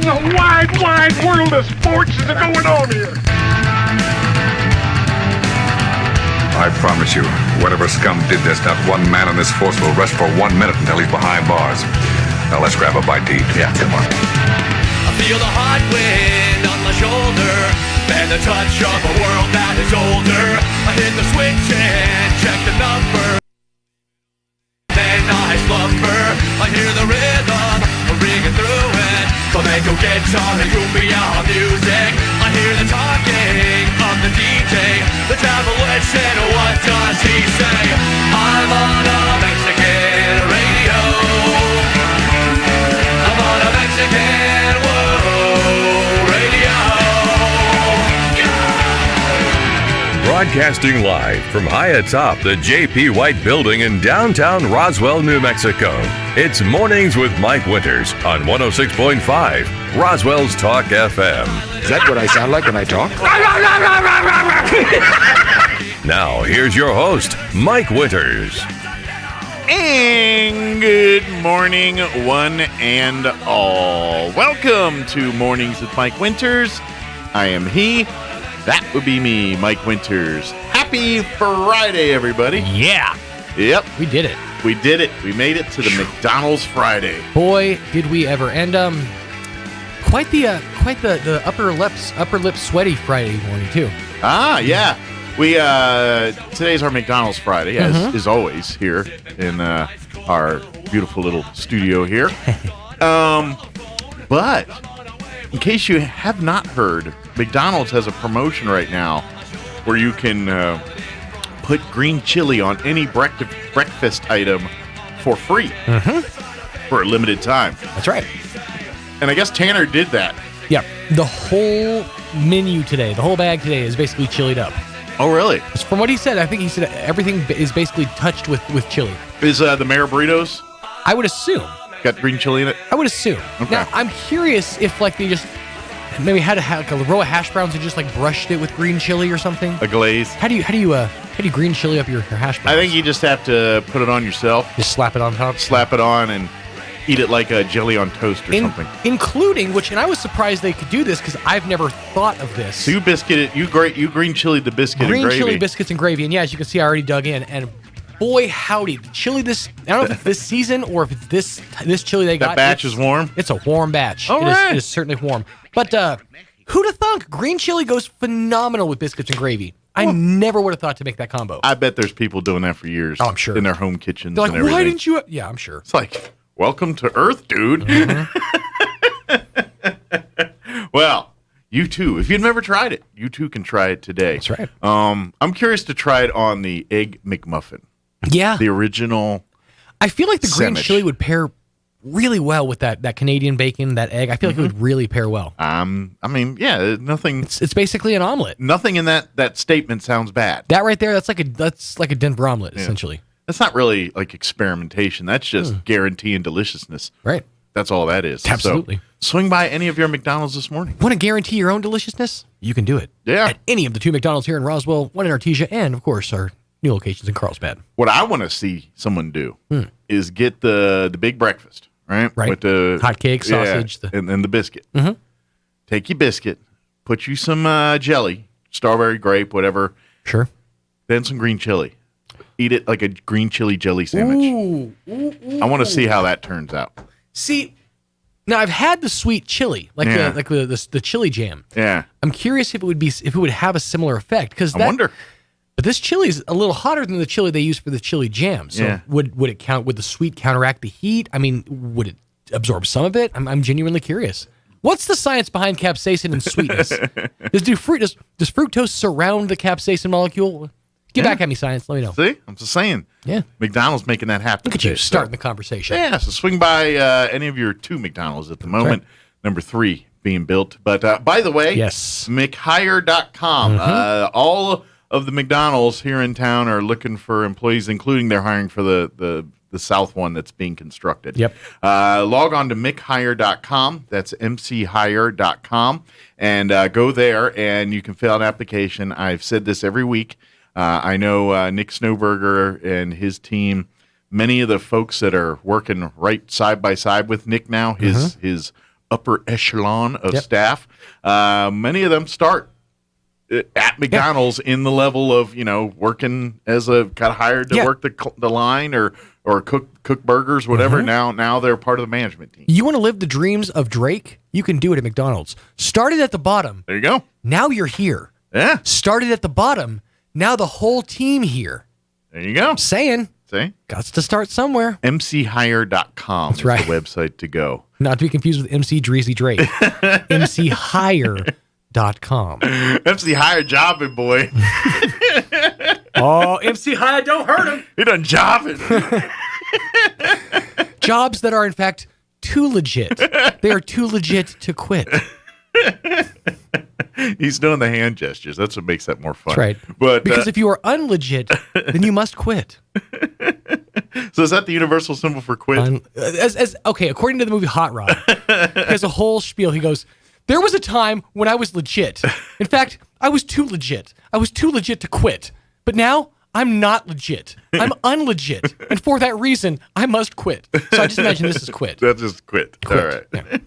in the wide, wide world of sports is going on here? I promise you, whatever scum did this, not one man in this force will rest for 1 minute until he's behind bars. Now let's grab a bite to eat. Yeah, come on. I feel the hot wind on my shoulder and the touch of a world that is older. I hit the switch and check the number. Then I slumber. I hear the rhythm ringing through it. Flamenco guitar and cumbia music. I hear the talking of the DJ. The travel listen, what does he say? I'm on a Mexican radio. I'm on a Mexican radio. Broadcasting live from high atop the J.P. White Building in downtown Roswell, New Mexico. It's Mornings with Mike Winters on 106.5 Roswell's Talk FM. Is that what I sound like when I talk? Now, here's your host, Mike Winters. And good morning, one and all. Welcome to Mornings with Mike Winters. I am he. That would be me, Mike Winters. Happy Friday, everybody. Yeah. Yep. We did it. We did it. We made it to the McDonald's Friday. Boy, did we ever. And quite the upper lip sweaty Friday morning too. Ah, yeah. We today's our McDonald's Friday, as is always here in our beautiful little studio here. But in case you have not heard, McDonald's has a promotion right now where you can put green chili on any breakfast item for free for a limited time. That's right. And I guess Tanner did that. Yeah. The whole menu today, the whole bag today is basically chilied up. Oh, really? From what he said, I think he said everything is basically touched with chili. Is the Mayor Burritos I would assume. got green chili in it? I would assume. Okay. Now, I'm curious if they just maybe had like a row of hash browns and just brushed it with green chili or something. A glaze? How do you green chili up your hash browns? I think you just have to put it on yourself. Just slap it on top. Slap it on and eat it like a jelly on toast or something. Including, and I was surprised they could do this because I've never thought of this. So you biscuit it, you green chilied the biscuit green and gravy. chili biscuits and gravy, and yeah, as you can see, I already dug in, and boy howdy, the chili I don't know if it's this season or if it's this chili they got. That batch is warm? It's a warm batch. All right. It is certainly warm. But who'd have thunk? Green chili goes phenomenal with biscuits and gravy. I never would have thought to make that combo. I bet there's people doing that for years. Oh, I'm sure. In their home kitchens. They're like, and everything. why didn't you? Yeah, I'm sure. It's like, welcome to Earth, dude. Well, you too. If you've never tried it, you too can try it today. That's right. I'm curious to try it on the Egg McMuffin. Yeah. The original. I feel like the green sandwich. chili would pair really well with that Canadian bacon, that egg. I feel like it would really pair well. I mean, yeah, nothing. It's basically an omelet. Nothing in that statement sounds bad. That right there, that's like a Denver omelet, essentially. That's not really like experimentation. That's just guaranteeing deliciousness. Right. That's all that is. Absolutely. So, swing by any of your McDonald's this morning. Want to guarantee your own deliciousness? You can do it. Yeah. At any of the 2 McDonald's here in Roswell, one in Artesia, and of course our new locations in Carlsbad. What I want to see someone do is get the big breakfast, right? Right. With the hot cake, sausage, and then the biscuit. Mhm. Take your biscuit, put you some jelly, strawberry, grape, whatever. Sure. Then some green chili. Eat it like a green chili jelly sandwich. I want to see how that turns out. See, now I've had the sweet chili, the chili jam. Yeah. I'm curious if it would have a similar effect because I wonder. But this chili is a little hotter than the chili they use for the chili jam. So Yeah. would it count? Would the sweet counteract the heat? I mean, would it absorb some of it? I'm genuinely curious. What's the science behind capsaicin and sweetness? Does fructose surround the capsaicin molecule? Get back at me, science. Let me know. See? I'm just saying. Yeah. McDonald's making that happen. Look at you today, starting the conversation. Yeah, so swing by any of your 2 McDonald's at the moment. Number 3 being built. But by the way, yes, McHire.com. All of the McDonald's here in town are looking for employees, including they're hiring for the south one that's being constructed. Yep. Log on to McHire.com. That's MCHire.com. And go there, and you can fill out an application. I've said this every week. I know Nick Snowberger and his team, many of the folks that are working right side by side with Nick now, his upper echelon of staff. Many of them start at McDonald's in the level of, working as got hired to work the line or cook burgers, whatever. Now they're part of the management team. You want to live the dreams of Drake? You can do it at McDonald's. Started at the bottom. There you go. Now you're here. Yeah. Started at the bottom. Now the whole team here. There you go. Saying. See? Got to start somewhere. mchire.com is right. the website to go. Not to be confused with MC Dreezy Drake. mchire.com. MC Hire jobbing, boy. Oh, MC Hire, don't hurt him. He done jobbing. Jobs that are, in fact, too legit. They are too legit to quit. He's doing the hand gestures. That's what makes that more fun. That's right. But because if you are unlegit, then you must quit. So is that the universal symbol for quit? Okay, according to the movie Hot Rod, he has a whole spiel. He goes, there was a time when I was legit. In fact, I was too legit. I was too legit to quit. But now I'm not legit. I'm unlegit. And for that reason, I must quit. So I just imagine this is quit. That's just quit. All right. Yeah.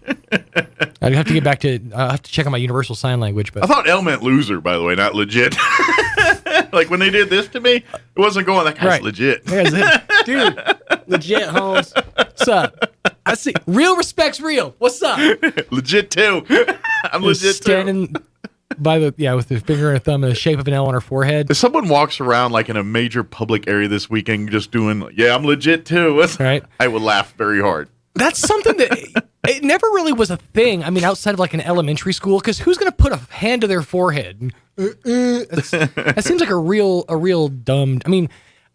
I'd have to get back to, I have to check on my universal sign language. But I thought L meant loser, by the way, not legit. Like when they did this to me, it wasn't going, that guy's legit. Dude, legit, Holmes. What's up? I see. Real respect's real. What's up? Legit too. I'm legit standing too. By with the finger and thumb in the shape of an L on her forehead. If someone walks around like in a major public area this weekend just doing, I'm legit too. Right. I would laugh very hard. That's something that it never really was a thing. I mean, outside of like an elementary school, because who's going to put a hand to their forehead? That seems like a real dumb. I mean,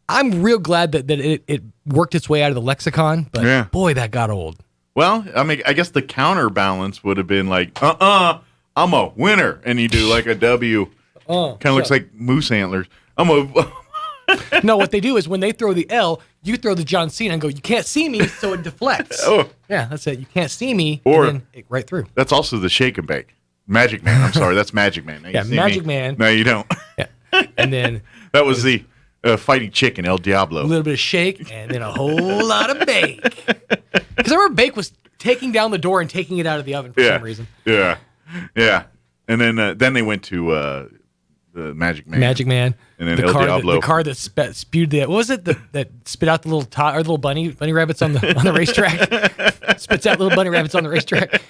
I'm real glad that it worked its way out of the lexicon, but boy, that got old. Well, I mean, I guess the counterbalance would have been like, I'm a winner, and you do like a W. Kind of looks like moose antlers. No, what they do is when they throw the L, you throw the John Cena and go, you can't see me, so it deflects. Yeah, that's it. You can't see me, or and then right through. That's also the shake and bake. Magic Man. I'm sorry, that's Magic Man. Now Magic Man. No, you don't. Yeah, and then that was the fighting chicken, El Diablo. A little bit of shake, and then a whole lot of bake. Because I remember Bake was taking down the door and taking it out of the oven for some reason. Yeah. And then they went to the Magic Man. And then El Diablo. The car that spewed the, what was it that spit out the little bunny rabbits on the racetrack? Spits out little bunny rabbits on the racetrack.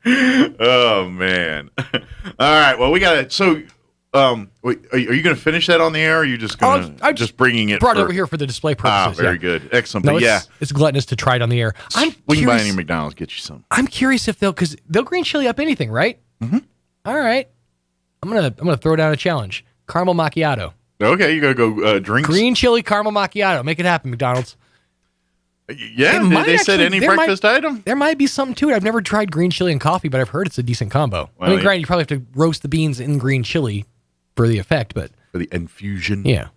Oh man! All right. Well, we got it. So, wait, are you going to finish that on the air? Or are you just going to just bringing it? Brought it over here for the display purposes. Very good, excellent. No, but it's gluttonous to try it on the air. We can buy any McDonald's, get you some. I'm curious if they'll green chili up anything, right? Mm-hmm. All right. I'm gonna throw down a challenge. Caramel macchiato. Okay, you gotta go drinks. Green chili caramel macchiato. Make it happen, McDonald's. Yeah, they said any breakfast item. There might be something to it. I've never tried green chili and coffee, but I've heard it's a decent combo. Well, I mean, granted, you probably have to roast the beans in green chili for the effect, but for the infusion. Yeah.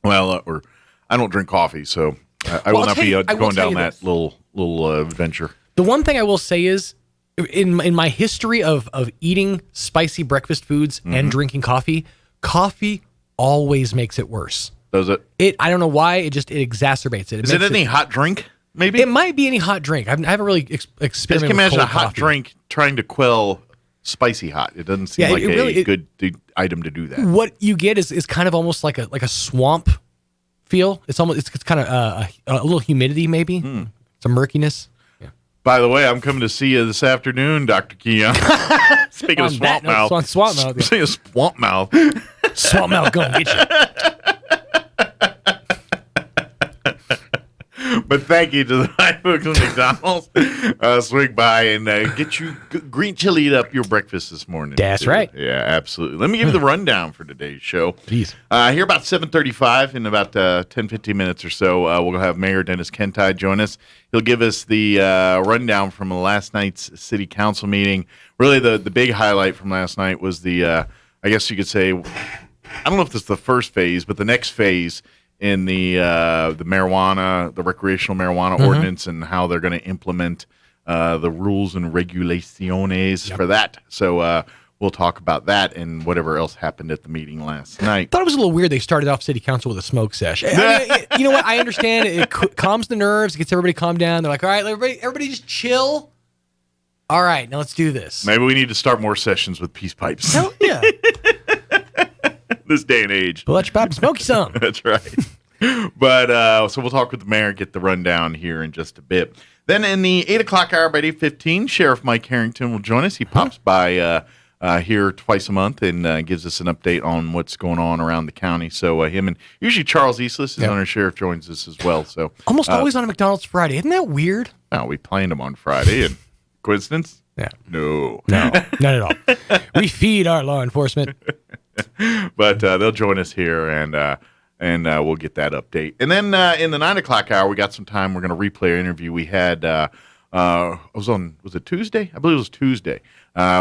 Well, or I don't drink coffee, so I will not be going down that little adventure. The one thing I will say is, in my history of eating spicy breakfast foods and drinking coffee always makes it worse. Does it? I don't know why. It exacerbates it. Is it any hot drink? Maybe it might be any hot drink. I haven't really experimented. I can imagine with a hot coffee. drink trying to quell spicy hot. It doesn't seem like a good item to do that. What you get is kind of almost like a swamp feel. It's kind of a little humidity maybe. Some murkiness. Yeah. By the way, I'm coming to see you this afternoon, Dr. Keon. Speaking of swamp mouth. Swamp mouth. Speaking of swamp mouth. Swamp mouth, go and get you. But thank you to the fine folks at McDonald's. Swing by and get you green chilied up your breakfast this morning. That's right. Yeah, absolutely. Let me give you the rundown for today's show. Please. Here about 7:35 in about 10-15 minutes or so, we'll have Mayor Dennis Kentai join us. He'll give us the rundown from last night's city council meeting. Really, the big highlight from last night was the, I guess you could say, I don't know if this is the first phase, but the next phase in the recreational marijuana ordinance and how they're going to implement the rules and regulaciones for that. So we'll talk about that and whatever else happened at the meeting last night. I thought it was a little weird they started off city council with a smoke sesh. I mean, you know what? I understand it calms the nerves, it gets everybody calmed down. They're like, all right, everybody just chill. All right, now let's do this. Maybe we need to start more sessions with peace pipes. Hell yeah. This day and age. Pull out your pipe and smoke you some. That's right. But so we'll talk with the mayor, get the rundown here in just a bit. Then in the 8 o'clock hour by 8:15, Sheriff Mike Harrington will join us. He pops by here twice a month and gives us an update on what's going on around the county. So him and usually Charles Eastlis, his under sheriff, joins us as well. So almost always on a McDonald's Friday. Isn't that weird? Oh, we planned him on Friday. And coincidence? Yeah. No. No, not at all. We feed our law enforcement. But they'll join us here, and we'll get that update. And then in the 9 o'clock hour, we got some time. We're going to replay our interview. We had, was it Tuesday? I believe it was Tuesday.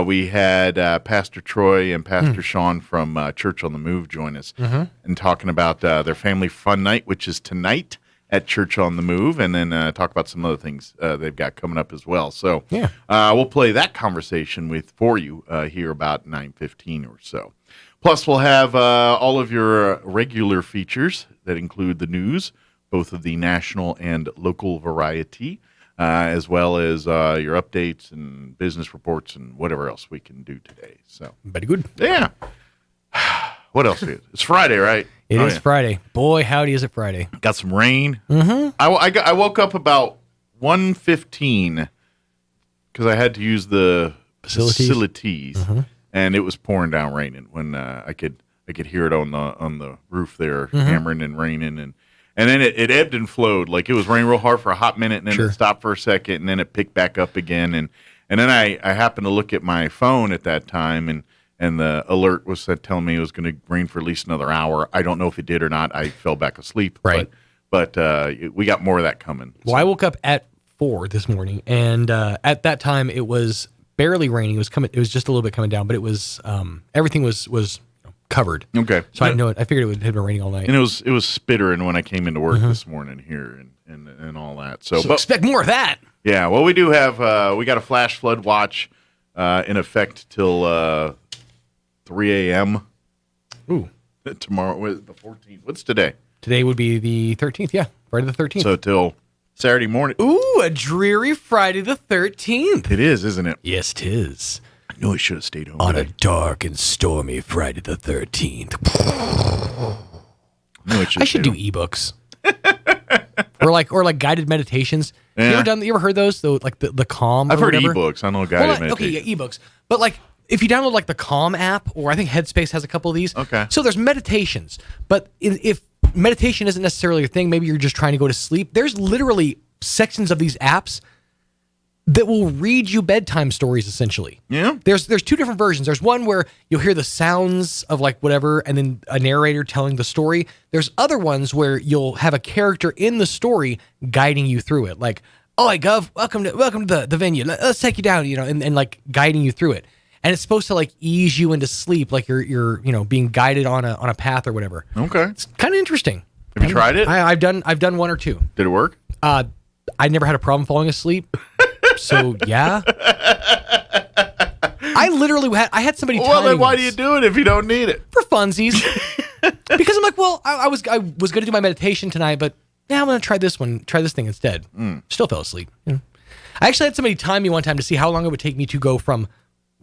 We had Pastor Troy and Pastor Sean from Church on the Move join us and talking about their family fun night, which is tonight at Church on the Move, and then talk about some other things they've got coming up as well. So we'll play that conversation for you here about 9:15 or so. Plus, we'll have all of your regular features that include the news, both of the national and local variety, as well as your updates and business reports and whatever else we can do today. So Very good. Yeah. What else? It's Friday, right? It is Friday. Boy, howdy is it Friday. Got some rain. Mm-hmm. I woke up about 1:15 because I had to use the facilities. And it was pouring down raining when I could hear it on the roof there, hammering and raining, and then it ebbed and flowed. Like it was raining real hard for a hot minute, and then it stopped for a second, and then it picked back up again, and then I happened to look at my phone at that time, and the alert was telling me it was going to rain for at least another hour. I don't know if it did or not. I fell back asleep. Right. But we got more of that coming. Well, I woke up at 4 this morning, and at that time it was barely raining. It was coming. It was just a little bit coming down, but it was everything was covered. Okay. So I know it. I figured it had been raining all night. And it was spittering when I came into work this morning here and all that. So but, expect more of that. Yeah. Well, we do have we got a flash flood watch in effect till 3 a.m. Ooh. Tomorrow, the 14th. What's today? Today would be the 13th. Yeah, Friday the 13th. So till Saturday morning. Ooh, a dreary Friday the 13th. It is, isn't it? Yes, 'tis. I knew I should have stayed home On today. a dark and stormy Friday the 13th. I should do ebooks. or like guided meditations. Yeah. You ever heard those? Like the Calm? I've heard whatever? ebooks. I know guided meditation. Okay, yeah, ebooks. But like if you download like the Calm app, or I think Headspace has a couple of these. Okay. So there's meditations. But if meditation isn't necessarily your thing, maybe you're just trying to go to sleep, there's literally sections of these apps that will read you bedtime stories, essentially. Yeah. There's two different versions. There's one where you'll hear the sounds of like whatever, and then a narrator telling the story. There's other ones where you'll have a character in the story guiding you through it. Like, oh, hey, Gov, welcome to the venue. Let's take you down, and like guiding you through it. And it's supposed to like ease you into sleep, like you're being guided on a path or whatever. Okay. It's kind of interesting. Have you tried it? I've done one or two. Did it work? I never had a problem falling asleep. So yeah. I literally had somebody tell me. Well, then why do you do it if you don't need it? For funsies. Because I'm like, well, I was going to do my meditation tonight, but yeah, I'm going to try this thing instead. Still fell asleep. I actually had somebody time me one time to see how long it would take me to go from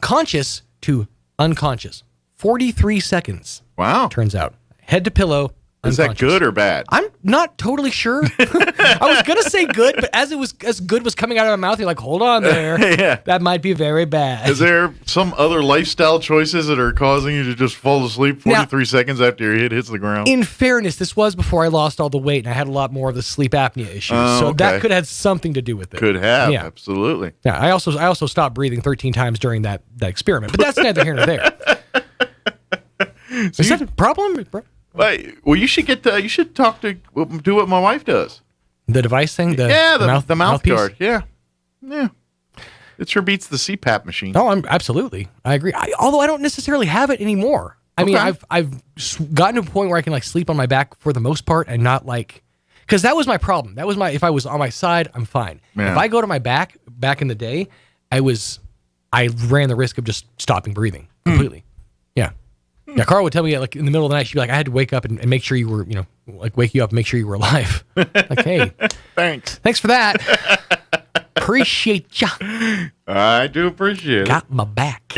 conscious to unconscious. 43 seconds. Wow. Turns out. Head to pillow. Is that good or bad? I'm not totally sure. I was gonna say good, but as good was coming out of my mouth, you're like, hold on there. Yeah. That might be very bad. Is there some other lifestyle choices that are causing you to just fall asleep 43 seconds after your head hits the ground? In fairness, this was before I lost all the weight, and I had a lot more of the sleep apnea issues. So okay. that could have had something to do with it. Could have, Yeah. absolutely. Yeah, I also stopped breathing 13 times during that experiment, but that's neither here nor there. Is that a problem? Well, you should do what my wife does. The device thing? The mouth mouthpiece? guard. Yeah. It sure beats the CPAP machine. Oh, absolutely. I agree. Although I don't necessarily have it anymore. I mean, I've gotten to a point where I can like sleep on my back for the most part and not like, because that was my problem. That was if I was on my side, I'm fine. Yeah. If I go to my back in the day, I ran the risk of just stopping breathing completely. Yeah. Yeah, Carl would tell me like in the middle of the night, she'd be like, I had to wake up and make sure you were, like wake you up and make sure you were alive. Like, hey, Thanks for that. Appreciate ya. I do appreciate it. Got my back.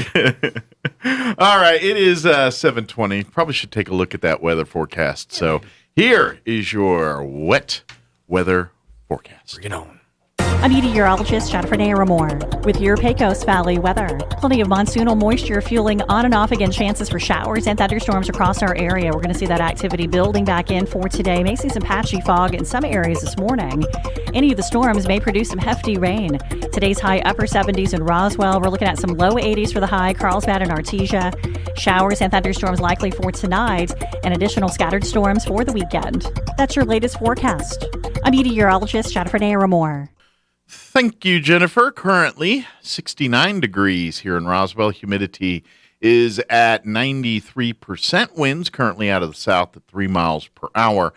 All right, it is 7:20. Probably should take a look at that weather forecast. So here is your wet weather forecast. Bring it on. I'm meteorologist Jennifer Naramore with your Pecos Valley weather. Plenty of monsoonal moisture fueling on and off again. Chances for showers and thunderstorms across our area. We're going to see that activity building back in for today. May see some patchy fog in some areas this morning. Any of the storms may produce some hefty rain. Today's high upper 70s in Roswell. We're looking at some low 80s for the high. Carlsbad and Artesia. Showers and thunderstorms likely for tonight and additional scattered storms for the weekend. That's your latest forecast. I'm meteorologist Jennifer Naramore. Thank you, Jennifer. Currently 69 degrees here in Roswell. Humidity is at 93%. Winds currently out of the south at 3 miles per hour.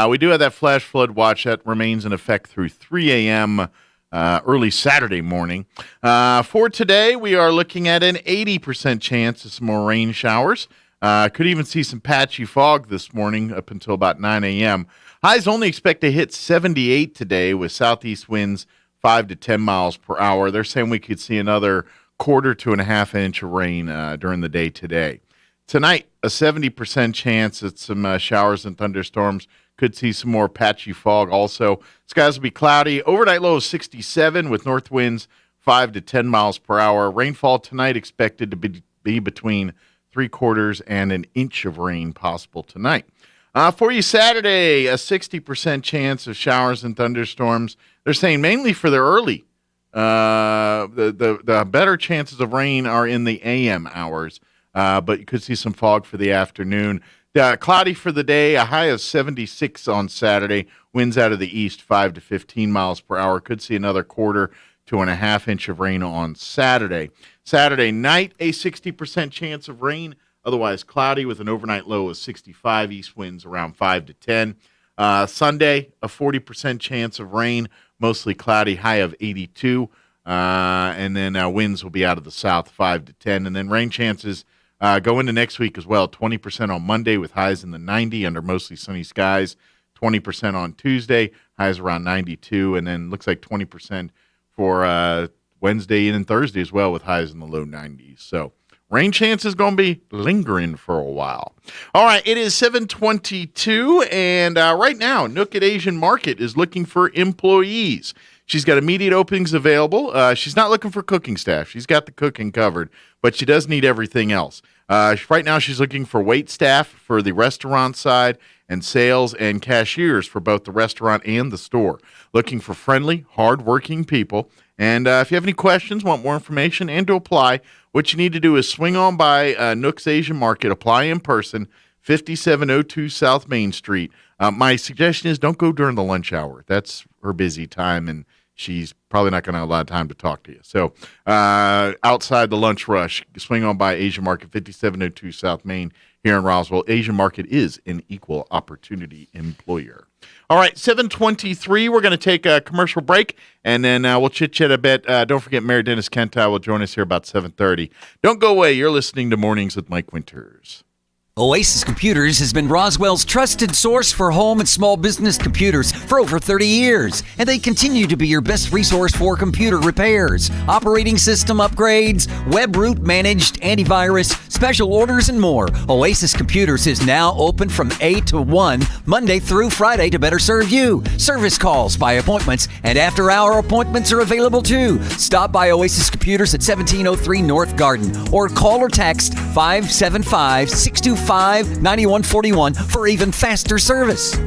We do have that flash flood watch that remains in effect through 3 a.m. Early Saturday morning. For today, we are looking at an 80% chance of some more rain showers. Could even see some patchy fog this morning up until about 9 a.m. Highs only expect to hit 78 today with southeast winds 5 to 10 miles per hour. They're saying we could see another 1/4 to 1/2 inch of rain during the day today. Tonight, a 70% chance at some showers and thunderstorms. Could see some more patchy fog also. Skies will be cloudy. Overnight low of 67 with north winds 5 to 10 miles per hour. Rainfall tonight expected to be between 3/4 and an inch of rain possible tonight. For you Saturday, a 60% chance of showers and thunderstorms. They're saying mainly for the early. The better chances of rain are in the AM hours, but you could see some fog for the afternoon. Cloudy for the day, a high of 76 on Saturday. Winds out of the east 5 to 15 miles per hour. Could see another 1/4 to 1/2 inch of rain on Saturday. Saturday night, a 60% chance of rain. Otherwise cloudy with an overnight low of 65, east winds around 5 to 10. Sunday, a 40% chance of rain, mostly cloudy, high of 82. And then winds will be out of the south 5 to 10. And then rain chances go into next week as well. 20% on Monday with highs in the 90 under mostly sunny skies. 20% on Tuesday, highs around 92. And then looks like 20% for Wednesday and Thursday as well with highs in the low 90s. So rain chance is going to be lingering for a while. All right, it is 7:22, and right now, Nook at Asian Market is looking for employees. She's got immediate openings available. She's not looking for cooking staff. She's got the cooking covered, but she does need everything else. Right now, she's looking for wait staff for the restaurant side and sales and cashiers for both the restaurant and the store. Looking for friendly, hardworking people. And if you have any questions, want more information, and to apply, what you need to do is swing on by Nook's Asian Market, apply in person, 5702 South Main Street. My suggestion is don't go during the lunch hour. That's her busy time, and she's probably not going to have a lot of time to talk to you. So outside the lunch rush, swing on by Asian Market, 5702 South Main here in Roswell. Asian Market is an equal opportunity employer. All right, 7:23. We're going to take a commercial break, and then we'll chit-chat a bit. Don't forget, Mayor Dennis Kenta will join us here about 7:30. Don't go away. You're listening to Mornings with Mike Winters. Oasis Computers has been Roswell's trusted source for home and small business computers for over 30 years, and they continue to be your best resource for computer repairs, operating system upgrades, web root managed antivirus, special orders, and more. Oasis Computers is now open from 8 to 1, Monday through Friday to better serve you. Service calls by appointments and after-hour appointments are available too. Stop by Oasis Computers at 1703 North Garden or call or text 575-625-9141 for even faster service.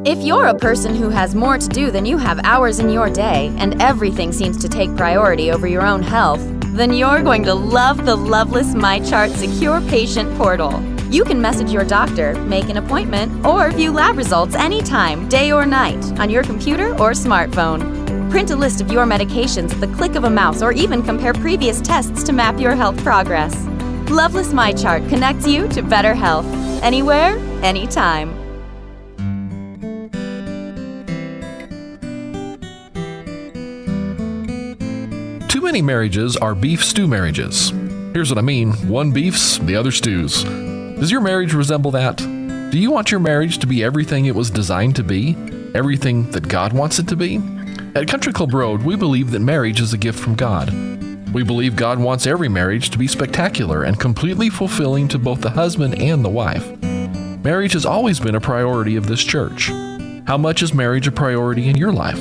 If you're a person who has more to do than you have hours in your day and everything seems to take priority over your own health, then you're going to love the Loveless MyChart Secure Patient Portal. You can message your doctor, make an appointment, or view lab results anytime, day or night, on your computer or smartphone. Print a list of your medications at the click of a mouse or even compare previous tests to map your health progress. Loveless MyChart connects you to better health. Anywhere, anytime. Too many marriages are beef stew marriages. Here's what I mean. One beefs, the other stews. Does your marriage resemble that? Do you want your marriage to be everything it was designed to be? Everything that God wants it to be? At Country Club Road, we believe that marriage is a gift from God. We believe God wants every marriage to be spectacular and completely fulfilling to both the husband and the wife. Marriage has always been a priority of this church. How much is marriage a priority in your life?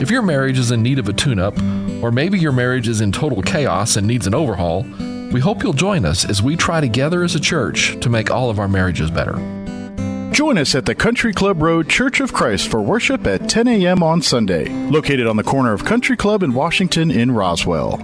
If your marriage is in need of a tune-up, or maybe your marriage is in total chaos and needs an overhaul, we hope you'll join us as we try together as a church to make all of our marriages better. Join us at the Country Club Road Church of Christ for worship at 10 a.m. on Sunday, located on the corner of Country Club and Washington in Roswell.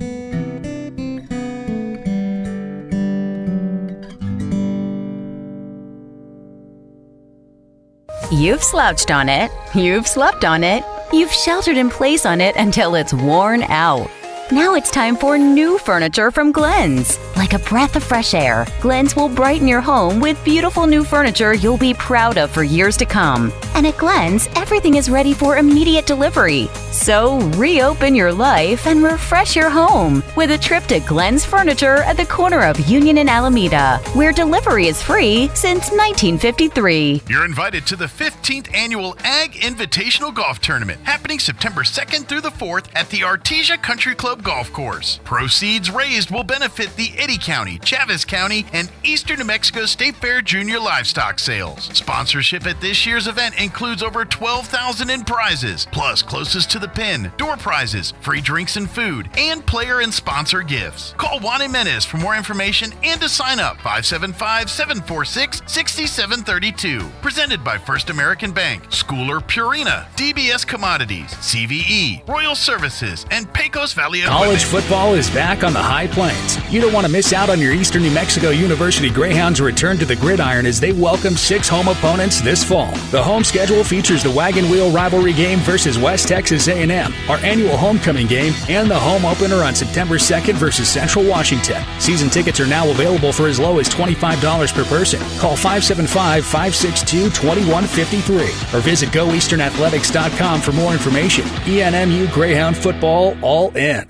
You've slouched on it, you've slept on it, you've sheltered in place on it until it's worn out. Now it's time for new furniture from Glenn's. Like a breath of fresh air, Glenn's will brighten your home with beautiful new furniture you'll be proud of for years to come. And at Glenn's, everything is ready for immediate delivery. So reopen your life and refresh your home with a trip to Glenn's Furniture at the corner of Union and Alameda, where delivery is free since 1953. You're invited to the 15th Annual Ag Invitational Golf Tournament, happening September 2nd through the 4th at the Artesia Country Club Golf Course. Proceeds raised will benefit the Eddy County, Chaves County, and Eastern New Mexico State Fair Junior Livestock Sales. Sponsorship at this year's event includes over $12,000 in prizes, plus closest to the pin, door prizes, free drinks and food, and player and sponsor gifts. Call Juan Jimenez for more information and to sign up. 575-746-6732. Presented by First American Bank, Schooler Purina, DBS Commodities, CVE, Royal Services, and Pecos Valley College football is back on the High Plains. You don't want to miss out on your Eastern New Mexico University Greyhounds' return to the gridiron as they welcome 6 home opponents this fall. The home schedule features the Wagon Wheel rivalry game versus West Texas A&M, our annual homecoming game, and the home opener on September 2nd versus Central Washington. Season tickets are now available for as low as $25 per person. Call 575-562-2153 or visit goeasternathletics.com for more information. ENMU Greyhound football all in.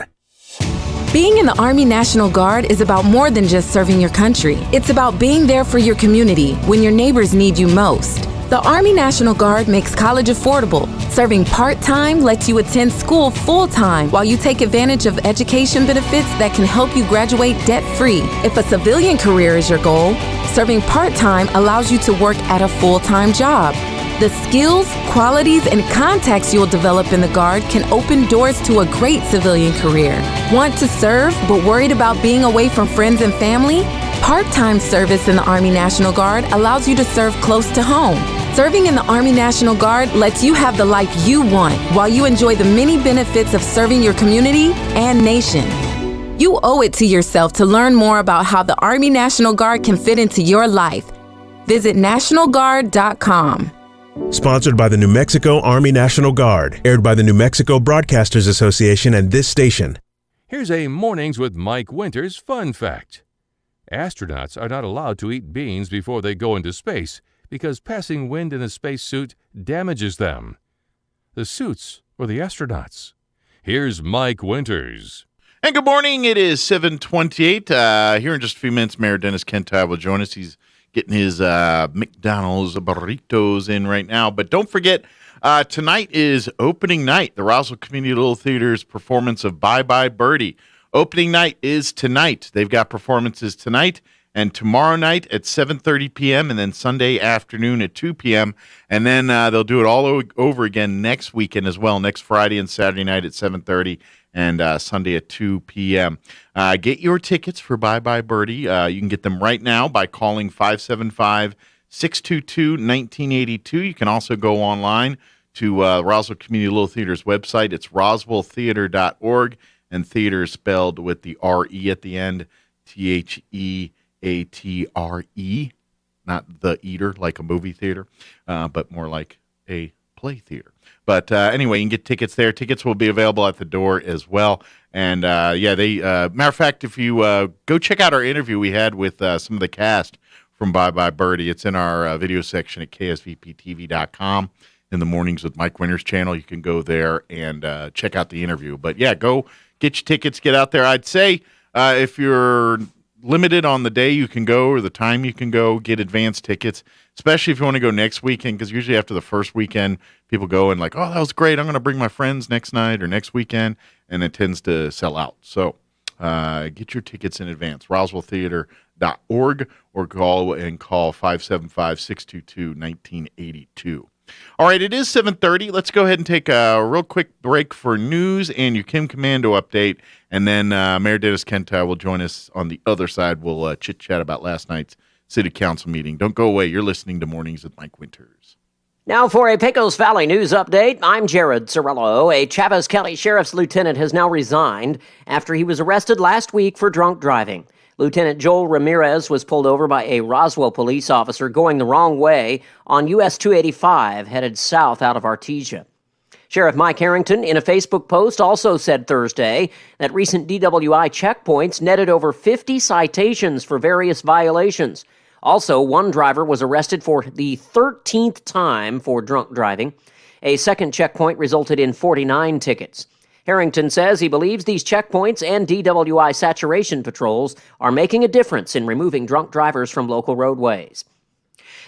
Being in the Army National Guard is about more than just serving your country. It's about being there for your community when your neighbors need you most. The Army National Guard makes college affordable. Serving part-time lets you attend school full-time while you take advantage of education benefits that can help you graduate debt-free. If a civilian career is your goal, serving part-time allows you to work at a full-time job. The skills, qualities, and contacts you'll develop in the Guard can open doors to a great civilian career. Want to serve but worried about being away from friends and family? Part-time service in the Army National Guard allows you to serve close to home. Serving in the Army National Guard lets you have the life you want while you enjoy the many benefits of serving your community and nation. You owe it to yourself to learn more about how the Army National Guard can fit into your life. Visit NationalGuard.com. Sponsored by the New Mexico Army National Guard. Aired by the New Mexico Broadcasters Association and this station. Here's a Mornings with Mike Winters fun fact. Astronauts are not allowed to eat beans before they go into space because passing wind in a spacesuit damages them. The suits or the astronauts? Here's Mike Winters. And good morning. It is 7:28. Here in just a few minutes, Mayor Dennis Kentile will join us. He's getting his McDonald's burritos in right now. But don't forget, tonight is opening night. The Roswell Community Little Theater's performance of Bye Bye Birdie. Opening night is tonight. They've got performances tonight and tomorrow night at 7:30 p.m. and then Sunday afternoon at 2 p.m. And then they'll do it all over again next weekend as well, next Friday and Saturday night at 7:30 and Sunday at 2 p.m. Get your tickets for Bye Bye Birdie. You can get them right now by calling 575-622-1982. You can also go online to Roswell Community Little Theater's website. It's roswelltheater.org, and theater is spelled with the R-E at the end, Theatre, not the eater like a movie theater, but more like a play theater. But anyway, you can get tickets there. Tickets will be available at the door as well. And matter of fact, if you go check out our interview we had with some of the cast from Bye Bye Birdie, it's in our video section at ksvptv.com. In the Mornings with Mike Winters channel, you can go there and check out the interview. But yeah, go get your tickets, get out there. I'd say if you're limited on the day you can go or the time you can go. Get advance tickets, especially if you want to go next weekend, because usually after the first weekend, people go and like, oh, that was great. I'm going to bring my friends next night or next weekend, and it tends to sell out. So get your tickets in advance. RoswellTheater.org or call 575-622-1982. All right, it is 7:30. Let's go ahead and take a real quick break for news and your Kim Commando update, and then Mayor Dennis Kenta will join us on the other side. We'll chit-chat about last night's City Council meeting. Don't go away. You're listening to Mornings with Mike Winters. Now for a Pecos Valley news update, I'm Jared Cirillo. A Chavez County Sheriff's lieutenant has now resigned after he was arrested last week for drunk driving. Lieutenant Joel Ramirez was pulled over by a Roswell police officer going the wrong way on US 285 headed south out of Artesia. Sheriff Mike Harrington, in a Facebook post, also said Thursday that recent DWI checkpoints netted over 50 citations for various violations. Also, one driver was arrested for the 13th time for drunk driving. A second checkpoint resulted in 49 tickets. Harrington says he believes these checkpoints and DWI saturation patrols are making a difference in removing drunk drivers from local roadways.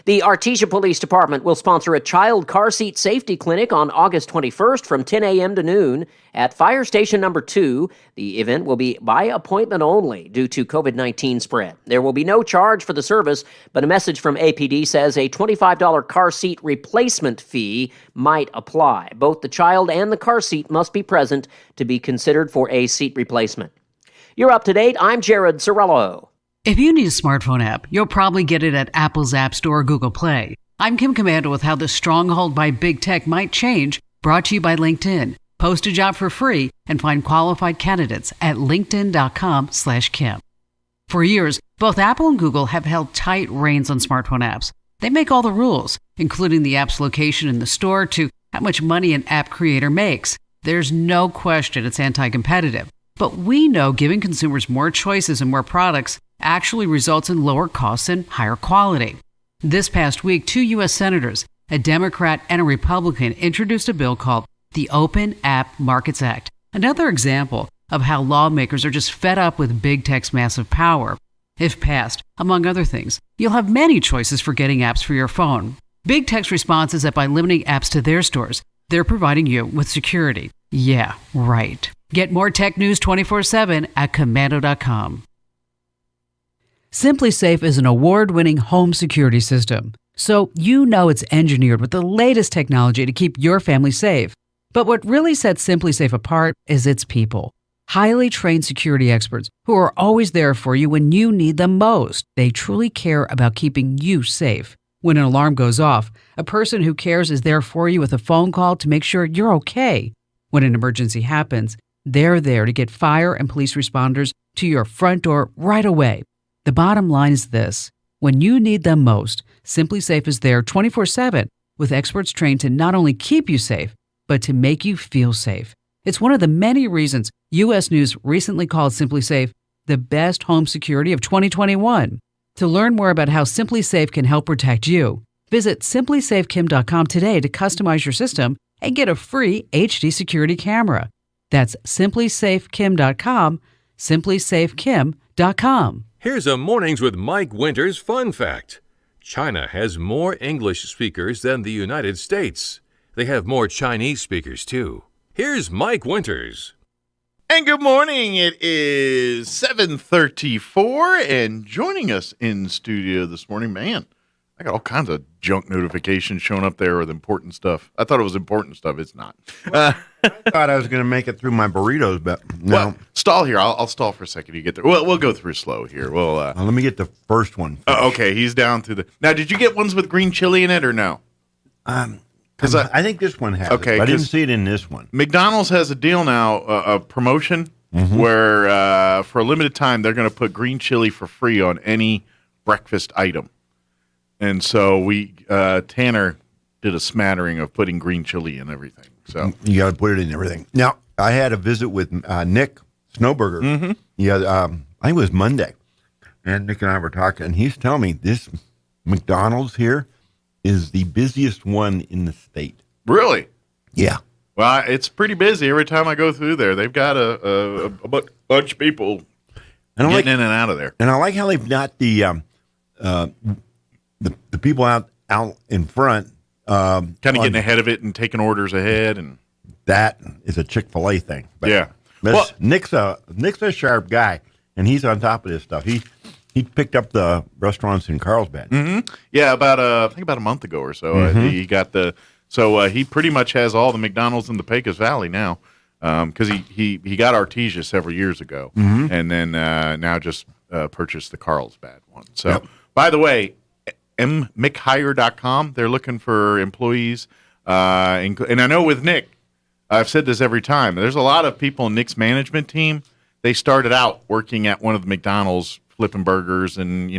The Artesia Police Department will sponsor a child car seat safety clinic on August 21st from 10 a.m. to noon at Fire Station Number 2. The event will be by appointment only due to COVID-19 spread. There will be no charge for the service, but a message from APD says a $25 car seat replacement fee might apply. Both the child and the car seat must be present to be considered for a seat replacement. You're up to date. I'm Jared Cirillo. If you need a smartphone app, you'll probably get it at Apple's App Store or Google Play. I'm Kim Commando with how the stronghold by big tech might change, brought to you by LinkedIn. Post a job for free and find qualified candidates at linkedin.com/Kim. For years, both Apple and Google have held tight reins on smartphone apps. They make all the rules, including the app's location in the store to how much money an app creator makes. There's no question it's anti-competitive. But we know giving consumers more choices and more products actually results in lower costs and higher quality. This past week, 2 U.S. senators, a Democrat and a Republican, introduced a bill called the Open App Markets Act, another example of how lawmakers are just fed up with big tech's massive power. If passed, among other things, you'll have many choices for getting apps for your phone. Big tech's response is that by limiting apps to their stores, they're providing you with security. Yeah, right. Get more tech news 24/7 at commando.com. Simply Safe is an award-winning home security system, so you know it's engineered with the latest technology to keep your family safe. But what really sets Simply Safe apart is its people. Highly trained security experts who are always there for you when you need them most. They truly care about keeping you safe. When an alarm goes off, a person who cares is there for you with a phone call to make sure you're okay. When an emergency happens, they're there to get fire and police responders to your front door right away. The bottom line is this: when you need them most, Simply Safe is there 24/7 with experts trained to not only keep you safe, but to make you feel safe. It's one of the many reasons U.S. News recently called Simply Safe the best home security of 2021. To learn more about how Simply Safe can help protect you, visit simplysafekim.com today to customize your system and get a free HD security camera. That's simplysafekim.com, simplysafekim.com. Here's a Mornings with Mike Winters fun fact. China has more English speakers than the United States. They have more Chinese speakers, too. Here's Mike Winters. And good morning. It is 7:34, and joining us in studio this morning, man, I got all kinds of junk notifications showing up there with important stuff. I thought it was important stuff. It's not. I thought I was going to make it through my burritos, but no. Well, stall here. I'll stall for a second. You get there. We'll go through slow here. Let me get the first one. Okay, he's down to the. Now, did you get ones with green chili in it or no? Because I think this one has. Okay, I didn't see it in this one. McDonald's has a deal now, a promotion where for a limited time they're going to put green chili for free on any breakfast item. And so Tanner did a smattering of putting green chili in everything. So you got to put it in everything. Now, I had a visit with Nick Snowburger. Yeah, I think it was Monday, and Nick and I were talking, and he's telling me this McDonald's here is the busiest one in the state. Really? Yeah. Well, it's pretty busy every time I go through there. They've got a bunch of people And getting in and out of there. And I like how they've got the people out in front, kind of getting ahead of it and taking orders ahead, and that is a Chick-fil-A thing. But yeah. Well, Nick's a sharp guy, and he's on top of this stuff. He picked up the restaurants in Carlsbad. Mm-hmm. Yeah, I think about a month ago or so. He got he pretty much has all the McDonald's in the Pecos Valley now, because he got Artesia several years ago, and then now just purchased the Carlsbad one. So, by the way, mmchire.com, they're looking for employees, and I know with Nick, I've said this every time, there's a lot of people in Nick's management team. They started out working at one of the McDonald's, flipping burgers and,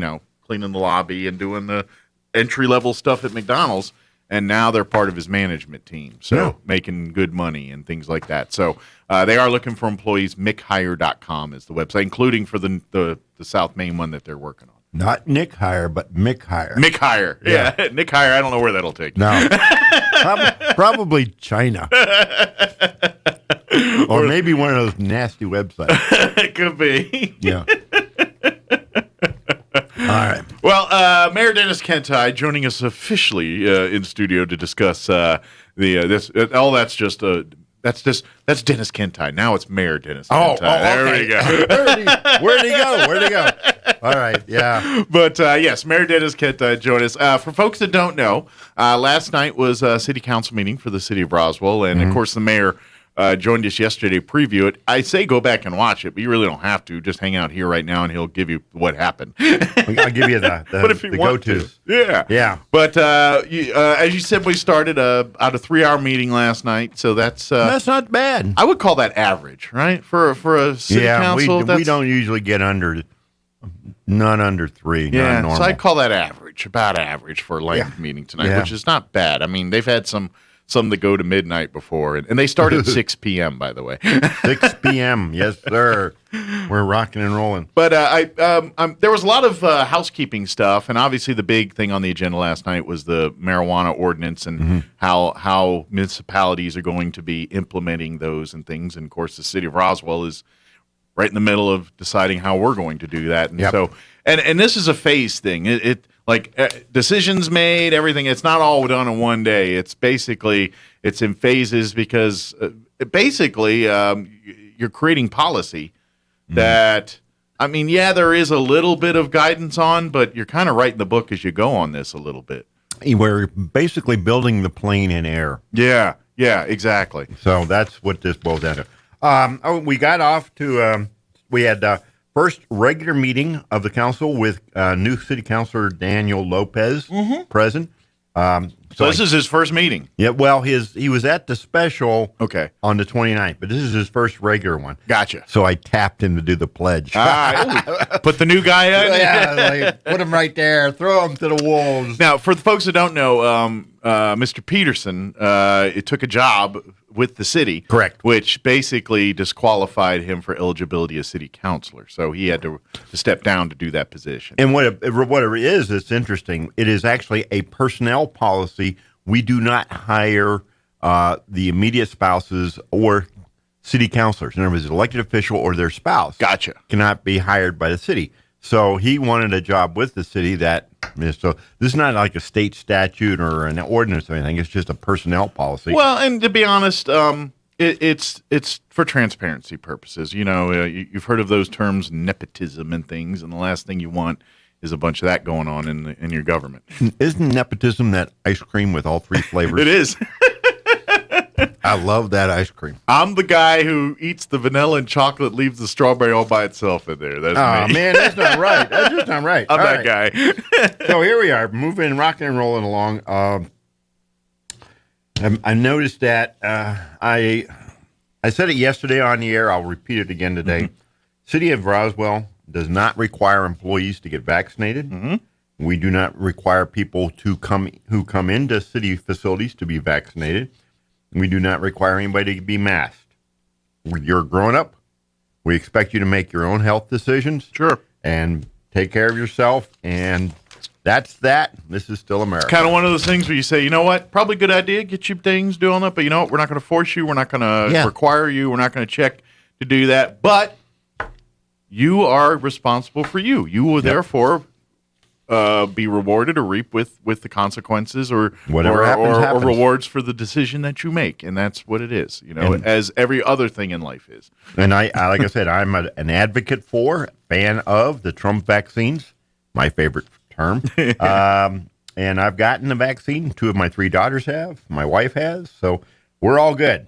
cleaning the lobby and doing the entry-level stuff at McDonald's, and now they're part of his management team, so making good money and things like that. So they are looking for employees. McHire.com is the website, including for the South Main one that they're working on. Not Nick Hire, but Mick Hire. Mick Hire. Yeah. Nick Hire, I don't know where that'll take you. No. Probably China. Or maybe one of those nasty websites. It could be. Yeah. All right. Well, Mayor Dennis Kentai joining us officially in studio to discuss that's Dennis Kentai. Now it's Mayor Dennis Kentai. There we go. Where'd he go? All right, yeah. But yes, Mayor Dennis Kentai joined us. For folks that don't know, last night was a city council meeting for the city of Roswell, and of course the mayor joined us yesterday to preview it. I say go back and watch it, but you really don't have to. Just hang out here right now, and he'll give you what happened. I'll give you the go-tos. Yeah. But as you said, we started out a 3-hour meeting last night, so that's not bad. I would call that average, right? For a city council. We don't usually get none under 3. Yeah, normal. so I'd call that average, about average for a length meeting tonight, which is not bad. I mean, they've had some that go to midnight before, and they start at 6 p.m., by the way. 6 p.m., yes, sir. We're rocking and rolling. But there was a lot of housekeeping stuff, and obviously the big thing on the agenda last night was the marijuana ordinance and how municipalities are going to be implementing those and things. And, of course, the city of Roswell is right in the middle of deciding how we're going to do that. And so, and this is a phase thing. Decisions made, everything. It's not all done in one day. It's basically, it's in phases because you're creating policy that, I mean, there is a little bit of guidance on, but you're kind of writing the book as you go on this a little bit. We're basically building the plane in air. Yeah, exactly. So that's what this boils down to. We got off to, we had first regular meeting of the council with new city councilor Daniel Lopez present. So this is his first meeting. Yeah, well, he was at the special on the 29th, but this is his first regular one. Gotcha. So I tapped him to do the pledge. Put the new guy in? Yeah, put him right there. Throw him to the wolves. Now, for the folks that don't know, Mr. Peterson took a job with the city. Correct. Which basically disqualified him for eligibility as city councilor. So he had to step down to do that position. And what it is, it's interesting. It is actually a personnel policy. We do not hire the immediate spouses or city councilors. In other words, an elected official or their spouse cannot be hired by the city. So he wanted a job with the city so this is not like a state statute or an ordinance or anything. It's just a personnel policy. Well, and to be honest, it's for transparency purposes. You've heard of those terms, nepotism and things, and the last thing you want is a bunch of that going on in your government. Isn't nepotism that ice cream with all 3 flavors? It is. I love that ice cream. I'm the guy who eats the vanilla and chocolate, leaves the strawberry all by itself in there. That's me. Man, that's not right. That's just not right. I'm that guy. So here we are, moving, rocking and rolling along. I noticed that I said it yesterday on the air. I'll repeat it again today. City of Roswell does not require employees to get vaccinated. We do not require people who come into city facilities to be vaccinated. We do not require anybody to be masked. You're a grown-up. We expect you to make your own health decisions. Sure. And take care of yourself. And that's that. This is still America. It's kind of one of those things where you say, you know what, probably a good idea, get you things doing that, but you know what, we're not going to force you. We're not going to require you. We're not going to check to do that. But you are responsible for you. You will therefore be rewarded or reap with the consequences or Whatever happens, happens. or rewards for the decision that you make, and that's what it is. As every other thing in life is. And I like I said, I'm an advocate for, fan of the Trump vaccines, my favorite term. And I've gotten the vaccine. 2 of my 3 daughters have. My wife has. So we're all good.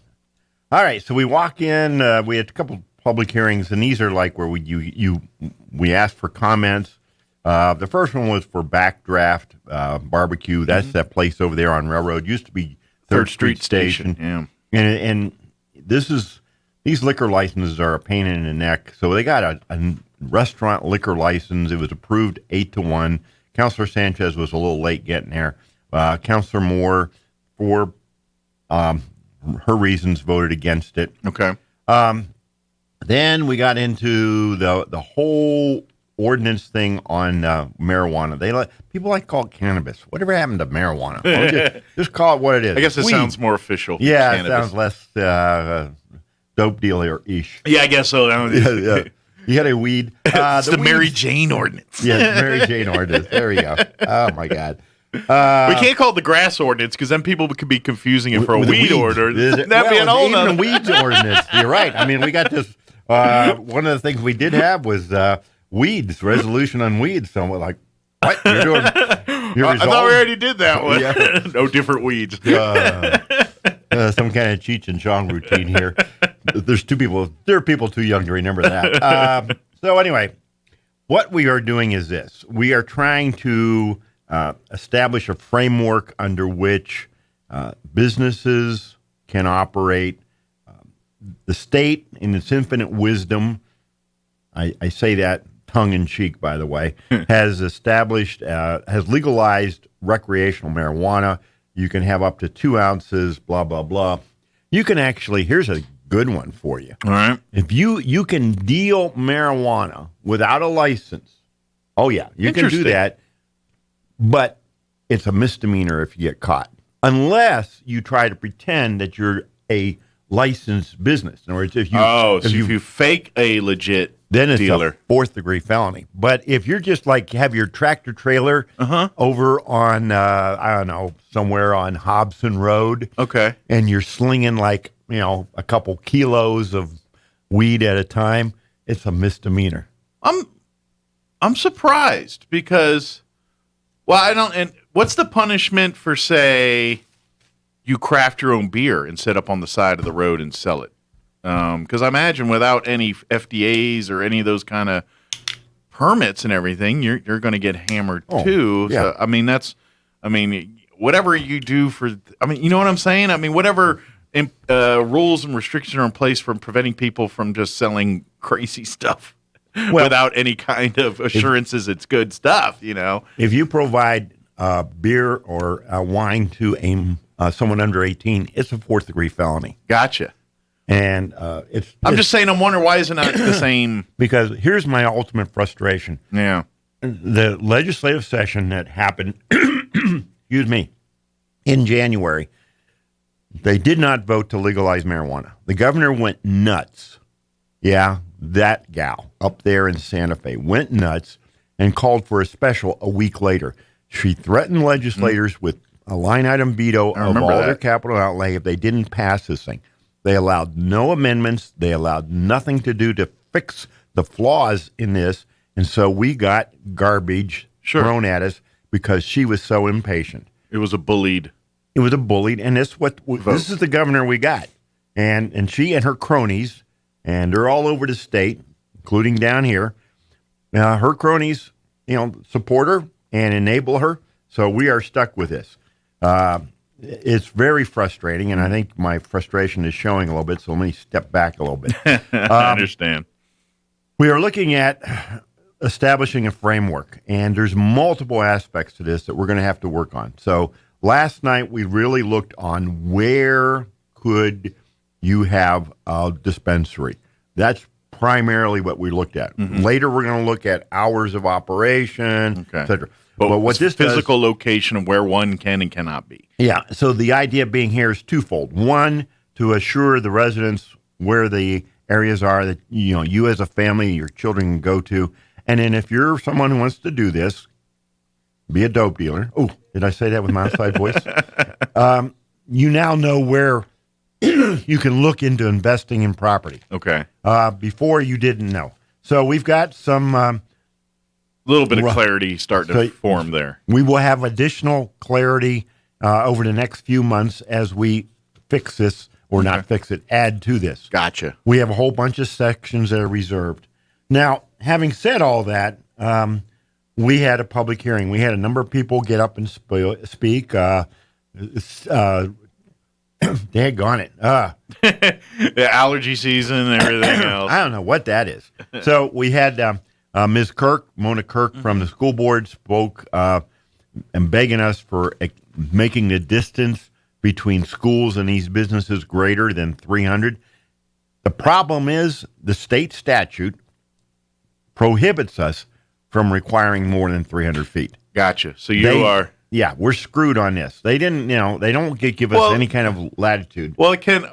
All right. So we walk in. We had a couple public hearings, and these are like where we asked for comments. The first one was for Backdraft Barbecue. That's that place over there on Railroad. Used to be Third Street Station. Yeah. And these liquor licenses are a pain in the neck. So they got a restaurant liquor license. It was approved 8-1. Councilor Sanchez was a little late getting there. Councilor Moore, for her reasons, voted against it. Okay. Then we got into the whole ordinance thing on marijuana. People like to call it cannabis. Whatever happened to marijuana? Just call it what it is. I guess it Weed. Sounds more official. Yeah, cannabis. It sounds less dope dealer-ish. Yeah, I guess so. Yeah. You had a weed. It's the Mary Jane ordinance. Yeah, Mary Jane ordinance. There we go. Oh, my God. We can't call it the grass ordinance because then people could be confusing it for a weed order. That'd be an old even a weeds ordinance. You're right. I mean, we got this. One of the things we did have was weeds, resolution on weeds. So we're like, what? You're doing? I thought we already did that one. Yeah. No different weeds. Some kind of Cheech and Chong routine here. There are people too young to remember that. So anyway, what we are doing is this. We are trying to establish a framework under which businesses can operate. The state, in its infinite wisdom, I say that tongue-in-cheek, by the way, has legalized recreational marijuana. You can have up to 2 ounces, blah, blah, blah. You can actually, here's a good one for you. All right. If you can deal marijuana without a license, oh yeah, you can do that, but it's a misdemeanor if you get caught, unless you try to pretend that you're a licensed business. In other words, if you fake a legit then it's dealer. a 4th-degree felony. But if you're just like have your tractor trailer over on I don't know, somewhere on Hobson Road, okay, and you're slinging like a couple kilos of weed at a time, it's a misdemeanor. I'm surprised because, well, I don't. And what's the punishment for, say, you craft your own beer and set up on the side of the road and sell it? Because I imagine without any FDAs or any of those kind of permits and everything, you're going to get hammered too. Yeah. So, whatever you do you know what I'm saying? Whatever rules and restrictions are in place for preventing people from just selling crazy stuff without any kind of assurances it's good stuff, If you provide beer or wine to someone under 18, it's a 4th-degree felony. Gotcha. And I'm just saying, I'm wondering why isn't it the same? Because here's my ultimate frustration. Yeah. The legislative session that happened, excuse me, in January, they did not vote to legalize marijuana. The governor went nuts. Yeah, that gal up there in Santa Fe went nuts and called for a special a week later. She threatened legislators with a line item veto of all their capital outlay if they didn't pass this thing. They allowed no amendments. They allowed nothing to do to fix the flaws in this. And so we got garbage thrown at us because she was so impatient. It was a bullied. And this is the governor we got. And she and her cronies, and they're all over the state, including down here. Her cronies, support her and enable her. So we are stuck with this. It's very frustrating, and I think my frustration is showing a little bit, so let me step back a little bit. I understand. We are looking at establishing a framework, and there's multiple aspects to this that we're going to have to work on. So last night, we really looked on where could you have a dispensary. That's primarily what we looked at. Mm-hmm. Later, we're going to look at hours of operation, et cetera. But what this physical location of where one can and cannot be. Yeah. So the idea being here is twofold. One, to assure the residents where the areas are that you as a family, your children can go to. And then if you're someone who wants to do this, be a dope dealer. Oh, did I say that with my outside voice? You now know where you can look into investing in property. Okay. Before you didn't know. So we've got some little bit of clarity starting to form there. We will have additional clarity over the next few months as we fix this, or not fix it, add to this. Gotcha. We have a whole bunch of sections that are reserved. Now, having said all that, we had a public hearing. We had a number of people get up and speak. Daggone it. The allergy season and everything else. I don't know what that is. So we had Ms. Kirk, Mona Kirk from the school board spoke and begging us for making the distance between schools and these businesses greater than 300. The problem is the state statute prohibits us from requiring more than 300 feet. Gotcha. So you are... Yeah, we're screwed on this. They didn't, they don't give us any kind of latitude. Well, it can,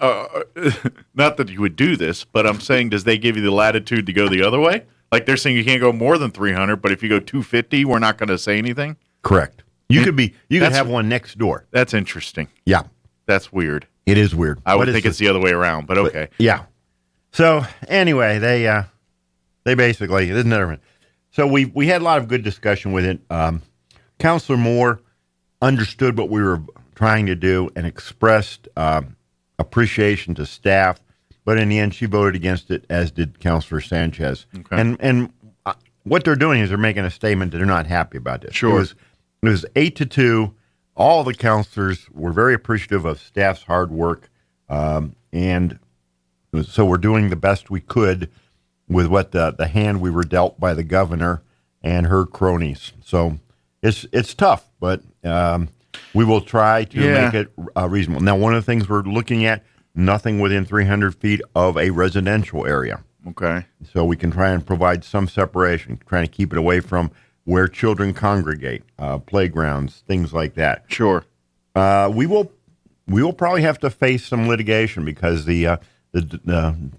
not that you would do this, but I'm saying, does they give you the latitude to go the other way? Like they're saying you can't go more than 300, but if you go 250, we're not going to say anything? Correct. You could have one next door. That's interesting. Yeah. That's weird. It is weird. I would think it's the other way around, but okay. Yeah. So anyway, they basically, isn't that? So we had a lot of good discussion with it. Counselor Moore understood what we were trying to do and expressed appreciation to staff, but in the end, she voted against it, as did Counselor Sanchez. Okay. And what they're doing is they're making a statement that they're not happy about this. Sure. It was 8-2. All the counselors were very appreciative of staff's hard work, and so we're doing the best we could with what the hand we were dealt by the governor and her cronies. So it's tough, but we will try to make it reasonable. Now, one of the things we're looking at, nothing within 300 feet of a residential area. Okay. So we can try and provide some separation, trying to keep it away from where children congregate, playgrounds, things like that. Sure. We will probably have to face some litigation because the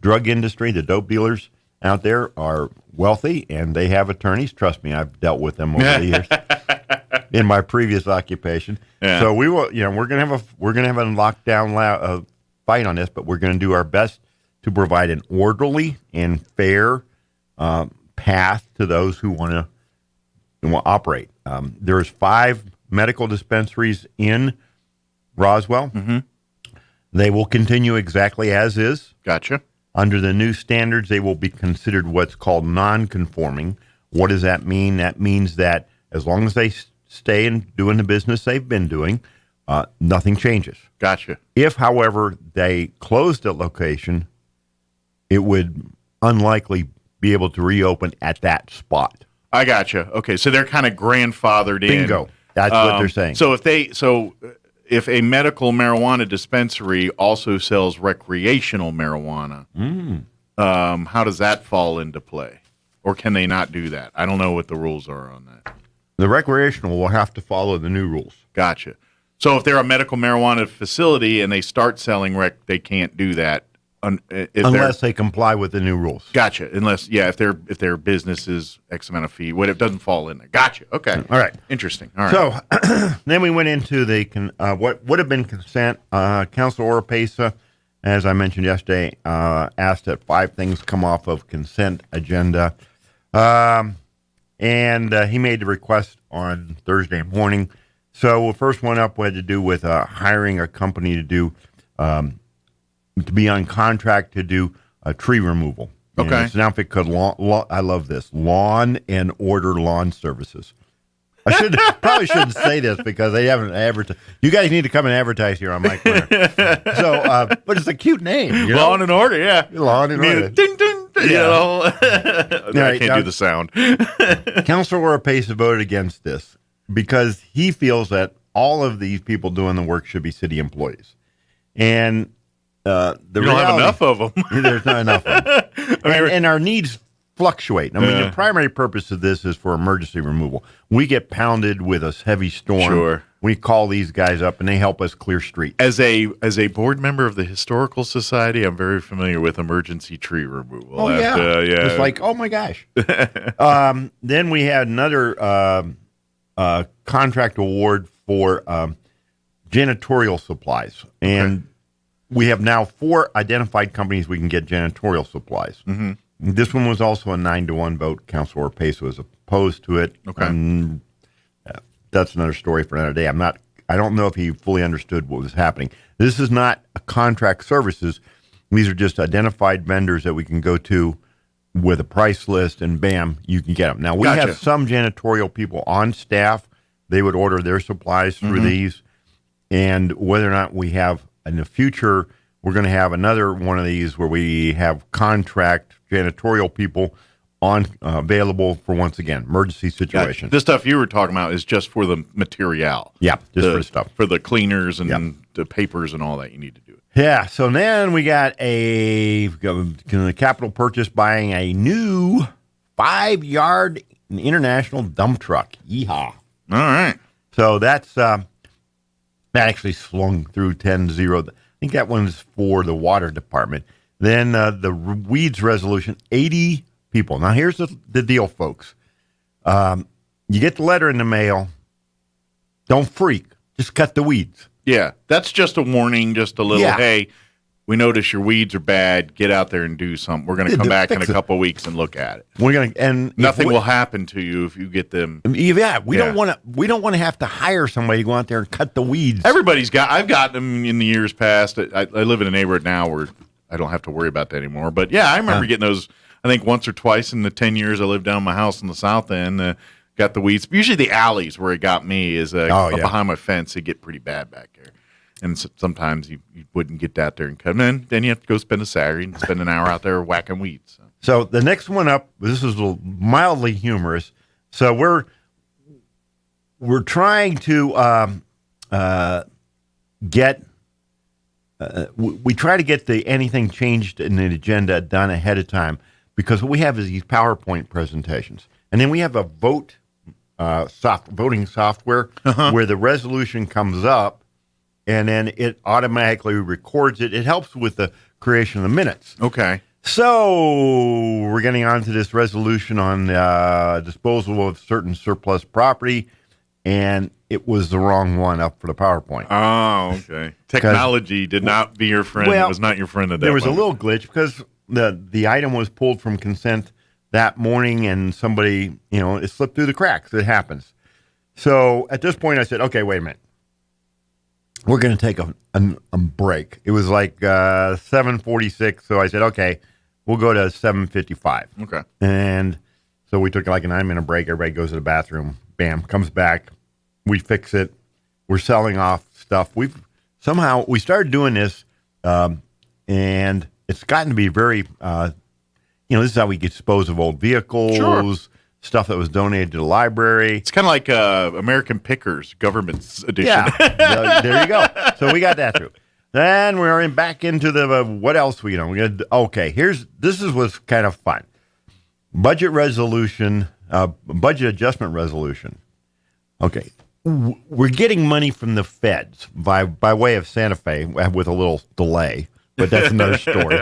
drug industry, the dope dealers out there are wealthy and they have attorneys. Trust me, I've dealt with them over the years in my previous occupation. Yeah. So we will, we're gonna have a lockdown fight on this, but we're going to do our best to provide an orderly and fair path to those who want to operate. There's 5 medical dispensaries in Roswell. Mm-hmm. They will continue exactly as is. Gotcha. Under the new standards, they will be considered what's called non-conforming. What does that mean? That means that as long as they stay in doing the business they've been doing, nothing changes. Gotcha. If, however, they closed a location, it would unlikely be able to reopen at that spot. I gotcha. Okay, so they're kind of grandfathered in. Bingo. That's what they're saying. So if a medical marijuana dispensary also sells recreational marijuana, how does that fall into play? Or can they not do that? I don't know what the rules are on that. The recreational will have to follow the new rules. Gotcha. So if they're a medical marijuana facility and they start selling rec, they can't do that unless they comply with the new rules. Gotcha. Unless, if their business is X amount of fee, what it doesn't fall in there. Gotcha. Okay. All right. Interesting. All right. So then we went into the what would have been consent. Councilor Oropesa, as I mentioned yesterday, asked that 5 things come off of consent agenda, and he made the request on Thursday morning. So the first one up had to do with hiring a company to do to be on contract to do tree removal. And Okay. it's an outfit called I love this, Lawn and Order Lawn Services. I probably shouldn't say this because they haven't advertised. You guys need to come and advertise here on my corner. So, but it's a cute name. Lawn and Order, yeah. Lawn and Order. Ding, ding. Yeah. I can't do the sound. Councilor Oropesa voted against this because he feels that all of these people doing the work should be city employees. And you don't have enough of them. There's not enough of them. And our needs fluctuate. I mean, the primary purpose of this is for emergency removal. We get pounded with a heavy storm. Sure. We call these guys up, and they help us clear streets. As a board member of the Historical Society, I'm very familiar with emergency tree removal. Oh, yeah. It's like, oh, my gosh. Then we had another contract award for janitorial supplies. And we have now 4 identified companies we can get janitorial supplies. Mm-hmm. This one was also a 9-1 vote. Councilor Pace was opposed to it. Okay. That's another story for another day. I don't know if he fully understood what was happening. This is not a contract services. These are just identified vendors that we can go to with a price list, and bam, you can get them. Now, we have some janitorial people on staff. They would order their supplies through these. And whether or not we have in the future, we're going to have another one of these where we have contract janitorial people on available for, once again, emergency situations. This stuff you were talking about is just for the material. Yeah, just for stuff. For the cleaners and the papers and all that you need to do it. Yeah, so then we got a capital purchase buying a new 5-yard international dump truck. Yeehaw. All right. So that's that actually swung through 10-0. I think that one's for the water department. Then the weeds resolution, 80 people. Now, here's the deal, folks. You get the letter in the mail. Don't freak. Just cut the weeds. Yeah, that's just a warning, just a little, hey, we notice your weeds are bad. Get out there and do something. We're going to come back in a couple of weeks and look at it. We're going to, and nothing will happen to you if you get them. Yeah, we don't want to have to hire somebody to go out there and cut the weeds. I've gotten them in the years past. I live in a neighborhood now where I don't have to worry about that anymore. But yeah, I remember getting those. I think once or twice in the 10 years I lived down my house in the south end. Got the weeds. Usually the alleys where it got me is behind my fence. It get pretty bad back there. And sometimes you wouldn't get out there and cut them in. Then you have to go spend a Saturday and spend an hour out there whacking weeds. So the next one up, this is mildly humorous. So we're trying to get we try to get the anything changed in the agenda done ahead of time, because what we have is these PowerPoint presentations, and then we have a voting software where the resolution comes up, and then it automatically records it. It helps with the creation of the minutes. Okay. So we're getting on to this resolution on disposal of certain surplus property, and it was the wrong one up for the PowerPoint. Oh, okay. Technology did not be your friend. It was not your friend at that There was moment. a little glitch because the item was pulled from consent that morning, and somebody, it slipped through the cracks. It happens. So at this point, I said, okay, wait a minute. We're going to take a break. It was like 7:46, so I said, okay, we'll go to 7:55. Okay. And so we took like a 9-minute break. Everybody goes to the bathroom. Bam, comes back. We fix it. We're selling off stuff. We started doing this, and it's gotten to be very, this is how we dispose of old vehicles, stuff that was donated to the library. It's kind of like American Pickers, government's edition. Yeah, there you go. So we got that through. Then we're back into the what else we this is what's kind of fun. Budget resolution, budget adjustment resolution. Okay, we're getting money from the feds by way of Santa Fe with a little delay, but that's another story.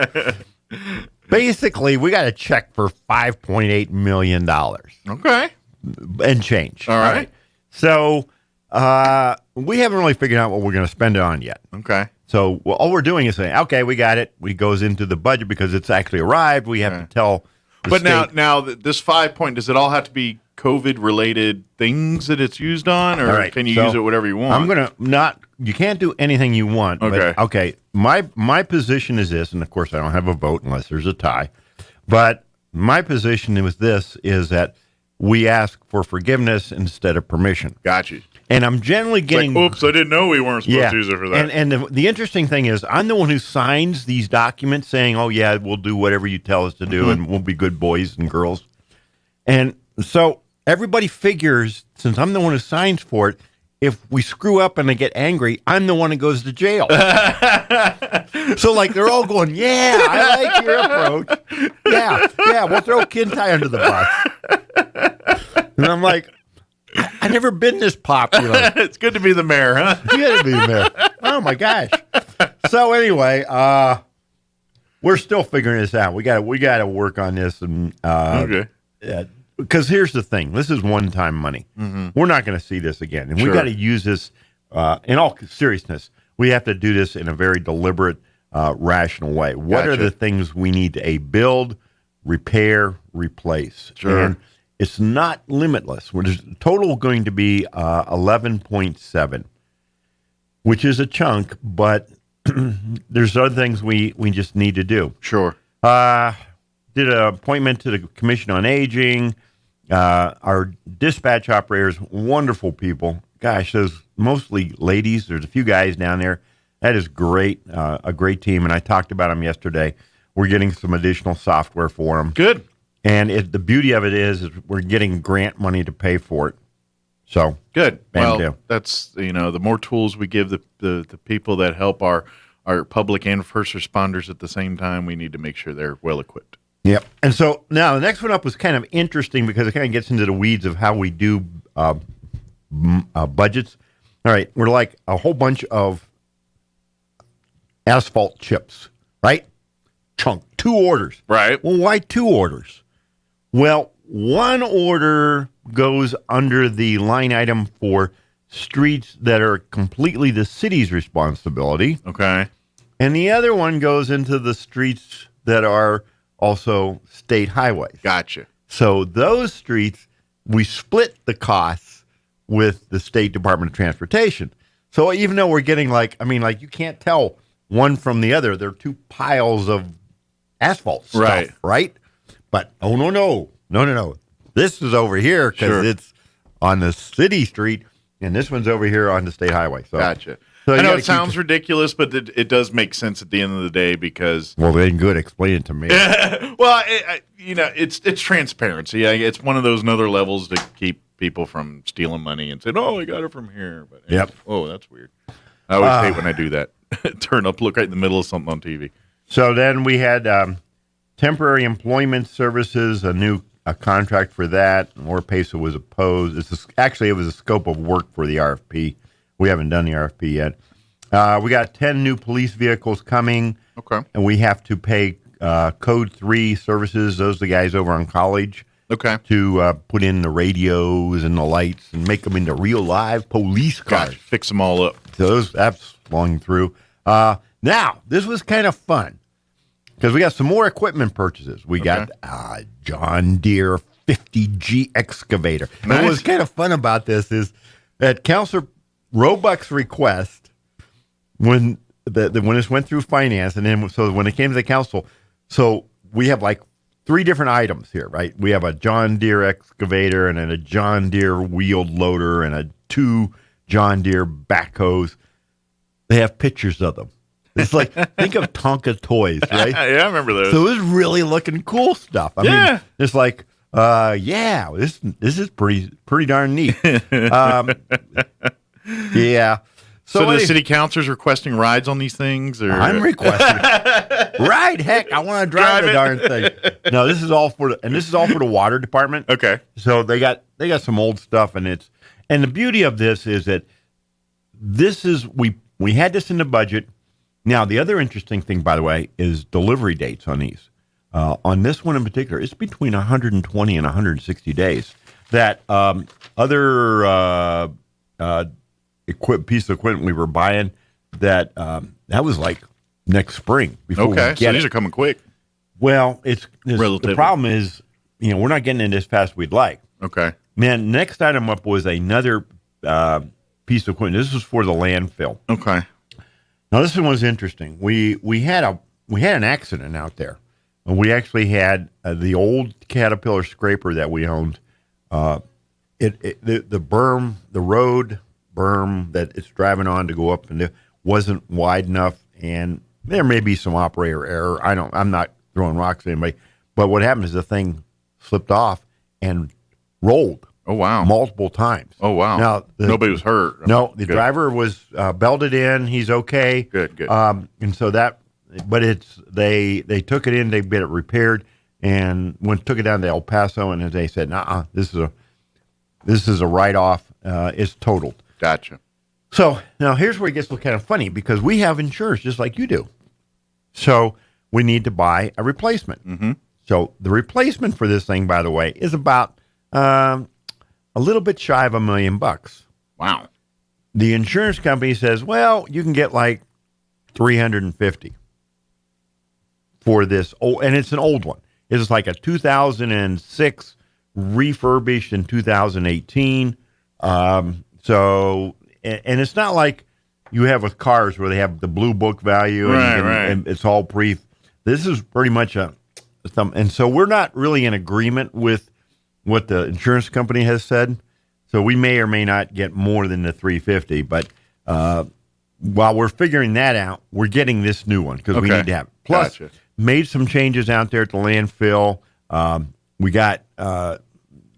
Basically, we got a check for $5.8 million. Okay. And change. All right. So we haven't really figured out what we're going to spend it on yet. Okay. So all we're doing is saying, okay, we got it. We goes into the budget because it's actually arrived. We have to tell the state. now this 5 point, does it all have to be COVID-related things that it's used on, or can you use it whatever you want? I'm going to you can't do anything you want. Okay. But, okay. My position is this, and of course I don't have a vote unless there's a tie, but my position is that we ask for forgiveness instead of permission. Got you. And I'm generally getting... oops, I didn't know we weren't supposed to use it for that. And the interesting thing is, I'm the one who signs these documents saying, oh, yeah, we'll do whatever you tell us to do, and we'll be good boys and girls. And so everybody figures, since I'm the one who signs for it, if we screw up and I get angry, I'm the one that goes to jail. So, like, they're all going, yeah, I like your approach. Yeah, we'll throw Kintai under the bus. And I'm like, I've never been this popular. It's good to be the mayor, huh? It's good to be the mayor. Oh, my gosh. So, anyway, we're still figuring this out. We got to work on this. And okay. Because here's the thing. This is one-time money. Mm-hmm. We're not going to see this again. And Sure. we got to use this, in all seriousness, we have to do this in a very deliberate, rational way. What are the things we need to build, repair, replace? Sure. And it's not limitless. There's total going to be 11.7, which is a chunk, but there's other things we just need to do. Sure. Did an appointment to the Commission on Aging. Our dispatch operators, wonderful people. Gosh, those mostly ladies. There's a few guys down there. That is great, a great team. And I talked about them yesterday. We're getting some additional software for them. Good. And the beauty of it is we're getting grant money to pay for it. So good. Well, that's the more tools we give the people that help our public and first responders at the same time, we need to make sure they're well equipped. Yep. And so now the next one up was kind of interesting because it kind of gets into the weeds of how we do budgets. All right. We're like a whole bunch of asphalt chips, right? Chunk. 2 orders. Right. Well, why 2 orders? Well, one order goes under the line item for streets that are completely the city's responsibility. Okay. And the other one goes into the streets that are also state highways. Gotcha. So those streets, we split the costs with the State Department of Transportation. So even though we're getting you can't tell one from the other. They're 2 piles of asphalt stuff, right? But no. This is over here because it's on the city street, and this one's over here on the state highway. So, gotcha. So I know it sounds ridiculous, but it does make sense at the end of the day because... Well, they ain't good. Explain it to me. Well, it's transparency. It's one of those other levels to keep people from stealing money and saying, "Oh, I got it from here." But oh, that's weird. I always hate when I do that. Turn up, look right in the middle of something on TV. So then we had temporary employment services, a contract for that. More PESA was opposed. It was a scope of work for the RFP. We haven't done the RFP yet. We got 10 new police vehicles coming. Okay. And we have to pay Code 3 services. Those are the guys over on College. Okay. To put in the radios and the lights and make them into real live police cars. Gotcha. Fix them all up. So that's flowing through. Now, this was kind of fun because we got some more equipment purchases. We got John Deere 50G excavator. Nice. And what was kind of fun about this is at Councilor Roebuck's request, when this went through finance, and then so when it came to the council, so we have like 3 different items here, right? We have a John Deere excavator and then a John Deere wheeled loader and 2 John Deere backhoes. They have pictures of them. It's like, think of Tonka toys, right? Yeah, I remember those. So it was really looking cool stuff. I mean, it's like, this is pretty darn neat. Yeah. So the city councilors requesting rides on these things? Or? I'm requesting. Right, heck, I want to drive the darn thing. No, this is all for the water department. Okay. So they got some old stuff, and the beauty of this is that we had this in the budget. Now, the other interesting thing, by the way, is delivery dates on these. On this one in particular, it's between 120 and 160 days. That other piece of equipment we were buying, that was like next spring. Before we get these are coming quick. Well, the problem is, we're not getting in as fast as we'd like. Okay. Man, next item up was another piece of equipment. This was for the landfill. Okay. Now this one was interesting. We had an accident out there. We actually had the old Caterpillar scraper that we owned. The berm, the road berm that it's driving on to go up and wasn't wide enough, and there may be some operator error. I'm not throwing rocks at anybody, but what happened is the thing slipped off and rolled Oh, wow. Multiple times. Oh, wow. Now Nobody was hurt. No, the Good. driver was belted in. He's okay. Good. And so they took it in. They get it repaired, and took it down to El Paso, and they said, "Nah, this is a write-off. It's totaled." Gotcha. So now here's where it gets kind of funny, because we have insurance just like you do. So we need to buy a replacement. Mm-hmm. So the replacement for this thing, by the way, is about a little bit shy of $1 million. Wow. The insurance company says, well, you can get like $350 for this. Oh, and it's an old one. It's like a 2006 refurbished in 2018. And it's not like you have with cars where they have the blue book value and it's all This is pretty much and so we're not really in agreement with what the insurance company has said. So we may or may not get more than the $350. But while we're figuring that out, we're getting this new one because we need to have it. Plus, made some changes out there at the landfill. We got the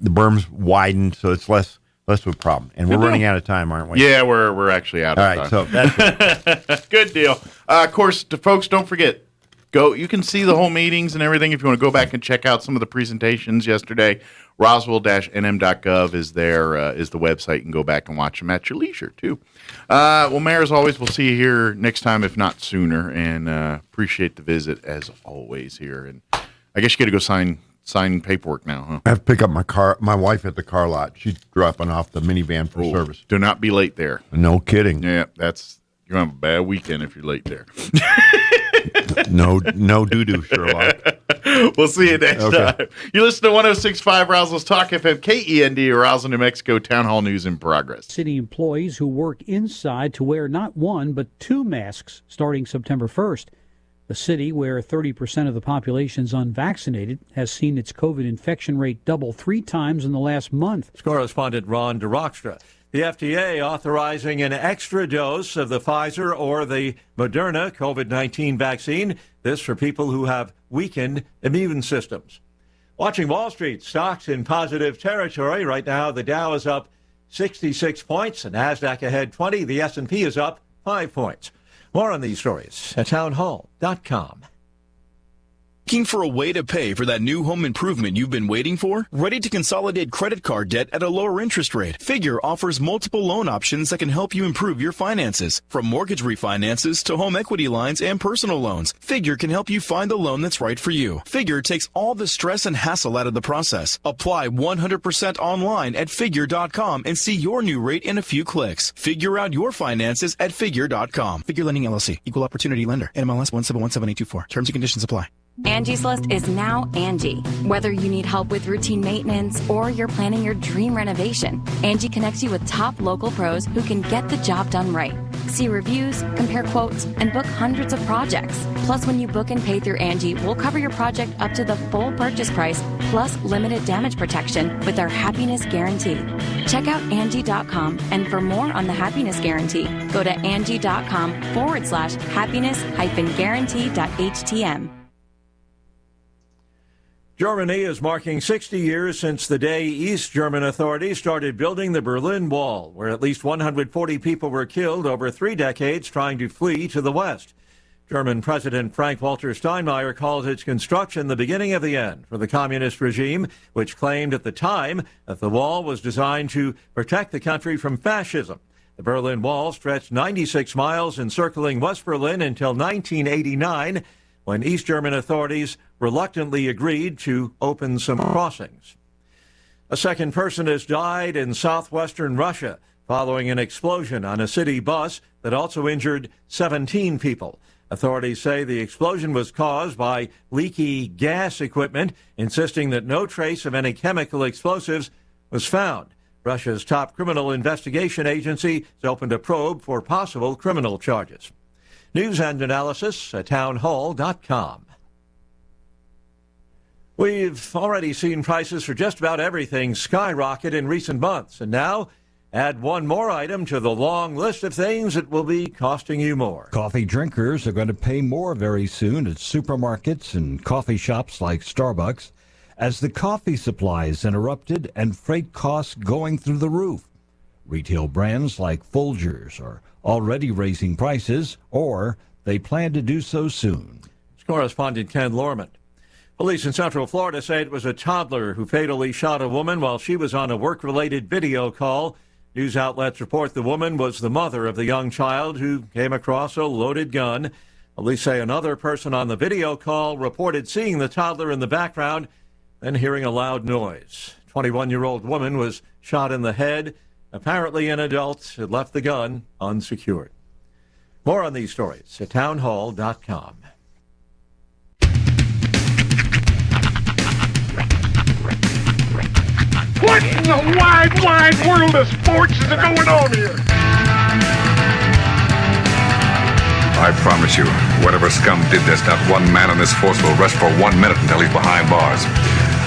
berms widened, so it's less of a problem. And we're running out of time, aren't we? Yeah, we're actually out of time. All right, so that's it. Good deal. Of course, folks, don't forget, you can see the whole meetings and everything if you want to go back and check out some of the presentations yesterday. Roswell-nm.gov is the website. You can go back and watch them at your leisure, too. Well, Mayor, as always, we'll see you here next time, if not sooner, and appreciate the visit, as always, here. And I guess you got to go sign paperwork now, huh? I have to pick up my wife at the car lot. She's dropping off the minivan for service. Do not be late there. No kidding. Yeah, you're going to have a bad weekend if you're late there. No doo-doo, Sherlock. We'll see you next time. You listen to 106.5 Roswell's Talk FM, KEND, Roswell, New Mexico, Town Hall News in progress. City employees who work inside to wear not one, but 2 masks starting September 1st. The city, where 30% of the population is unvaccinated, has seen its COVID infection rate double 3 times in the last month. Correspondent Ron DeRockstra. The FDA authorizing an extra dose of the Pfizer or the Moderna COVID-19 vaccine. This for people who have weakened immune systems. Watching Wall Street, stocks in positive territory. Right now, the Dow is up 66 points, the NASDAQ ahead 20. The S&P is up 5 points. More on these stories at townhall.com. Looking for a way to pay for that new home improvement you've been waiting for? Ready to consolidate credit card debt at a lower interest rate? Figure offers multiple loan options that can help you improve your finances. From mortgage refinances to home equity lines and personal loans, Figure can help you find the loan that's right for you. Figure takes all the stress and hassle out of the process. Apply 100% online at Figure.com and see your new rate in a few clicks. Figure out your finances at Figure.com. Figure Lending LLC. Equal Opportunity Lender. NMLS 1717824. Terms and conditions apply. Angie's List is now Angie. Whether you need help with routine maintenance or you're planning your dream renovation, Angie connects you with top local pros who can get the job done right. See reviews, compare quotes, and book hundreds of projects. Plus, when you book and pay through Angie, we'll cover your project up to the full purchase price, plus limited damage protection with our Happiness Guarantee. Check out Angie.com, and for more on the Happiness Guarantee, go to Angie.com/happiness-guarantee.htm. Germany is marking 60 years since the day East German authorities started building the Berlin Wall, where at least 140 people were killed over 3 decades trying to flee to the West. German President Frank-Walter Steinmeier calls its construction the beginning of the end for the communist regime, which claimed at the time that the wall was designed to protect the country from fascism. The Berlin Wall stretched 96 miles encircling West Berlin until 1989, when East German authorities reluctantly agreed to open some crossings. A second person has died in southwestern Russia following an explosion on a city bus that also injured 17 people. Authorities say the explosion was caused by leaky gas equipment, insisting that no trace of any chemical explosives was found. Russia's top criminal investigation agency has opened a probe for possible criminal charges. News and analysis at townhall.com. We've already seen prices for just about everything skyrocket in recent months, and now add one more item to the long list of things that will be costing you more. Coffee drinkers are going to pay more very soon at supermarkets and coffee shops like Starbucks. as the coffee supply is interrupted and freight costs going through the roof. Retail brands like Folgers are already raising prices, or they plan to do so soon. Correspondent Ken Lorman. Police in Central Florida say it was a toddler who fatally shot a woman while she was on a work-related video call. News outlets report the woman was the mother of the young child who came across a loaded gun. Police say another person on the video call reported seeing the toddler in the background and hearing a loud noise. 21-year-old woman was shot in the head. Apparently an adult had left the gun unsecured. More on these stories at townhall.com. What in the wide, wide world of sports is going on here? I promise you, whatever scum did this, not one man in this force will rest for 1 minute until he's behind bars.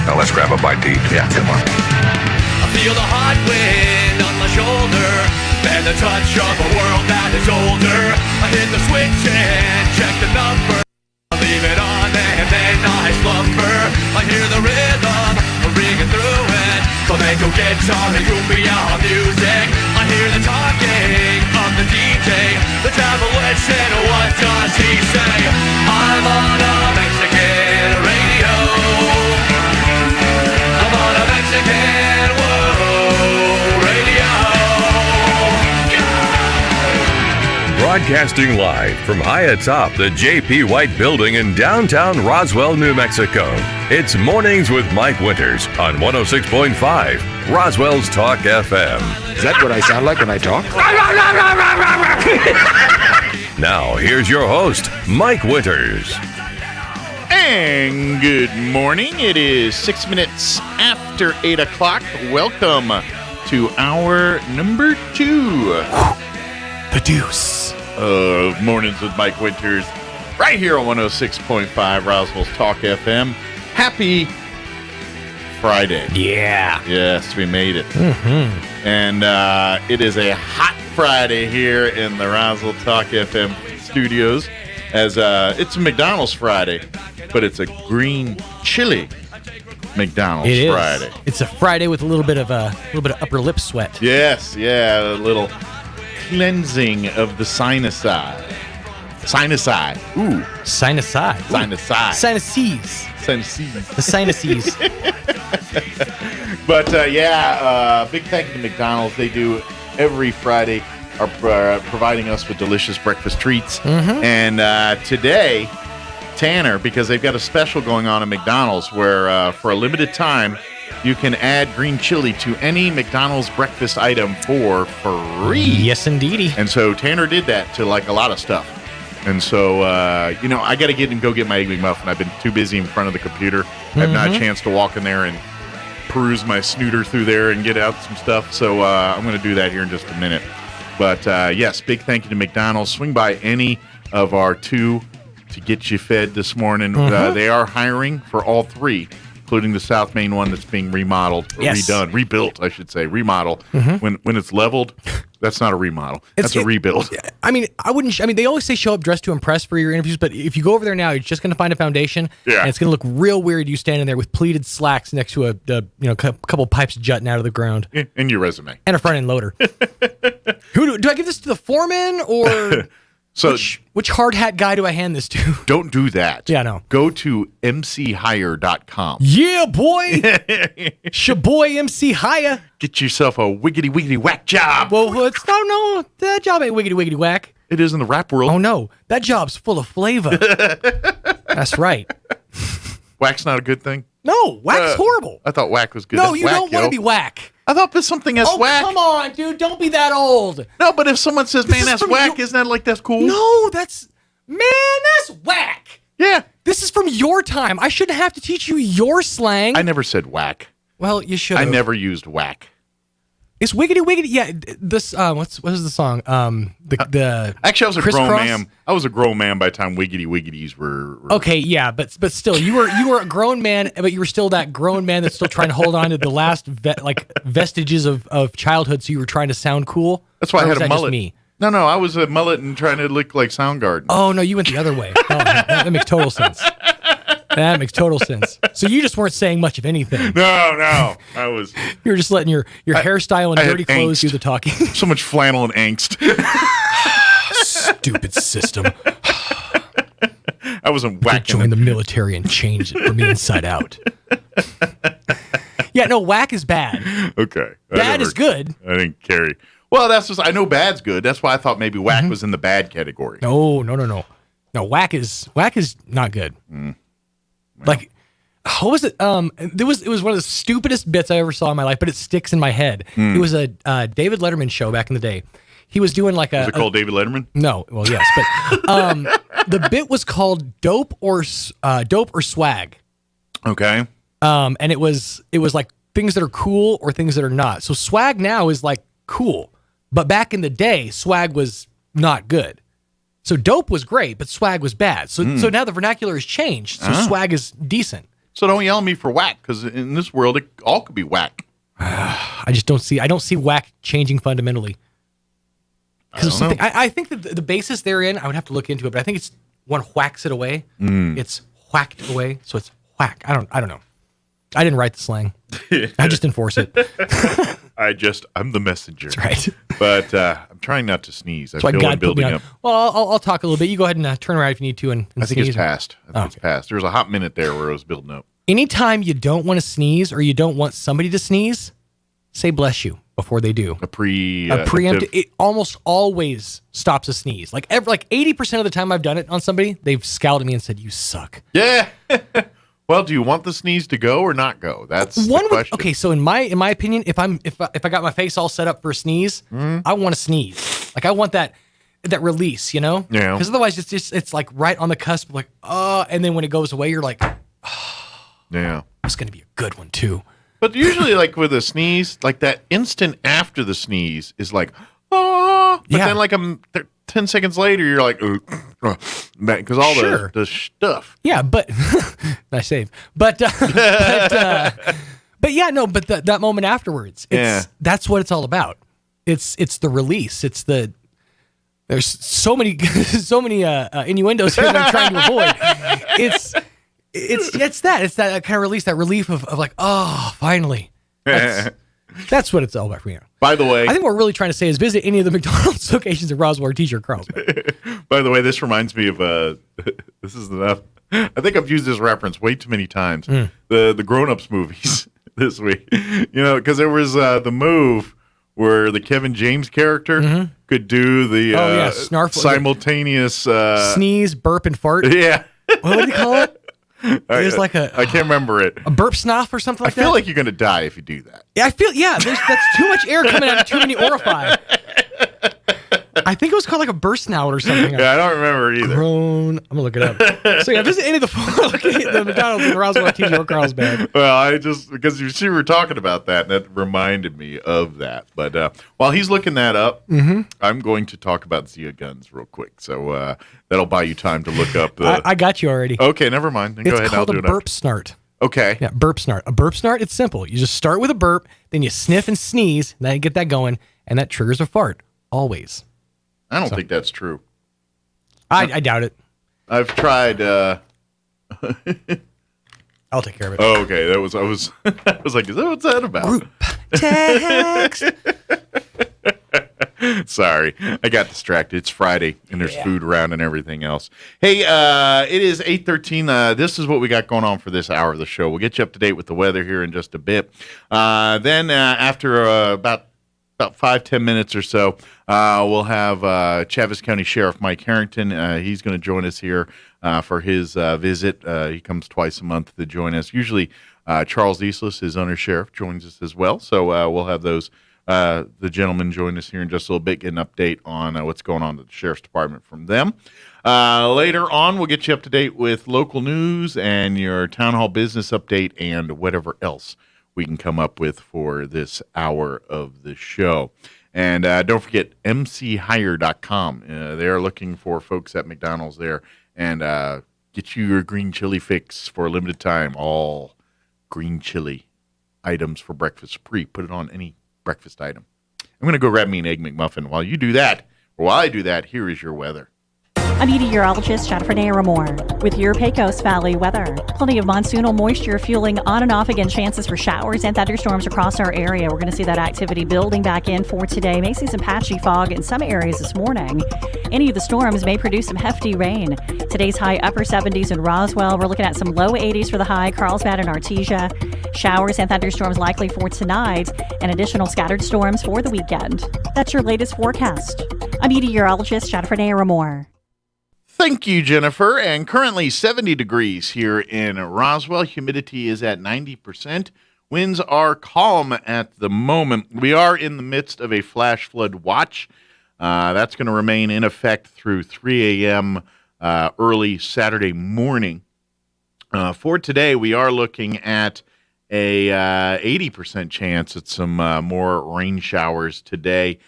Now let's grab a bite to eat. Yeah, come on. I feel the hot wind on my shoulder and the touch of a world that is older. I hit the switch and check the number. I leave it on and then I slumber. I hear the rhythm ringing through it. Flamenco guitar and cumbia music. I hear the talking of the DJ. The Travelician, what does he say? I'm on a Mexican radio. I'm on a Mexican radio. Broadcasting live from high atop the J.P. White Building in downtown Roswell, New Mexico. It's Mornings with Mike Winters on 106.5 Roswell's Talk FM. Is that what I sound like when I talk? Now, here's your host, Mike Winters. And good morning. It is 6 minutes after 8 o'clock. Welcome to hour number 2. The deuce. Of Mornings with Mike Winters, right here on 106.5 Roswell's Talk FM. Happy Friday. Yeah. Yes, we made it. Mm-hmm. And it is a hot Friday here in the Roswell Talk FM studios, as it's a McDonald's Friday, but it's a green chili McDonald's Friday. It's a Friday with a little bit of upper lip sweat. Yes, yeah, a little cleansing of the sinusi. Ooh. Sinusi. Sinuses. The sinuses. But big thank you to McDonald's. They do every Friday, are providing us with delicious breakfast treats. Mm-hmm. And today, Tanner, because they've got a special going on at McDonald's where for a limited time, you can add green chili to any McDonald's breakfast item for free. Yes, indeedy. And so Tanner did that to like a lot of stuff. And so, I got to go get my Egg McMuffin. I've been too busy in front of the computer. I have not a chance to walk in there and peruse my snooter through there and get out some stuff. So I'm going to do that here in just a minute. But yes, big thank you to McDonald's. Swing by any of our 2 to get you fed this morning. They are hiring for all 3. Including the South Main one that's being remodeled, or rebuilt, I should say, remodel. When it's leveled, that's not a remodel. That's a rebuild. I mean, they always say show up dressed to impress for your interviews, but if you go over there now, you're just going to find a foundation, and it's going to look real weird. You standing there with pleated slacks next to a couple pipes jutting out of the ground, and your resume, and a front end loader. Who do I give this to? The foreman or? So which hard hat guy do I hand this to? Don't do that. Yeah, no. Go to mchire.com. Yeah, boy. Shaboy MC Hire. Get yourself a wiggity whack job. Well, no, that job ain't wiggity whack. It is in the rap world. Oh, no. That job's full of flavor. That's right. Whack's not a good thing? No, whack's horrible. I thought whack was good. No, That's you whack, don't want to be whack. I thought there's something as whack. Come on, dude. Don't be that old. No, but if someone says, man, that's whack, isn't that like that's cool? No, that's whack. Yeah. This is from your time. I shouldn't have to teach you your slang. I never said whack. Well, you should. I never used whack. It's wiggity. Yeah, this what is the song? Actually, I was a grown man. I was a grown man by the time wiggities were. Okay, yeah, but still, you were a grown man, but you were still that grown man that's still trying to hold on to the last vestiges of childhood. So you were trying to sound cool. That's why I had a Just mullet. me? No, I was a mullet and trying to look like Soundgarden. Oh no, you went the other way. Oh, that makes total sense. That makes total sense. So you just weren't saying much of anything. No. I was. You were just letting your hairstyle and dirty clothes do the talking. So much flannel and angst. Stupid system. I wasn't whacking. Join the military and change it from the inside out. Yeah, no, whack is bad. Okay. Bad is good. I didn't carry. Well, that's just, I know bad's good. That's why I thought maybe whack was in the bad category. No. No, whack is not good. Like, what was it? It was one of the stupidest bits I ever saw in my life, but it sticks in my head. It was a David Letterman show back in the day. He was doing like Was it called David Letterman? No, well, yes, but the bit was called Dope or Swag. Okay. And it was like things that are cool or things that are not. So swag now is like cool, but back in the day, swag was not good. So dope was great, but swag was bad. So now the vernacular has changed. So swag is decent. So don't yell at me for whack, because in this world, it all could be whack. I don't see whack changing fundamentally. Because I think that the basis therein, I would have to look into it, but I think it's one whacks it away. It's whacked away, so it's whack. I don't know. I didn't write the slang. I just enforce it. I'm the messenger. That's right. But I'm trying not to sneeze. I So feel I'm building on. up. Well, I'll talk a little bit. You go ahead and turn around if you need to and I think sneeze. it's passed. It's passed. There was a hot minute there where it was building up. Anytime you don't want to sneeze or you don't want somebody to sneeze, say bless you before they do. A preemptive. It almost always stops a sneeze. Like 80% of the time I've done it on somebody, they've scowled at me and said, "You suck." Yeah. Well, do you want the sneeze to go or not go? That's the question. Okay, so in my opinion, if I got my face all set up for a sneeze, I want to sneeze. Like I want that release, you know? Yeah. Because otherwise it's like right on the cusp, like and then when it goes away, you're like, yeah, it's gonna be a good one too. But usually, like with a sneeze, like that instant after the sneeze is like, but then like 10 seconds later, you're like, because all the stuff. Yeah, but nice save. But yeah, no, but that moment afterwards, that's what it's all about. It's the release. There's so many innuendos here that I'm trying to avoid. It's that kind of release, that relief of like, oh, finally. That's what it's all about for you. By the way, I think what we're really trying to say is visit any of the McDonald's locations in Roswell or T-shirt Carlsbad. By the way, this reminds me of this is enough. I think I've used this reference way too many times. The Grown-Ups movies this week. You know, because there was the move where the Kevin James character could do the simultaneous sneeze, burp, and fart. Yeah. What do you call it? There's like I can't remember it. A burp snuff or something like that? I feel like you're going to die if you do that. Yeah, that's too much air coming out of too many orifices. I think it was called like a burst snout or something. Yeah, I don't remember it either. I'm going to look it up. So yeah, visit any of the McDonald's in Roswell, T-shirt Carlsbad. Well, because you were talking about that, and that reminded me of that. But while he's looking that up, I'm going to talk about Zia guns real quick. So that'll buy you time to look up. I got you already. Okay, never mind. Then go ahead. I'll do it. It's called a burp snart. Okay. Yeah, burp snart. A burp snart, it's simple. You just start with a burp, then you sniff and sneeze, then you get that going, and that triggers a fart. Always. I don't think that's true. I doubt it. I've tried. I'll take care of it. Oh, okay. I was like, what's that about? Group text. Sorry, I got distracted. It's Friday, and there's food around and everything else. Hey, it is 8:13. This is what we got going on for this hour of the show. We'll get you up to date with the weather here in just a bit. Then after about 5-10 minutes or so, we'll have Chaves County Sheriff Mike Harrington. He's going to join us here for his visit. He comes twice a month to join us. Usually Charles Eastlis, his under sheriff, joins us as well. So we'll have those the gentlemen join us here in just a little bit, get an update on what's going on at the Sheriff's Department from them. Later on, we'll get you up to date with local news and your town hall business update and whatever else we can come up with for this hour of the show. And don't forget mchire.com. They are looking for folks at McDonald's there and get you your green chili fix for a limited time. All green chili items for breakfast. Put it on any breakfast item. I'm going to go grab me an Egg McMuffin. While I do that, here is your weather. I'm meteorologist Jennifer Naramore with your Pecos Valley weather. Plenty of monsoonal moisture fueling on and off again. Chances for showers and thunderstorms across our area. We're going to see that activity building back in for today. May see some patchy fog in some areas this morning. Any of the storms may produce some hefty rain. Today's high upper 70s in Roswell. We're looking at some low 80s for the high. Carlsbad and Artesia. Showers and thunderstorms likely for tonight and additional scattered storms for the weekend. That's your latest forecast. I'm meteorologist Jennifer Naramore. Thank you, Jennifer. And currently 70 degrees here in Roswell. Humidity is at 90%. Winds are calm at the moment. We are in the midst of a flash flood watch. That's going to remain in effect through 3 a.m. Early Saturday morning. For today, we are looking at a 80% chance at some more rain showers today.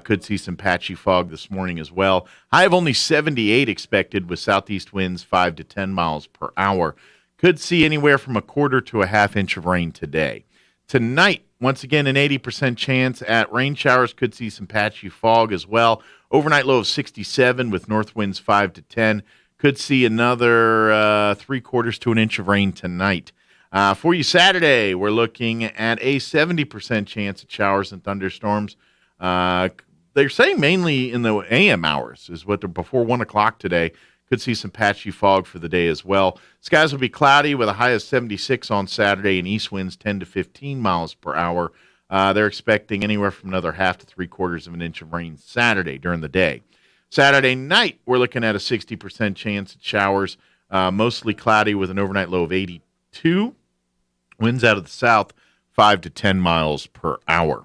Could see some patchy fog this morning as well. High of only 78 expected with southeast winds 5 to 10 miles per hour. Could see anywhere from a quarter to a half inch of rain today. Tonight, once again, an 80% chance at rain showers. Could see some patchy fog as well. Overnight low of 67 with north winds 5 to 10. Could see another 3/4 to an inch of rain tonight. For you Saturday, we're looking at a 70% chance at showers and thunderstorms. They're saying mainly in the AM hours is what they're before 1 o'clock today. Could see some patchy fog for the day as well. Skies will be cloudy with a high of 76 on Saturday and east winds 10 to 15 miles per hour. They're expecting anywhere from another half to 3/4 of an inch of rain Saturday during the day. Saturday night, we're looking at a 60% chance at showers, mostly cloudy with an overnight low of 82. Winds out of the south 5 to 10 miles per hour.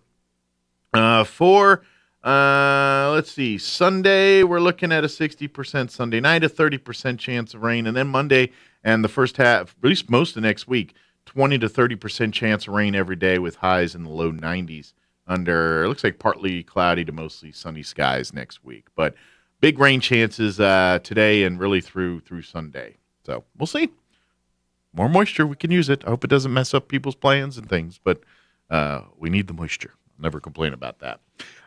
Let's see, Sunday, we're looking at a 60% Sunday night, a 30% chance of rain, and then Monday and the first half, at least most of next week, 20 to 30% chance of rain every day with highs in the low 90s under, it looks like partly cloudy to mostly sunny skies next week. But big rain chances today and really through Sunday. So we'll see. More moisture, we can use it. I hope it doesn't mess up people's plans and things, but we need the moisture. Never complain about that.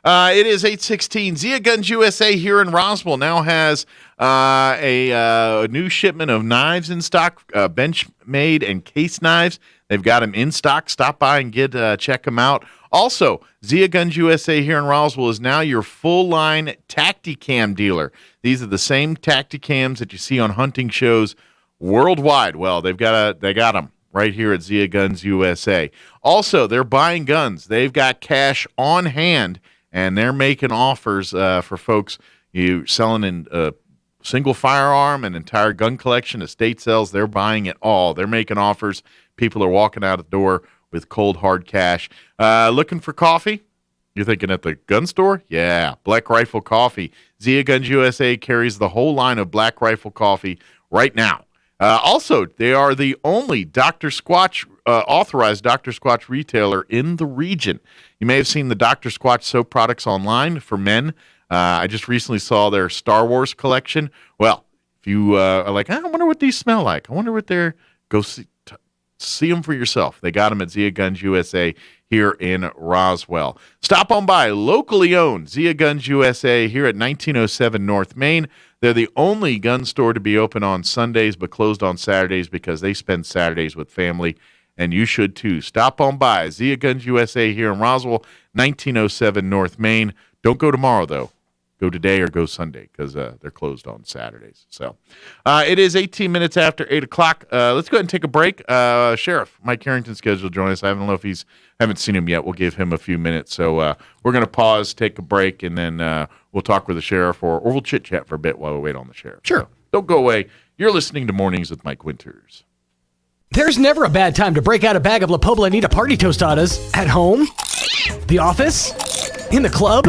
It is 8:16. Zia Guns USA here in Roswell now has a new shipment of knives in stock, bench-made and case knives. They've got them in stock. Stop by and check them out. Also, Zia Guns USA here in Roswell is now your full-line Tacticam dealer. These are the same Tacticams that you see on hunting shows worldwide. Well, they got them right here at Zia Guns USA. Also, they're buying guns. They've got cash on hand, and they're making offers for folks. You selling in a single firearm, an entire gun collection, estate sales. They're buying it all. They're making offers. People are walking out the door with cold, hard cash. Looking for coffee? You're thinking at the gun store? Yeah, Black Rifle Coffee. Zia Guns USA carries the whole line of Black Rifle Coffee right now. Also, they are the only Dr. Squatch authorized Dr. Squatch retailer in the region. You may have seen the Dr. Squatch soap products online for men. I just recently saw their Star Wars collection. Well, if you are like, I wonder what these smell like. I wonder what they're, go see them for yourself. They got them at Zia Guns USA here in Roswell. Stop on by, locally owned Zia Guns USA here at 1907 North Main. They're the only gun store to be open on Sundays but closed on Saturdays because they spend Saturdays with family, and you should too. Stop on by, Zia Guns USA here in Roswell, 1907 North Main. Don't go tomorrow, though. Go today or go Sunday because they're closed on Saturdays. So it is 18 minutes after 8 o'clock. Let's go ahead and take a break. Sheriff Mike Harrington's scheduled to join us. I don't know if haven't seen him yet. We'll give him a few minutes. So we're going to pause, take a break, and then we'll talk with the sheriff or we'll chit-chat for a bit while we wait on the sheriff. Sure. So don't go away. You're listening to Mornings with Mike Winters. There's never a bad time to break out a bag of La Poblanita Party Tostadas at home, the office, in the club,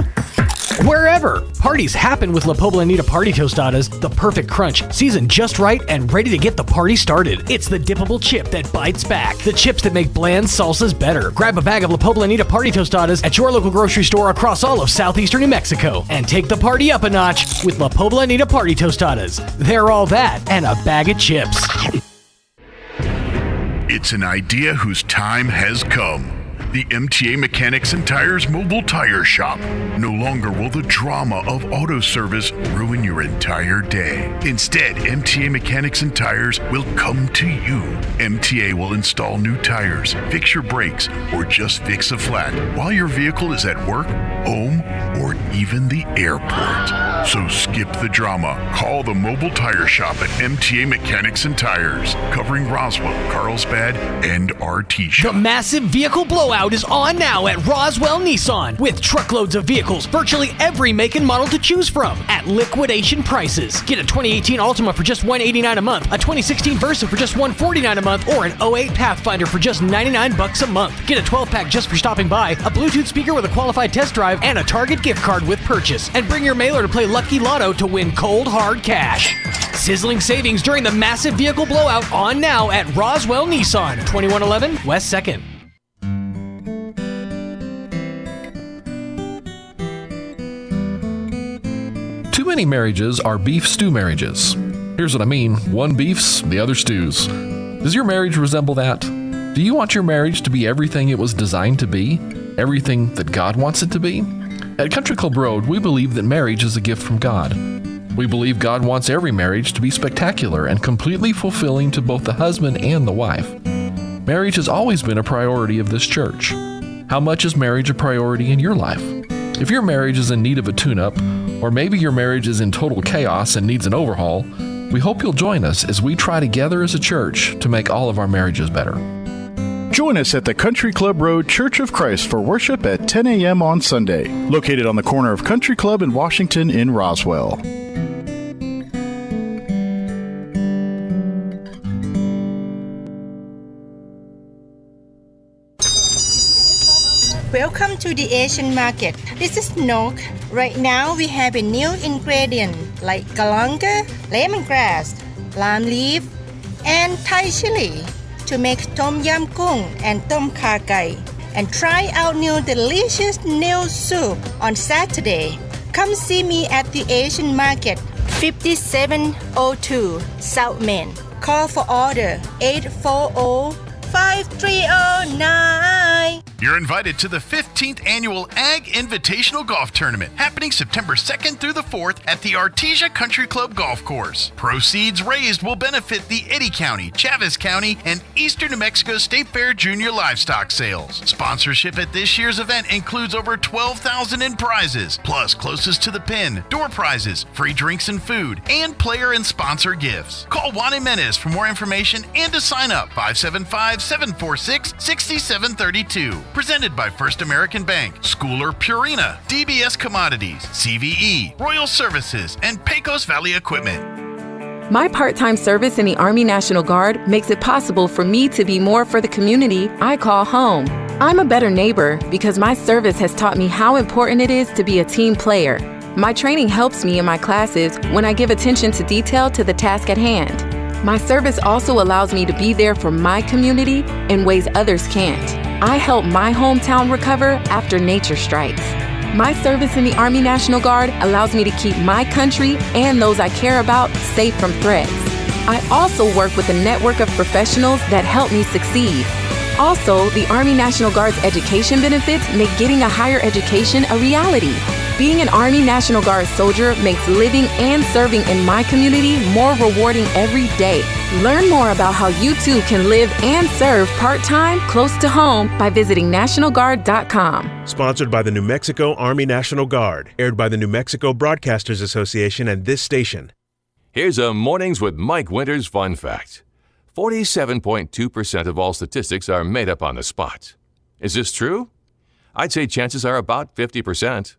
wherever. Parties happen with La Poblanita Party Tostadas, the perfect crunch, seasoned just right and ready to get the party started. It's the dippable chip that bites back, the chips that make bland salsas better. Grab a bag of La Poblanita Party Tostadas at your local grocery store across all of southeastern New Mexico and take the party up a notch with La Poblanita Party Tostadas. They're all that and a bag of chips. It's an idea whose time has come. The MTA Mechanics and Tires Mobile Tire Shop. No longer will the drama of auto service ruin your entire day. Instead, MTA Mechanics and Tires will come to you. MTA will install new tires, fix your brakes, or just fix a flat while your vehicle is at work, home, or even the airport. So skip the drama. Call the Mobile Tire Shop at MTA Mechanics and Tires, covering Roswell, Carlsbad, and Artesia. The massive vehicle blowout is on now at Roswell Nissan, with truckloads of vehicles, virtually every make and model to choose from at liquidation prices. Get a 2018 Altima for just $189 a month, a 2016 Versa for just $149 a month, or an 08 Pathfinder for just $99 a month. Get a 12-pack just for stopping by, a Bluetooth speaker with a qualified test drive, and a Target gift card with purchase. And bring your mailer to play Lucky Lotto to win cold, hard cash. Sizzling savings during the massive vehicle blowout on now at Roswell Nissan, 2111 West 2nd. Too many marriages are beef stew marriages. Here's what I mean. One beefs, the other stews. Does your marriage resemble that? Do you want your marriage to be everything it was designed to be? Everything that God wants it to be? At Country Club Road, we believe that marriage is a gift from God. We believe God wants every marriage to be spectacular and completely fulfilling to both the husband and the wife. Marriage has always been a priority of this church. How much is marriage a priority in your life? If your marriage is in need of a tune-up, or maybe your marriage is in total chaos and needs an overhaul, we hope you'll join us as we try together as a church to make all of our marriages better. Join us at the Country Club Road Church of Christ for worship at 10 a.m. on Sunday, located on the corner of Country Club and Washington in Roswell. Welcome to the Asian market. This is Nok. Right now we have a new ingredient like galanga, lemongrass, lime leaf, and Thai chili to make tom yam goong and tom kha gai. And try out new delicious new soup on Saturday. Come see me at the Asian market, 5702 South Main. Call for order 840-5309. You're invited to the 15th Annual Ag Invitational Golf Tournament, happening September 2nd through the 4th at the Artesia Country Club Golf Course. Proceeds raised will benefit the Eddy County, Chaves County, and Eastern New Mexico State Fair Junior Livestock Sales. Sponsorship at this year's event includes over $12,000 in prizes, plus closest to the pin, door prizes, free drinks and food, and player and sponsor gifts. Call Juan Jimenez for more information and to sign up, 575-746-6732. Presented by First American Bank, Schooler Purina, DBS Commodities, CVE, Royal Services, and Pecos Valley Equipment. My part-time service in the Army National Guard makes it possible for me to be more for the community I call home. I'm a better neighbor because my service has taught me how important it is to be a team player. My training helps me in my classes when I give attention to detail to the task at hand. My service also allows me to be there for my community in ways others can't. I help my hometown recover after nature strikes. My service in the Army National Guard allows me to keep my country and those I care about safe from threats. I also work with a network of professionals that help me succeed. Also, the Army National Guard's education benefits make getting a higher education a reality. Being an Army National Guard soldier makes living and serving in my community more rewarding every day. Learn more about how you too can live and serve part-time close to home by visiting NationalGuard.com. Sponsored by the New Mexico Army National Guard. Aired by the New Mexico Broadcasters Association and this station. Here's a Mornings with Mike Winters fun fact. 47.2% of all statistics are made up on the spot. Is this true? I'd say chances are about 50%.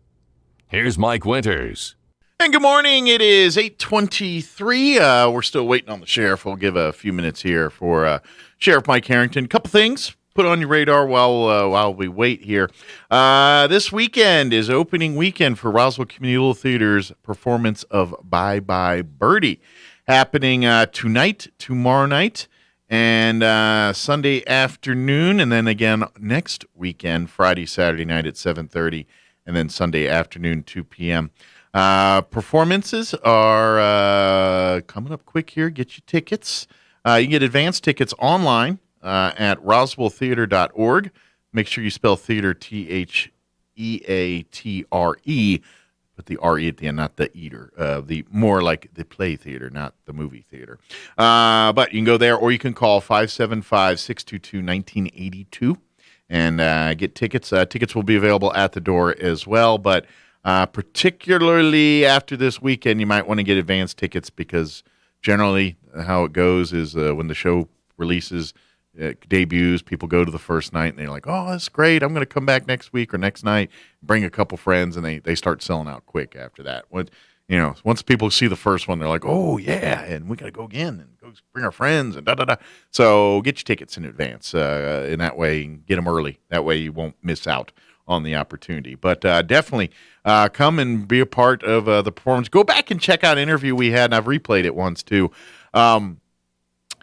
Here's Mike Winters. And good morning. It is 8:23. We're still waiting on the sheriff. We'll give a few minutes here for Sheriff Mike Harrington. A couple things put on your radar while we wait here. This weekend is opening weekend for Roswell Community Theater's performance of Bye Bye Birdie, happening tonight, tomorrow night, and Sunday afternoon, and then again next weekend, Friday, Saturday night at 7:30. And then Sunday afternoon, 2 p.m. Performances are coming up quick here. Get your tickets. You can get advance tickets online at roswelltheater.org. Make sure you spell theater Theatre, but the R-E at the end, not the eater. The more like the play theater, not the movie theater. But you can go there, or you can call 575-622-1982 and get tickets. Tickets will be available at the door as well, but particularly after this weekend, you might want to get advance tickets because generally how it goes is when the show releases, debuts, people go to the first night and they're like, oh, that's great. I'm going to come back next week or next night, bring a couple friends, and they start selling out quick after that. Once people see the first one, they're like, oh, yeah, and we got to go again and go bring our friends and da-da-da. So get your tickets in advance. In that way, get them early. That way you won't miss out on the opportunity. But definitely come and be a part of the performance. Go back and check out an interview we had, and I've replayed it once too.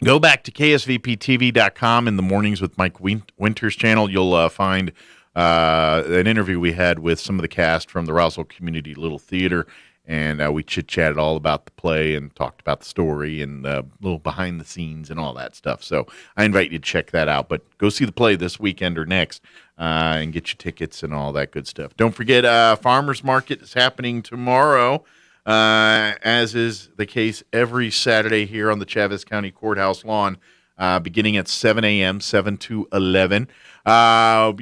Go back to ksvptv.com in the Mornings with Mike Winters channel. You'll find an interview we had with some of the cast from the Roswell Community Little Theater, and we chit-chatted all about the play and talked about the story and a little behind the scenes and all that stuff. So I invite you to check that out. But go see the play this weekend or next and get your tickets and all that good stuff. Don't forget, Farmers Market is happening tomorrow. As is the case every Saturday here on the Chavez County Courthouse lawn, beginning at 7 a.m., 7 to 11. I'm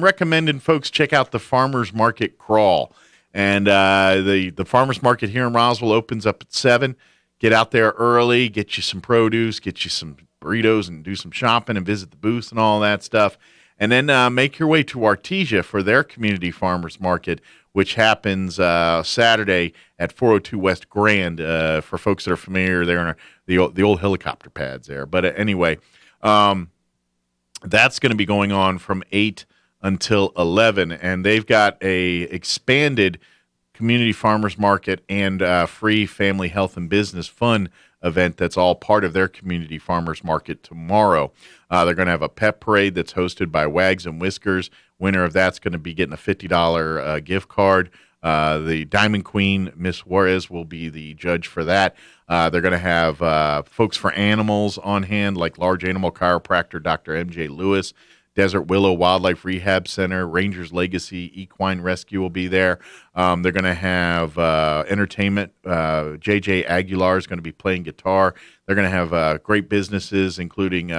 recommending folks check out the Farmers Market Crawl. And the Farmers Market here in Roswell opens up at 7. Get out there early, get you some produce, get you some burritos, and do some shopping and visit the booths and all that stuff. And then make your way to Artesia for their community farmers market, which happens Saturday at 402 West Grand. For folks that are familiar, they're in the old helicopter pads there. But anyway, that's going to be going on from 8 until 11, and they've got a expanded community farmers market and free family health and business fun event that's all part of their community farmers market tomorrow. They're going to have a pep parade that's hosted by Wags and Whiskers. Winner of that's going to be getting a $50 gift card. The Diamond Queen, Miss Juarez, will be the judge for that. They're going to have folks for animals on hand, like large animal chiropractor Dr. M.J. Lewis, Desert Willow Wildlife Rehab Center, Rangers Legacy Equine Rescue will be there. They're going to have entertainment. J.J. Aguilar is going to be playing guitar. They're going to have great businesses, including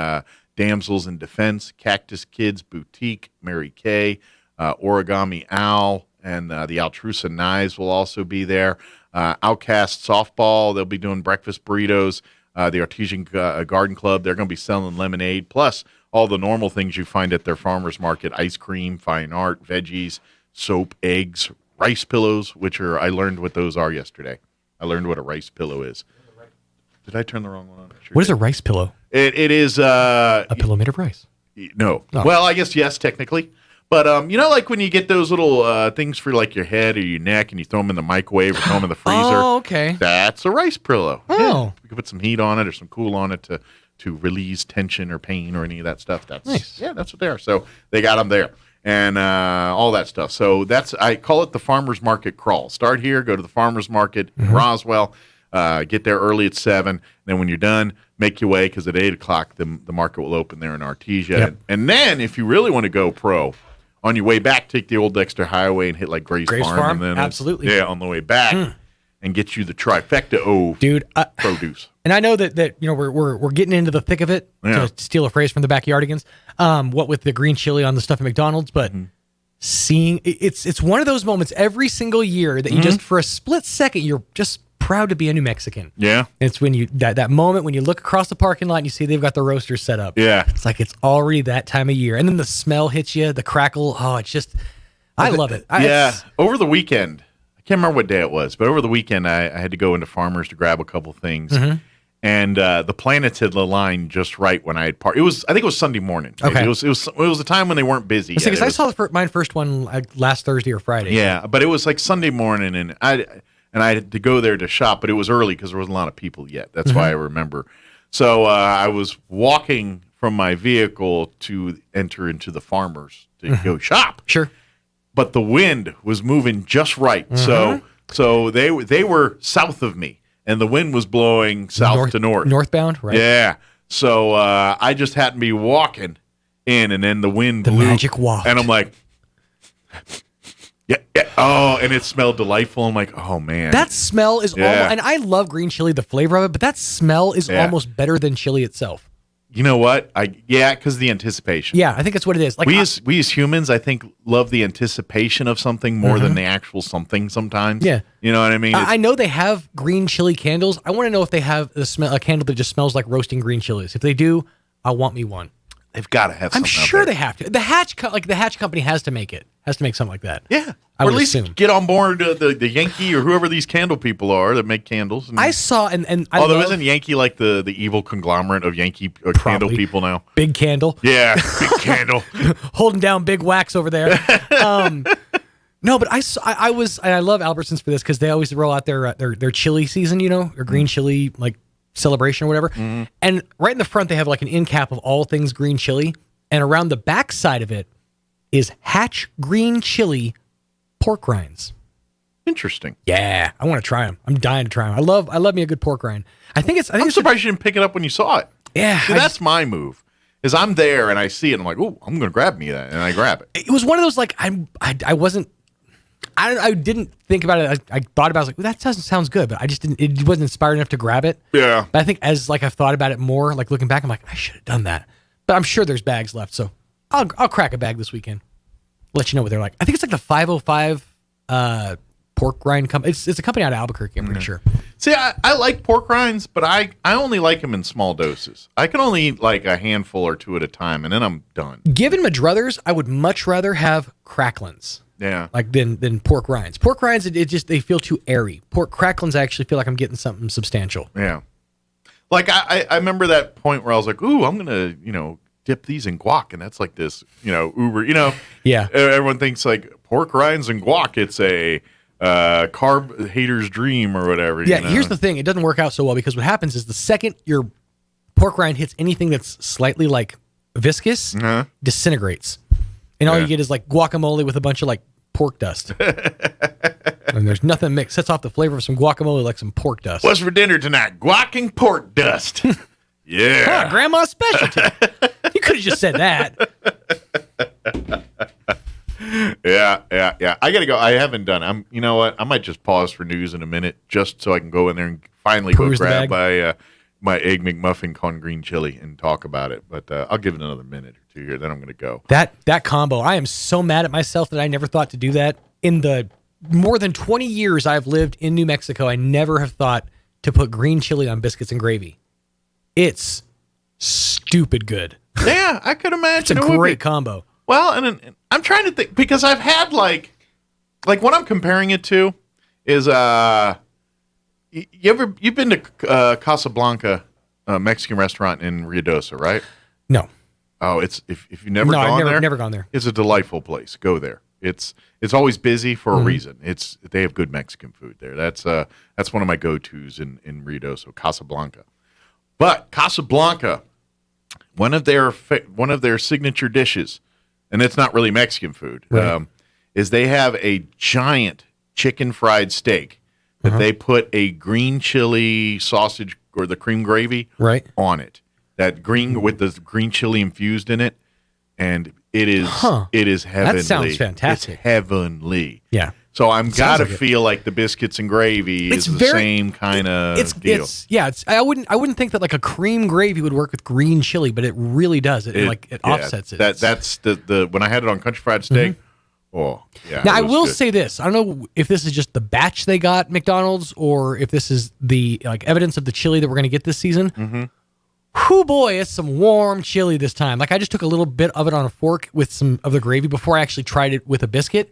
Damsels in Defense, Cactus Kids Boutique, Mary Kay, Origami Owl, and the Altrusa Knives will also be there. Outcast Softball, they'll be doing breakfast burritos. The Artesian Garden Club, they're going to be selling lemonade, plus all the normal things you find at their farmers market: ice cream, fine art, veggies, soap, eggs, rice pillows, which I learned what those are yesterday. I learned what a rice pillow is. Did I turn the wrong one on? What is a rice pillow? It is a pillow made of rice. No. Oh. Well, I guess yes, technically. But, like when you get those little things for like your head or your neck and you throw them in the microwave or throw them in the freezer. Oh, okay. That's a rice pillow. Oh. Yeah. You can put some heat on it or some cool on it to release tension or pain or any of that stuff. That's nice. Yeah, that's what they are. So they got them there and all that stuff. So I call it the Farmers Market Crawl. Start here, go to the Farmers Market in Roswell, get there early at 7. Then when you're done, make your way, because at 8 o'clock the market will open there in Artesia. Yep. And then if you really want to go pro, on your way back, take the Old Dexter Highway and hit like Grace Farm. And then absolutely. On the way back, and get you the trifecta of produce. And I know that we're getting into the thick of it, to steal a phrase from the Backyardigans. What with the green chili on the stuff at McDonald's, but seeing it's one of those moments every single year that you just for a split second you're just proud to be a New Mexican. Yeah. It's when you that moment when you look across the parking lot and you see they've got the roasters set up. Yeah. It's like it's already that time of year. And then the smell hits you, the crackle. Oh, it's just I love it. Over the weekend, I can't remember what day it was, but over the weekend I had to go into Farmers to grab a couple things. And the planets had aligned just right when I had parked. I think it was Sunday morning. Okay. It was a time when they weren't busy. Because I saw mine first one last Thursday or Friday. Yeah, but it was like Sunday morning, and I had to go there to shop, but it was early because there wasn't a lot of people yet. That's why I remember. So I was walking from my vehicle to enter into the Farmers to go shop. Sure. But the wind was moving just right. So they were south of me, and the wind was blowing south to north. Northbound, right? Yeah. So I just happened to be walking, in, and then the wind blew. Magic waft. And I'm like, yeah. Oh, and it smelled delightful. I'm like, oh, man. That smell is almost, and I love green chili, the flavor of it, but that smell is almost better than chili itself. You know what? Because the anticipation. Yeah, I think that's what it is. Like we as humans, I think, love the anticipation of something more than the actual something sometimes. Yeah. You know what I mean? I know they have green chili candles. I want to know if they have a candle that just smells like roasting green chilies. If they do, I want me one. They've got to have something. I'm sure they have to. The Hatch company has to make it. Has to make something like that. Yeah. I or would at least assume. get on board the Yankee or whoever these candle people are that make candles. And, I saw and I although love, isn't Yankee like the evil conglomerate of Yankee candle people now? Big Candle. Yeah, big candle. Holding down big wax over there. No, but I was, and I love Albertsons for this because they always roll out their chili season, their green chili like celebration or whatever. Mm-hmm. And right in the front, they have like an end cap of all things green chili. And around the back side of it is Hatch green chili pork rinds. Interesting. Yeah, I want to try them. I'm dying to try them. I love me a good pork rind. I'm surprised you didn't pick it up when you saw it. Yeah, see, that's my move. Is I'm there and I see it and I'm like, oh, I'm going to grab me that, and I grab it. It was one of those like I didn't think about it. I thought about it. I was like, well, that sounds good, but I just didn't. It wasn't inspired enough to grab it. Yeah. But I think as like I've thought about it more, like looking back, I'm like, I should have done that. But I'm sure there's bags left, so I'll crack a bag this weekend. Let you know what they're like. I think it's like the 505 pork rind company. It's a company out of Albuquerque, I'm pretty sure. See, I like pork rinds, but I only like them in small doses. I can only eat like a handful or two at a time, and then I'm done. Given my druthers, I would much rather have cracklins. Yeah. Like than pork rinds. Pork rinds, they feel too airy. Pork cracklins, I actually feel like I'm getting something substantial. Yeah. Like I remember that point where I was like, ooh, I'm gonna, dip these in guac, and that's like this, uber, Yeah. Everyone thinks like pork rinds and guac, it's a carb hater's dream or whatever. Yeah, here's the thing. It doesn't work out so well because what happens is the second your pork rind hits anything that's slightly like viscous, disintegrates. And all you get is like guacamole with a bunch of like pork dust. And there's nothing mixed. Sets off the flavor of some guacamole like some pork dust. What's for dinner tonight? Guac and pork dust. Yeah. Grandma's specialty. You could have just said that. Yeah. I gotta go. I haven't done. You know what? I might just pause for news in a minute, just so I can go in there and finally Peruse go grab my egg McMuffin con green chili and talk about it. But I'll give it another minute or two here. Then I'm gonna go. That combo. I am so mad at myself that I never thought to do that. In the more than 20 years I've lived in New Mexico, I never have thought to put green chili on biscuits and gravy. It's stupid good. Yeah, I could imagine. It's a great combo. Well, and I'm trying to think because I've had like what I'm comparing it to is you've been to Casablanca Mexican restaurant in Ruidoso, right? No. Oh, it's if you've never gone there, never gone there. It's a delightful place. Go there. It's always busy for a reason. They have good Mexican food there. That's one of my go-tos in Ruidoso, Casablanca. But Casablanca, one of their signature dishes, and it's not really Mexican food, right. Is they have a giant chicken fried steak that they put a green chili sausage or the cream gravy on it. That green with the green chili infused in it, and it is heavenly. That sounds fantastic. It's heavenly. Yeah. So I'm gotta feel like the biscuits and gravy is the same kind of deal. I wouldn't think that like a cream gravy would work with green chili, but it really does. It offsets it. That's the when I had it on country fried steak. Oh yeah. Now I will say this: I don't know if this is just the batch they got McDonald's, or if this is the like evidence of the chili that we're going to get this season. Mm-hmm. Whoo boy, it's some warm chili this time. Like I just took a little bit of it on a fork with some of the gravy before I actually tried it with a biscuit.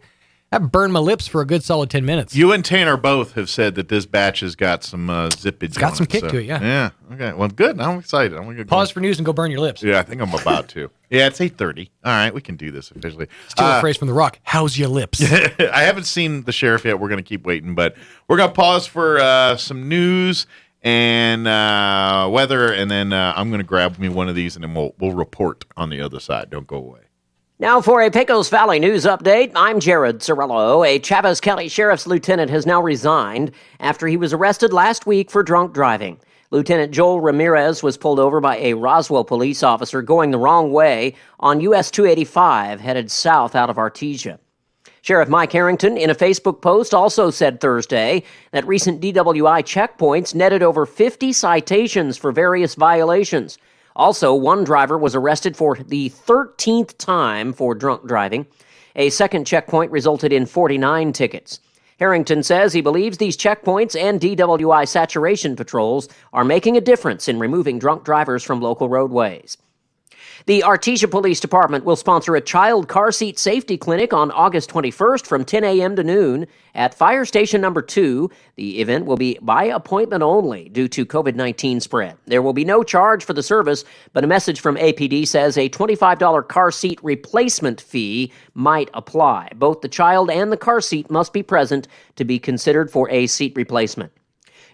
That burned my lips for a good solid 10 minutes. You and Tanner both have said that this batch has got some zippage. It's got some kick to it, yeah. Yeah. Okay. Well, good. I'm excited. I'm gonna pause for news and go burn your lips. Yeah, I think I'm about to. Yeah, it's 8:30. All right, we can do this officially. Steal a phrase from The Rock. How's your lips? I haven't seen the sheriff yet. We're gonna keep waiting, but we're gonna pause for some news and weather, and then I'm gonna grab me one of these, and then we'll report on the other side. Don't go away. Now for a Pecos Valley news update, I'm Jared Cirillo. A Chavez County Sheriff's lieutenant has now resigned after he was arrested last week for drunk driving. Lieutenant Joel Ramirez was pulled over by a Roswell police officer going the wrong way on US 285 headed south out of Artesia. Sheriff Mike Harrington, in a Facebook post, also said Thursday that recent DWI checkpoints netted over 50 citations for various violations. Also, one driver was arrested for the 13th time for drunk driving. A second checkpoint resulted in 49 tickets. Harrington says he believes these checkpoints and DWI saturation patrols are making a difference in removing drunk drivers from local roadways. The Artesia Police Department will sponsor a child car seat safety clinic on August 21st from 10 a.m. to noon at Fire Station Number 2. The event will be by appointment only due to COVID-19 spread. There will be no charge for the service, but a message from APD says a $25 car seat replacement fee might apply. Both the child and the car seat must be present to be considered for a seat replacement.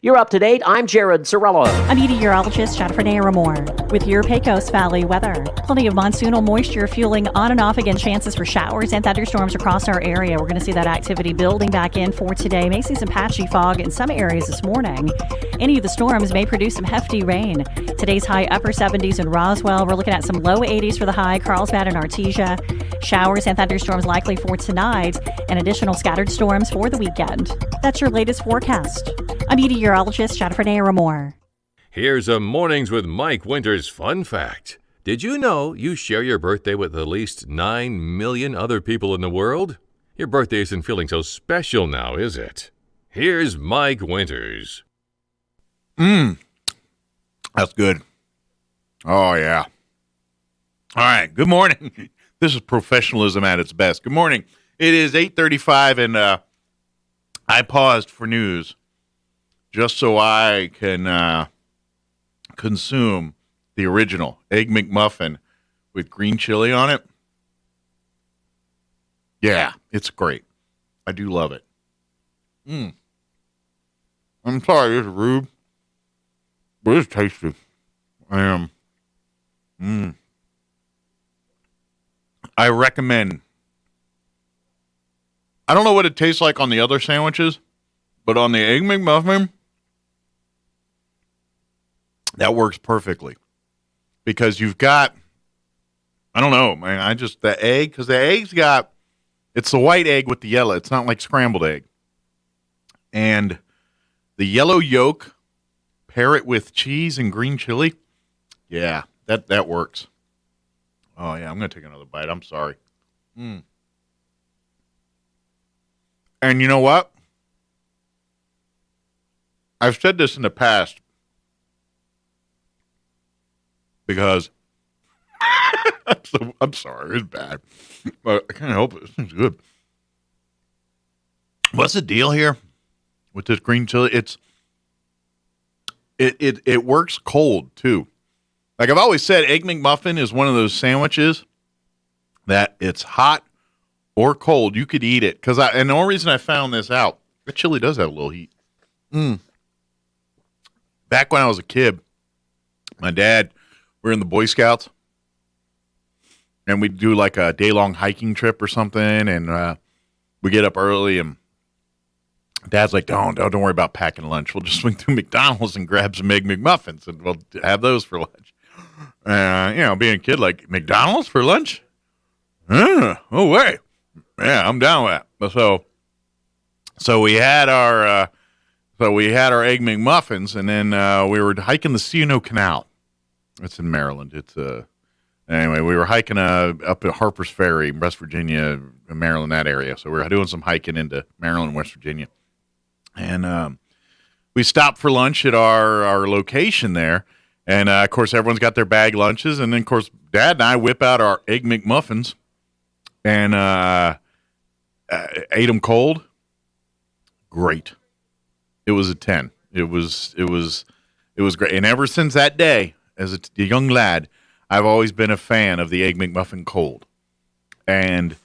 You're up to date. I'm Jared Sorello. I'm meteorologist Jennifer Naramore with your Pecos Valley weather. Plenty of monsoonal moisture fueling on and off again. Chances for showers and thunderstorms across our area. We're going to see that activity building back in for today. May see some patchy fog in some areas this morning. Any of the storms may produce some hefty rain. Today's high upper 70s in Roswell. We're looking at some low 80s for the high. Carlsbad and Artesia. Showers and thunderstorms likely for tonight and additional scattered storms for the weekend. That's your latest forecast. I'm meteorologist Jennifer Naramore. Here's a Mornings with Mike Winters fun fact. Did you know you share your birthday with at least 9 million other people in the world? Your birthday isn't feeling so special now, is it? Here's Mike Winters. That's good. Oh, yeah. All right. Good morning. This is professionalism at its best. Good morning. It is 8:35, and I paused for news just so I can consume the original Egg McMuffin with green chili on it. Yeah, it's great. I do love it. I'm sorry, it's rude, but it's tasty. I am. I recommend. I don't know what it tastes like on the other sandwiches, but on the Egg McMuffin, that works perfectly. Because you've got, I don't know, man, the egg, because the egg's got, it's the white egg with the yellow. It's not like scrambled egg. And the yellow yolk, pair it with cheese and green chili. Yeah, that works. Oh, yeah, I'm going to take another bite. I'm sorry. And you know what? I've said this in the past because I'm sorry, it's bad, but I can't help it. This thing's good. What's the deal here with this green chili? It works cold too. Like I've always said, Egg McMuffin is one of those sandwiches that it's hot or cold. You could eat it and the only reason I found this out, the chili does have a little heat. Back when I was a kid, my dad, we were in the Boy Scouts, and we'd do like a day-long hiking trip or something, and we get up early, and Dad's like, don't worry about packing lunch. We'll just swing through McDonald's and grab some Egg McMuffins, and we'll have those for lunch. Being a kid, like, McDonald's for lunch? Oh, wait. Yeah, I'm down with that. So we had our Egg McMuffins, and then we were hiking the C&O Canal. It's in Maryland. Anyway, we were hiking up at Harper's Ferry, West Virginia, Maryland, that area. So we were doing some hiking into Maryland, West Virginia. And we stopped for lunch at our location there. And, of course, everyone's got their bag lunches. And then, of course, Dad and I whip out our Egg McMuffins and ate them cold. Great. It was a 10. It was great. And ever since that day, as a young lad, I've always been a fan of the Egg McMuffin cold. And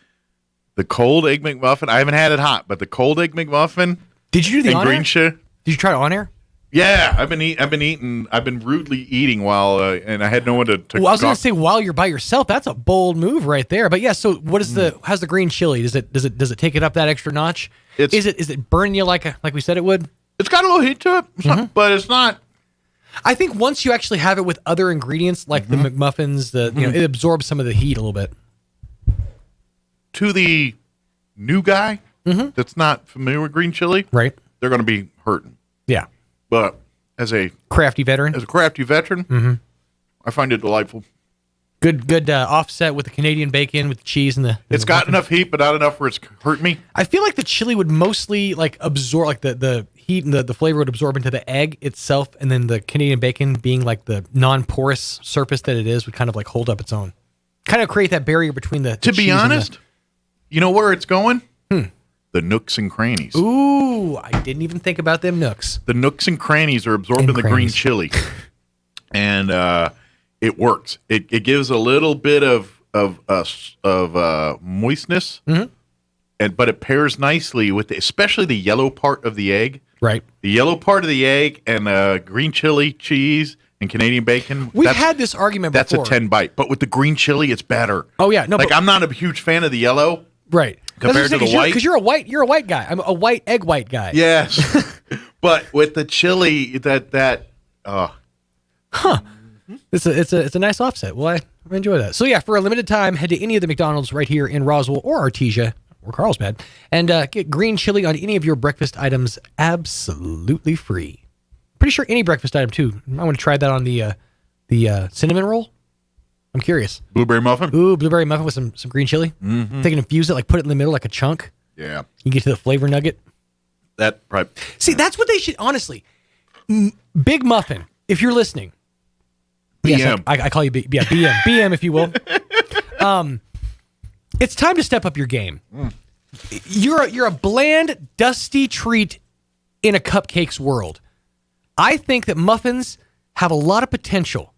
the cold Egg McMuffin, I haven't had it hot, but the cold Egg McMuffin. Did you do the on-air? Did you try it on air? Yeah, I've been rudely eating while, and I had no one to well, I was going to say, while you're by yourself, that's a bold move right there. But yeah, so what is how's the green chili? Does it take it up that extra notch? Is it burning you like we said it would? It's got a little heat to it, but it's not. I think once you actually have it with other ingredients like the McMuffins, it absorbs some of the heat a little bit. To the new guy that's not familiar with green chili, right? They're going to be hurting. Yeah. But as a crafty veteran, I find it delightful. Good offset with the Canadian bacon, with the cheese and the. It's got enough heat, but not enough where it's hurt me. I feel like the chili would mostly like absorb, like the heat and the flavor would absorb into the egg itself, and then the Canadian bacon, being like the non-porous surface that it is, would kind of like hold up its own, kind of create that barrier between the. To be honest, you know where it's going? The nooks and crannies. Ooh, I didn't even think about them nooks. The nooks and crannies are absorbing the green chili, and it works. It gives a little bit of moistness, but it pairs nicely with especially the yellow part of the egg. Right. The yellow part of the egg and green chili, cheese, and Canadian bacon. We've had this argument before. That's a 10 bite, but with the green chili, it's better. Oh yeah, no. I'm not a huge fan of the yellow. Right. Compared to the white, because you're a white guy. I'm a white egg white guy. Yes, but with the chili, It's a nice offset. Well, I enjoy that. So yeah, for a limited time, head to any of the McDonald's right here in Roswell or Artesia or Carlsbad, and get green chili on any of your breakfast items absolutely free. Pretty sure any breakfast item too. I want to try that on the cinnamon roll. I'm curious. Blueberry muffin? Ooh, blueberry muffin with some green chili. They can infuse it, like put it in the middle like a chunk. Yeah. You get to the flavor nugget. That right. See, that's what they should, honestly. Big Muffin, if you're listening. BM. Yes, I call you BM, if you will. It's time to step up your game. You're a bland, dusty treat in a cupcakes world. I think that muffins have a lot of potential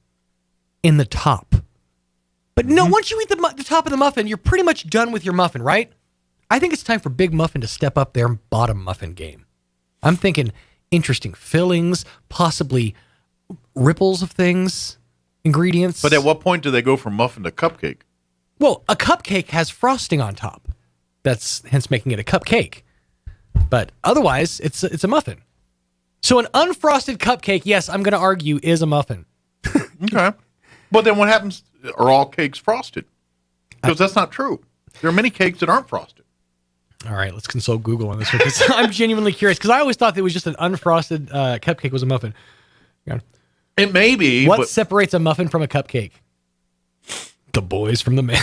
in the top. But no, once you eat the top of the muffin, you're pretty much done with your muffin, right? I think it's time for Big Muffin to step up their bottom muffin game. I'm thinking interesting fillings, possibly ripples of things, ingredients. But at what point do they go from muffin to cupcake? Well, a cupcake has frosting on top. That's hence making it a cupcake. But otherwise, it's a muffin. So an unfrosted cupcake, yes, I'm going to argue, is a muffin. Okay. But then what happens? Are all cakes frosted? Because that's not true. There are many cakes that aren't frosted. All right, let's consult Google on this one, because I'm genuinely curious, because I always thought that it was just an unfrosted cupcake was a muffin. It may be. What separates a muffin from a cupcake? The boys from the man.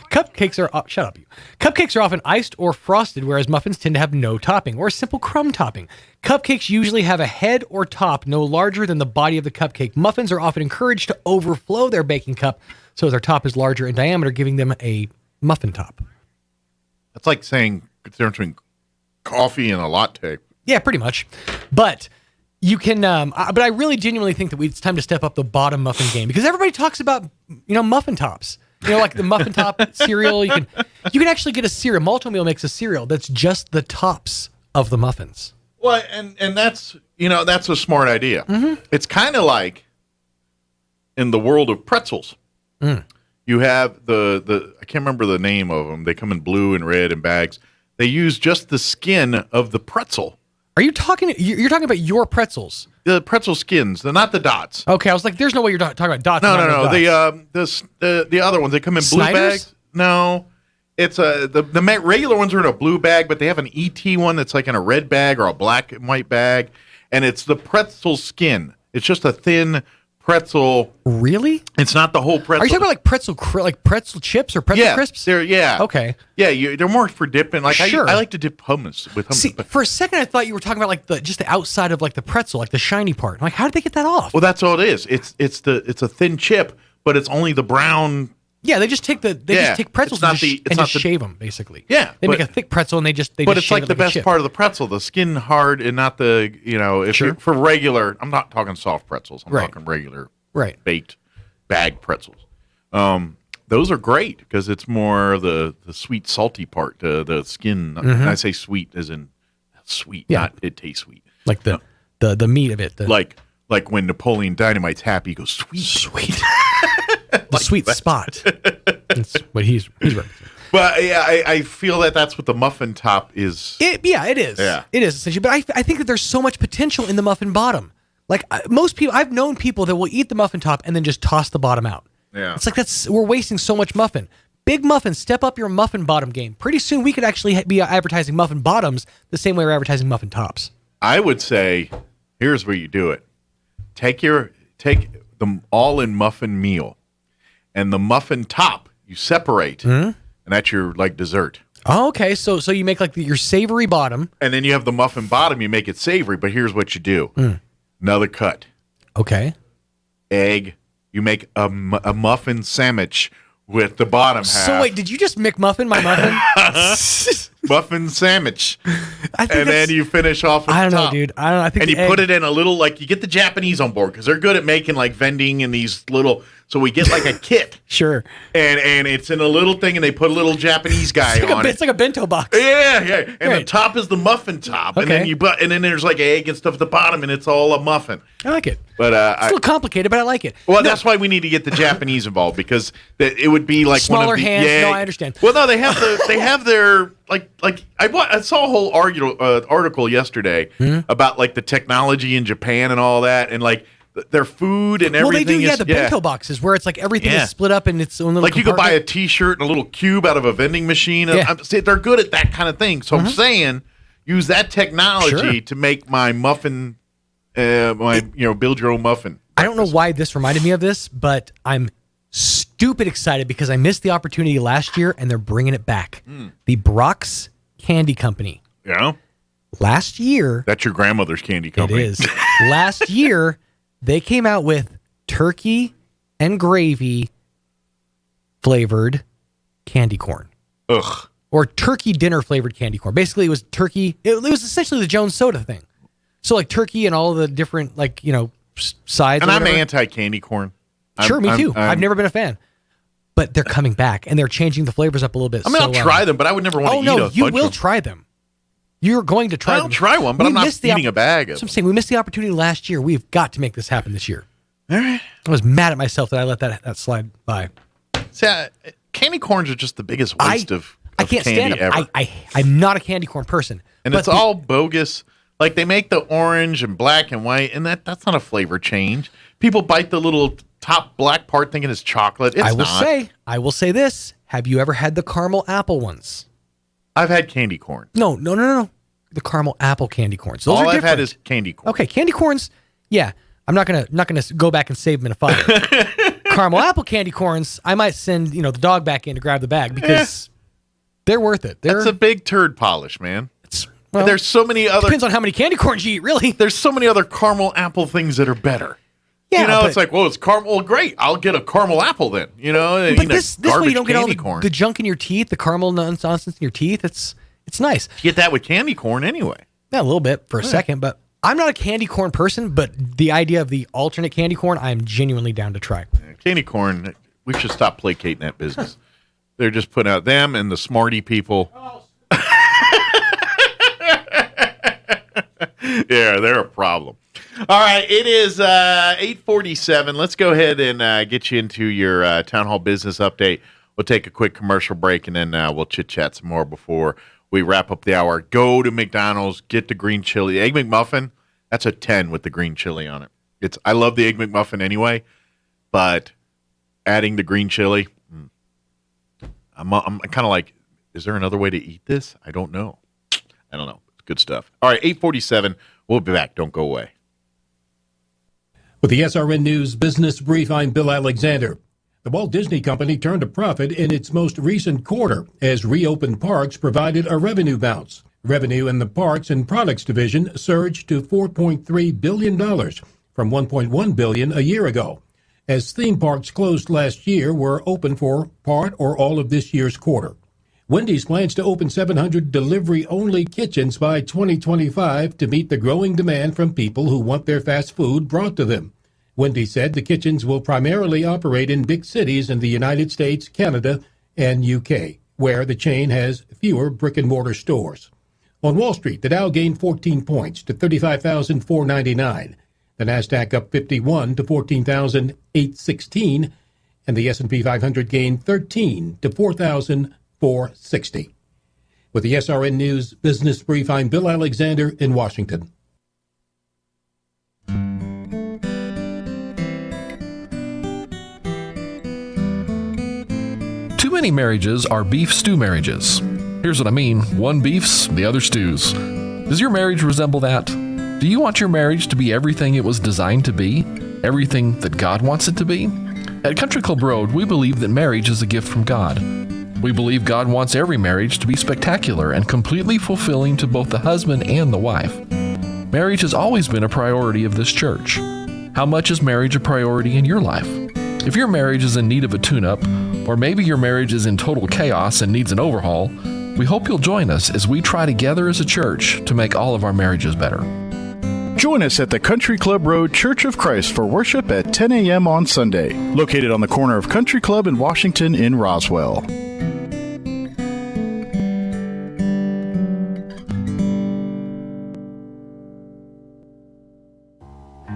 Cupcakes are shut up, you. Cupcakes are often iced or frosted, whereas muffins tend to have no topping or a simple crumb topping. Cupcakes usually have a head or top no larger than the body of the cupcake. Muffins are often encouraged to overflow their baking cup, so their top is larger in diameter, giving them a muffin top. That's like saying the difference between coffee and a latte. Yeah, pretty much. But you can, but I really genuinely think that it's time to step up the bottom muffin game, because everybody talks about, muffin tops. Like the muffin top cereal. You can actually get a cereal. Malto Meal makes a cereal that's just the tops of the muffins. Well, and that's that's a smart idea. Mm-hmm. It's kind of like in the world of pretzels. You have the I can't remember the name of them. They come in blue and red in bags. They use just the skin of the pretzel. Are you talking? You're talking about your pretzels? The pretzel skins, not the dots. Okay, I was like, "There's no way you're talking about dots." No. The other ones, they come in blue bags. No, it's the regular ones are in a blue bag, but they have an ET one that's like in a red bag or a black and white bag, and it's the pretzel skin. It's just a thin pretzel. Really? It's not the whole pretzel. Are you talking about like pretzel chips or pretzel crisps? Okay. Yeah, they're more for dipping. Like sure. I like to dip hummus with hummus. See, for a second I thought you were talking about like just the outside of like the pretzel, like the shiny part. I'm like, how did they get that off? Well, that's all it is. It's a thin chip, but it's only the brown. Yeah, they just take pretzels and just shave them basically. Yeah, they make a thick pretzel and they just. But it's like the best part of the pretzel, the skin hard and not the if you're for regular. I'm not talking soft pretzels. I'm talking regular. Right. Baked bag pretzels. Those are great because it's more the sweet, salty part, the skin. Mm-hmm. And I say sweet as in sweet, not it tastes sweet. Like the meat of it. Like when Napoleon Dynamite's happy, he goes, sweet. Sweet. The sweet spot. That's what he's right. But yeah, I feel that's what the muffin top is. It is. Yeah. It is essentially. But I think that there's so much potential in the muffin bottom. Like most people, I've known people that will eat the muffin top and then just toss the bottom out. Yeah. It's like we're wasting so much muffin. Big Muffin, step up your muffin bottom game. Pretty soon we could actually be advertising muffin bottoms the same way we're advertising muffin tops. I would say, here's where you do it. Take the all-in muffin meal, and the muffin top you separate, and that's your like dessert. Oh, okay. So you make like your savory bottom, and then you have the muffin bottom. You make it savory, but here's what you do: another cut. Okay. Egg. You make a muffin sandwich with the bottom half. So wait, did you just McMuffin my muffin? Muffin sandwich. And then you finish off with I don't the know, top. dude. I don't know. I think and you put it in a little, like, you get the Japanese on board because they're good at making, like, vending in these little, so we get, like, a kit. Sure. And it's in a little thing, and they put a little Japanese guy on it. It's like a bento box. Yeah. And the top is the muffin top. And Okay. then there's, like, egg and stuff at the bottom, and it's all a muffin. I like it. But It's a little complicated, but I like it. Well, that's why we need to get the Japanese involved, because it would be like Smaller one of the hands. No, I understand. Well, no, they have their like I saw a whole article yesterday about like the technology in Japan and all that, and like their food and everything. Well, they do. Yeah, is, the bento boxes where it's like everything is split up in its own little. Like you could buy a compartment. T-shirt and a little cube out of a vending machine. Yeah. They're good at that kind of thing. So I'm saying use that technology to make my muffin. Build your own muffin. I don't know why this reminded me of this, but I'm stupid excited because I missed the opportunity last year and they're bringing it back. The Brock's Candy Company. Yeah. Last year. That's your grandmother's candy company. It is. Last year, they came out with turkey and gravy flavored candy corn. Ugh. Or turkey dinner flavored candy corn. Basically, it was turkey. It was essentially the Jones Soda thing. So like turkey and all of the different sides. And I'm anti-candy corn. Sure, me too. I've never been a fan. But they're coming back, and they're changing the flavors up a little bit. I mean, I'll try them, but I would never want to eat a bunch you will of them. try them. You're going to try them. I'll try one, but I'm not eating a bag of them. I'm saying we missed the opportunity last year. We've got to make this happen this year. All right. I was mad at myself that I let that slide by. See, candy corns are just the biggest waste of I can't candy stand them. ever. I'm not a candy corn person. And it's all bogus. Like they make the orange and black and white, and that's not a flavor change. People bite the little top black part thinking it's chocolate. It's I will say this. Have you ever had the caramel apple ones? I've had candy corn. No. The caramel apple candy corns. Those All are I've different. had is candy corn. Okay, candy corns. Yeah, I'm not gonna go back and save them in a fire. Caramel apple candy corns. I might send the dog back in to grab the bag because they're worth it. That's a big turd polish, man. Well, there's so many other. Depends on how many candy corns you eat, really. There's so many other caramel apple things that are better. Yeah, it's like, well, it's caramel. Well, great. I'll get a caramel apple then. But this way you don't get all corn. the junk in your teeth, the caramel nonsense in your teeth. It's nice. You get that with candy corn anyway. Yeah, a little bit for a second, but I'm not a candy corn person. But the idea of the alternate candy corn, I'm genuinely down to try. Candy corn. We should stop placating that business. They're just putting out them and the smarty people. Yeah, they're a problem. All right, it is 8:47. Let's go ahead and get you into your town hall business update. We'll take a quick commercial break, and then we'll chit-chat some more before we wrap up the hour. Go to McDonald's, get the green chili. Egg McMuffin, that's a 10 with the green chili on it. I love the Egg McMuffin anyway, but adding the green chili, I'm kind of like, is there another way to eat this? I don't know. Good stuff. All right, 8:47. We'll be back. Don't go away. With the SRN News Business Brief, I'm Bill Alexander. The Walt Disney Company turned a profit in its most recent quarter as reopened parks provided a revenue bounce. Revenue in the Parks and Products Division surged to $4.3 billion from $1.1 billion a year ago, as theme parks closed last year were open for part or all of this year's quarter. Wendy's plans to open 700 delivery-only kitchens by 2025 to meet the growing demand from people who want their fast food brought to them. Wendy's said the kitchens will primarily operate in big cities in the United States, Canada, and UK, where the chain has fewer brick-and-mortar stores. On Wall Street, the Dow gained 14 points to 35,499. The Nasdaq up 51 to 14,816, and the S&P 500 gained 13 to 4,460. With the SRN News Business Brief, I'm Bill Alexander in Washington. Too many marriages are beef stew marriages. Here's what I mean. One beefs, the other stews. Does your marriage resemble that? Do you want your marriage to be everything it was designed to be? Everything that God wants it to be? At Country Club Road, we believe that marriage is a gift from God. We believe God wants every marriage to be spectacular and completely fulfilling to both the husband and the wife. Marriage has always been a priority of this church. How much is marriage a priority in your life? If your marriage is in need of a tune-up, or maybe your marriage is in total chaos and needs an overhaul, we hope you'll join us as we try together as a church to make all of our marriages better. Join us at the Country Club Road Church of Christ for worship at 10 a.m. on Sunday, located on the corner of Country Club and Washington in Roswell.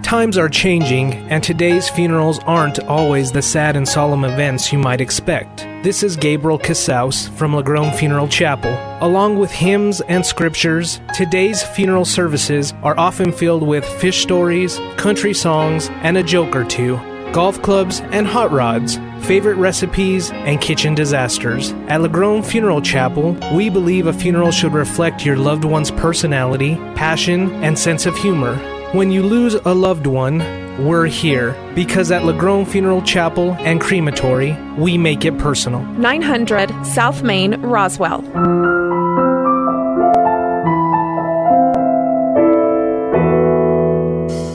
Times are changing, and today's funerals aren't always the sad and solemn events you might expect. This is Gabriel Casaus from Lagrone Funeral Chapel. Along with hymns and scriptures, today's funeral services are often filled with fish stories, country songs, and a joke or two, golf clubs and hot rods, favorite recipes, and kitchen disasters. At Lagrone Funeral Chapel, we believe a funeral should reflect your loved one's personality, passion, and sense of humor. When you lose a loved one, we're here, because at Lagrone Funeral Chapel and Crematory, we make it personal. 900 South Main, Roswell.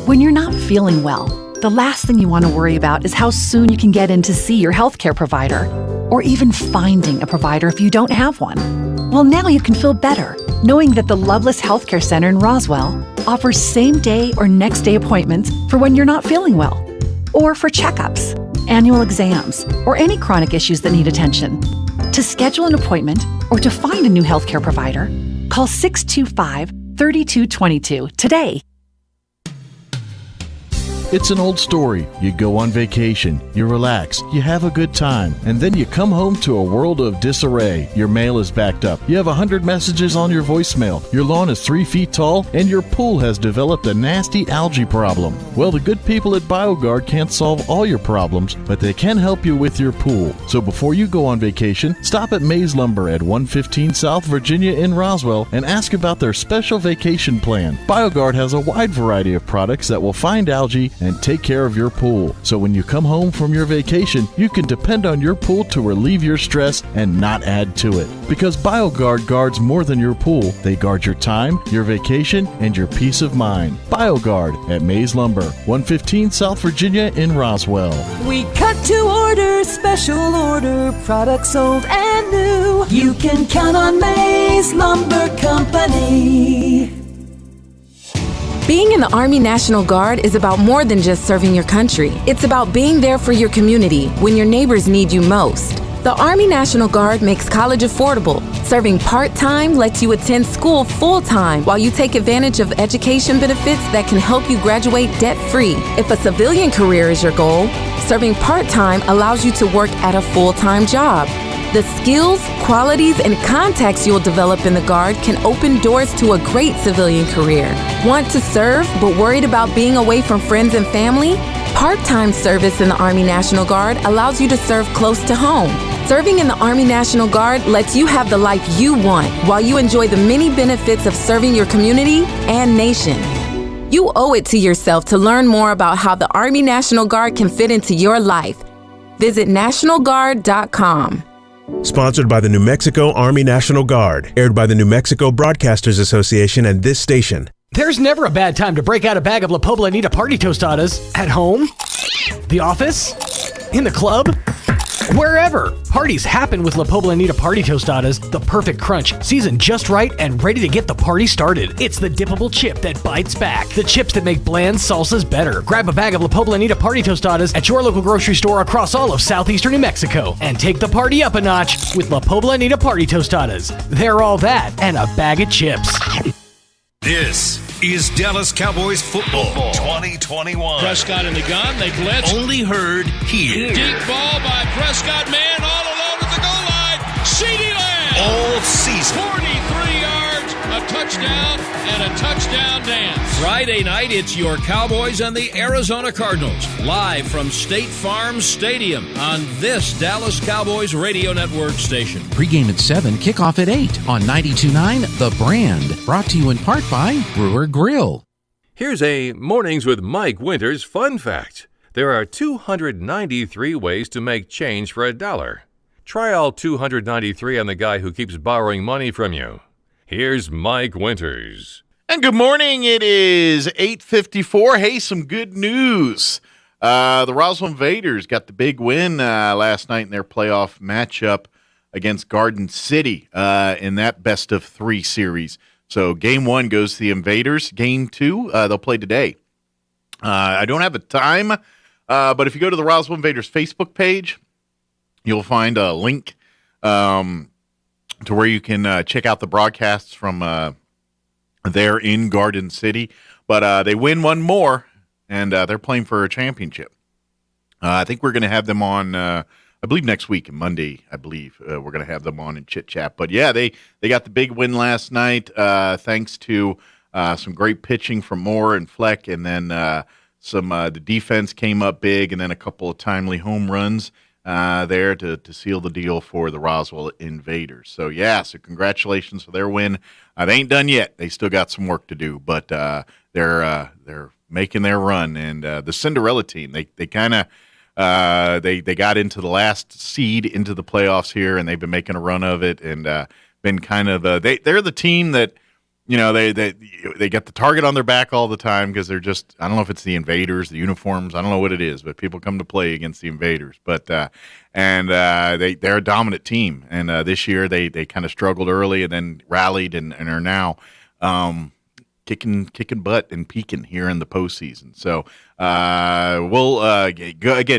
When you're not feeling well, the last thing you want to worry about is how soon you can get in to see your healthcare provider, or even finding a provider if you don't have one. Well, now you can feel better, knowing that the Loveless Healthcare Center in Roswell offers same-day or next-day appointments for when you're not feeling well, or for checkups, annual exams, or any chronic issues that need attention. To schedule an appointment or to find a new healthcare provider, call 625-3222 today. It's an old story. You go on vacation, you relax, you have a good time, and then you come home to a world of disarray. Your mail is backed up. You have 100 messages on your voicemail. Your lawn is 3 feet tall, and your pool has developed a nasty algae problem. Well, the good people at BioGuard can't solve all your problems, but they can help you with your pool. So before you go on vacation, stop at Mays Lumber at 115 South Virginia in Roswell and ask about their special vacation plan. BioGuard has a wide variety of products that will find algae and take care of your pool. So when you come home from your vacation, you can depend on your pool to relieve your stress and not add to it. Because BioGuard guards more than your pool. They guard your time, your vacation, and your peace of mind. BioGuard at Mays Lumber, 115 South Virginia in Roswell. We cut to order, special order, products sold and new. You can count on Mays Lumber Company. Being in the Army National Guard is about more than just serving your country. It's about being there for your community when your neighbors need you most. The Army National Guard makes college affordable. Serving part-time lets you attend school full-time while you take advantage of education benefits that can help you graduate debt-free. If a civilian career is your goal, serving part-time allows you to work at a full-time job. The skills, qualities, and contacts you'll develop in the Guard can open doors to a great civilian career. Want to serve but worried about being away from friends and family? Part-time service in the Army National Guard allows you to serve close to home. Serving in the Army National Guard lets you have the life you want while you enjoy the many benefits of serving your community and nation. You owe it to yourself to learn more about how the Army National Guard can fit into your life. Visit NationalGuard.com. Sponsored by the New Mexico Army National Guard. Aired by the New Mexico Broadcasters Association and this station. There's never a bad time to break out a bag of La Poblanita Party Tostadas. At home, the office, in the club, wherever. Parties happen with La Poblanita Party Tostadas. The perfect crunch, seasoned just right and ready to get the party started. It's the dippable chip that bites back. The chips that make bland salsas better. Grab a bag of La Poblanita Party Tostadas at your local grocery store across all of southeastern New Mexico and take the party up a notch with La Poblanita Party Tostadas. They're all that and a bag of chips. This is Dallas Cowboys football 2021. Prescott in the gun. They blitz. Only heard here. Deep ball by Prescott. Man all alone at the goal line. CeeDee Lamb. All season. 43 yards. A touchdown. touchdown, and a touchdown dance. Friday night, it's your Cowboys and the Arizona Cardinals, live from State Farm Stadium on this Dallas Cowboys radio network station. Pre-game at 7, kickoff at 8 on 92.9 The Brand. Brought to you in part by Brewer Grill. Here's a Mornings with Mike Winters fun fact. There are 293 ways to make change for $1. Try all 293 on the guy who keeps borrowing money from you. Here's Mike Winters. And good morning. It is 8:54. Hey, some good news. The Roswell Invaders got the big win last night in their playoff matchup against Garden City in that best-of-3 series. So Game 1 goes to the Invaders. Game 2, they'll play today. I don't have a time, but if you go to the Roswell Invaders Facebook page, you'll find a link to where you can check out the broadcasts from there in Garden City. But they win one more, and they're playing for a championship. I think we're going to have them on, I believe, next week, Monday, I believe. We're going to have them on in Chit Chat. But, yeah, they got the big win last night thanks to some great pitching from Moore and Fleck, and then the defense came up big, and then a couple of timely home runs there to seal the deal for the Roswell Invaders. So, yeah, so congratulations for their win. They ain't done yet. They still got some work to do, but they're making their run. And the Cinderella team, they kind of they got into the last seed into the playoffs here, and they've been making a run of it, and been kind of they're the team that, you know, they get the target on their back all the time because they're just, I don't know if it's the Invaders, the uniforms, I don't know what it is, but people come to play against the Invaders. But they're a dominant team, and this year they kind of struggled early and then rallied and are now kicking butt and peaking here in the postseason. So we'll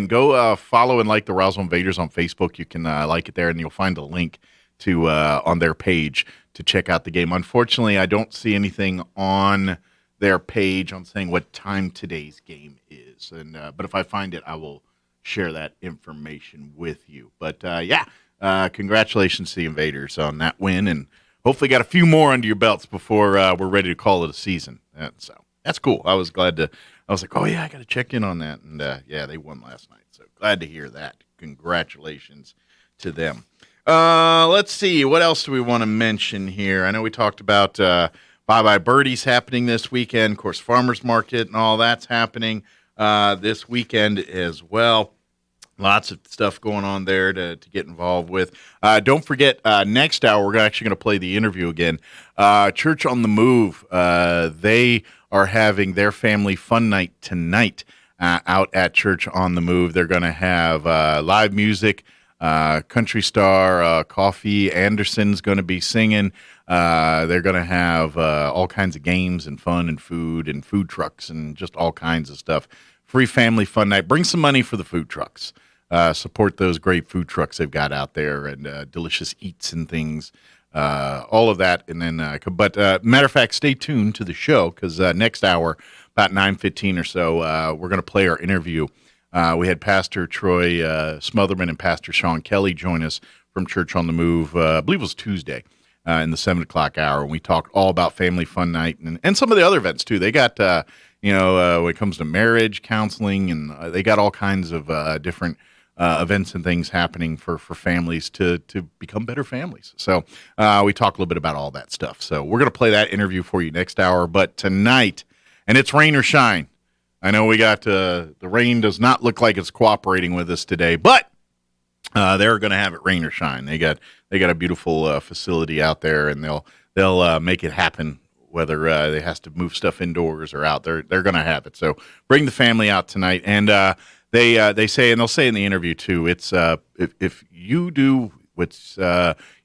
go follow and like the Roswell Invaders on Facebook. You can like it there, and you'll find a link to on their page to check out the game. Unfortunately, I don't see anything on their page on saying what time today's game is. And but if I find it, I will share that information with you. But congratulations to the Invaders on that win, and hopefully got a few more under your belts before we're ready to call it a season. So that's cool. I was like, oh yeah, I got to check in on that. And they won last night. So glad to hear that. Congratulations to them. Let's see. What else do we want to mention here? I know we talked about Bye Bye Birdies happening this weekend. Of course, Farmers Market and all that's happening this weekend as well. Lots of stuff going on there to get involved with. Don't forget, next hour, we're actually going to play the interview again. Church on the Move, they are having their family fun night tonight out at Church on the Move. They're going to have live music. Country star Coffee Anderson's going to be singing. They're going to have all kinds of games and fun and food trucks and just all kinds of stuff. Free family fun night. Bring some money for the food trucks. Support those great food trucks they've got out there, and delicious eats and things. All of that. And then, matter of fact, stay tuned to the show, because next hour, about 9:15 or so, we're going to play our interview. We had Pastor Troy Smotherman and Pastor Sean Kelly join us from Church on the Move, I believe it was Tuesday, in the 7 o'clock hour. And we talked all about Family Fun Night and some of the other events, too. They got, when it comes to marriage counseling, and they got all kinds of different events and things happening for families to become better families. So we talk a little bit about all that stuff. So we're going to play that interview for you next hour. But tonight, and it's rain or shine. I know we got the rain does not look like it's cooperating with us today, but they're going to have it rain or shine. They got a beautiful facility out there, and they'll make it happen. Whether they has to move stuff indoors or out, they're going to have it. So bring the family out tonight, and they say, and they'll say in the interview too, it's if you do what's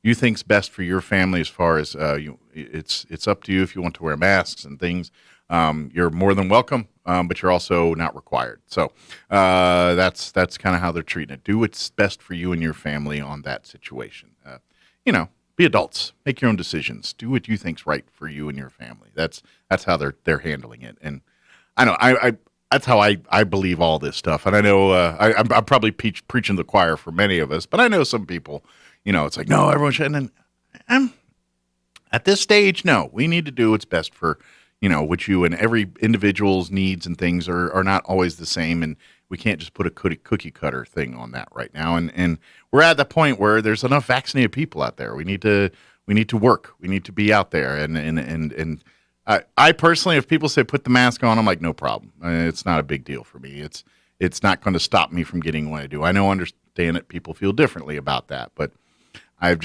you think's best for your family, as far as it's up to you if you want to wear masks and things. You're more than welcome, but you're also not required. So that's kind of how they're treating it. Do what's best for you and your family on that situation. Be adults. Make your own decisions. Do what you think's right for you and your family. That's how they're handling it. And I know I that's how I believe all this stuff. And I know I'm probably preaching the choir for many of us, but I know some people. It's like, no, everyone should. And At this stage, no. We need to do what's best for, which you and every individual's needs and things are not always the same, and we can't just put a cookie cutter thing on that right now. And we're at the point where there's enough vaccinated people out there. We need to work. We need to be out there. And I personally, if people say put the mask on, I'm like, no problem. It's not a big deal for me. It's not going to stop me from getting what I do. I understand it. People feel differently about that, but I'm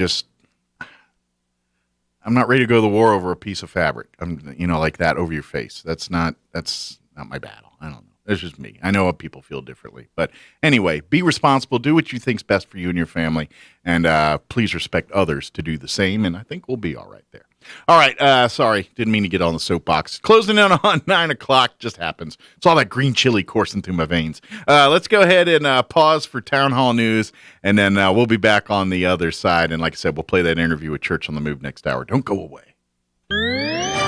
not ready to go to the war over a piece of fabric. Like that over your face. That's not my battle. I don't know. It's just me. I know how people feel differently. But anyway, be responsible. Do what you think's best for you and your family. And please respect others to do the same. And I think we'll be all right there. All right. Sorry. Didn't mean to get on the soapbox. Closing in on 9 o'clock. Just happens. It's all that green chili coursing through my veins. Let's go ahead and pause for Town Hall News. And then we'll be back on the other side. And like I said, we'll play that interview with Church on the Move next hour. Don't go away.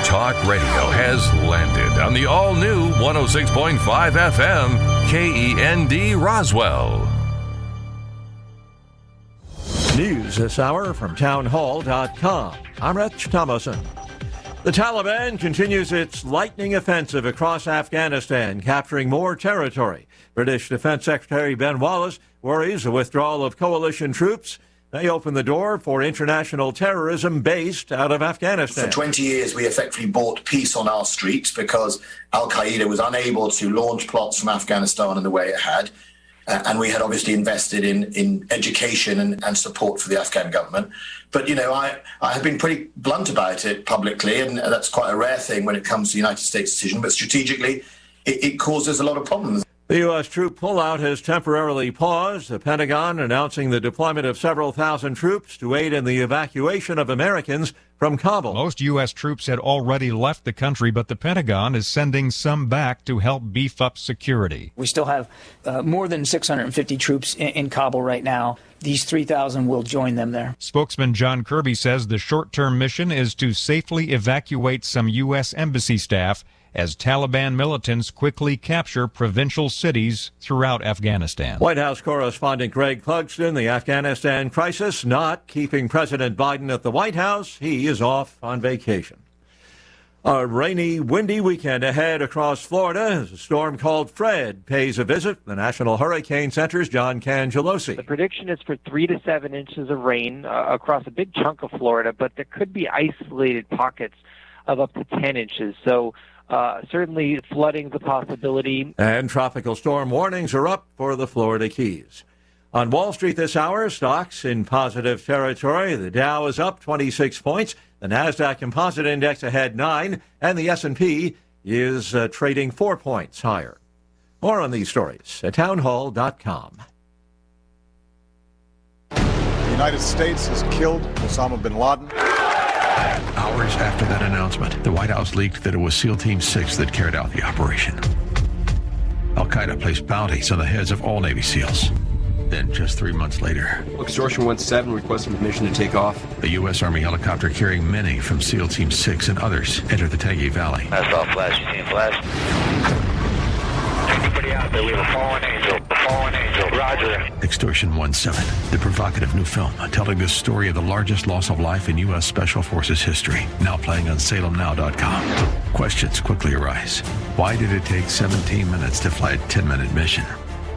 Talk radio has landed on the all-new 106.5 FM KEND Roswell. News this hour from townhall.com. I'm Rich Thomason. The Taliban continues its lightning offensive across Afghanistan, capturing more territory. British Defense Secretary Ben Wallace worries the withdrawal of coalition troops may open the door for international terrorism based out of Afghanistan. For 20 years, we effectively bought peace on our streets because al-Qaeda was unable to launch plots from Afghanistan in the way it had. And we had obviously invested in education and support for the Afghan government. But, I have been pretty blunt about it publicly, and that's quite a rare thing when it comes to the United States decision. But strategically, it causes a lot of problems. The U.S. troop pullout has temporarily paused, the Pentagon announcing the deployment of several thousand troops to aid in the evacuation of Americans from Kabul. Most U.S. troops had already left the country, but the Pentagon is sending some back to help beef up security. We still have more than 650 troops in Kabul right now. These 3,000 will join them there. Spokesman John Kirby says the short-term mission is to safely evacuate some U.S. embassy staff as Taliban militants quickly capture provincial cities throughout Afghanistan. White House correspondent Greg Clugston, the Afghanistan crisis not keeping President Biden at the White House. He is off on vacation. A rainy, windy weekend ahead across Florida as a storm called Fred pays a visit. The National Hurricane Center's John Cangelosi. The prediction is for 3 to 7 inches of rain across a big chunk of Florida, but there could be isolated pockets of up to 10 inches. So certainly flooding the possibility. And tropical storm warnings are up for the Florida Keys. On Wall Street this hour, stocks in positive territory. The Dow is up 26 points. The NASDAQ Composite Index ahead 9. And the S&P is trading 4 points higher. More on these stories at townhall.com. The United States has killed Osama bin Laden. Hours after that announcement, the White House leaked that it was SEAL Team 6 that carried out the operation. Al-Qaeda placed bounties on the heads of all Navy SEALs. Then, just 3 months later, Extortion 17 requesting permission to take off. A U.S. Army helicopter carrying many from SEAL Team 6 and others entered the Tangi Valley. I saw a flash. You seen a flash? Anybody out there? We have a fallen angel. A fallen angel. Roger. Extortion 17, the provocative new film telling the story of the largest loss of life in U.S. Special Forces history. Now playing on SalemNow.com. Questions quickly arise. Why did it take 17 minutes to fly a 10-minute mission?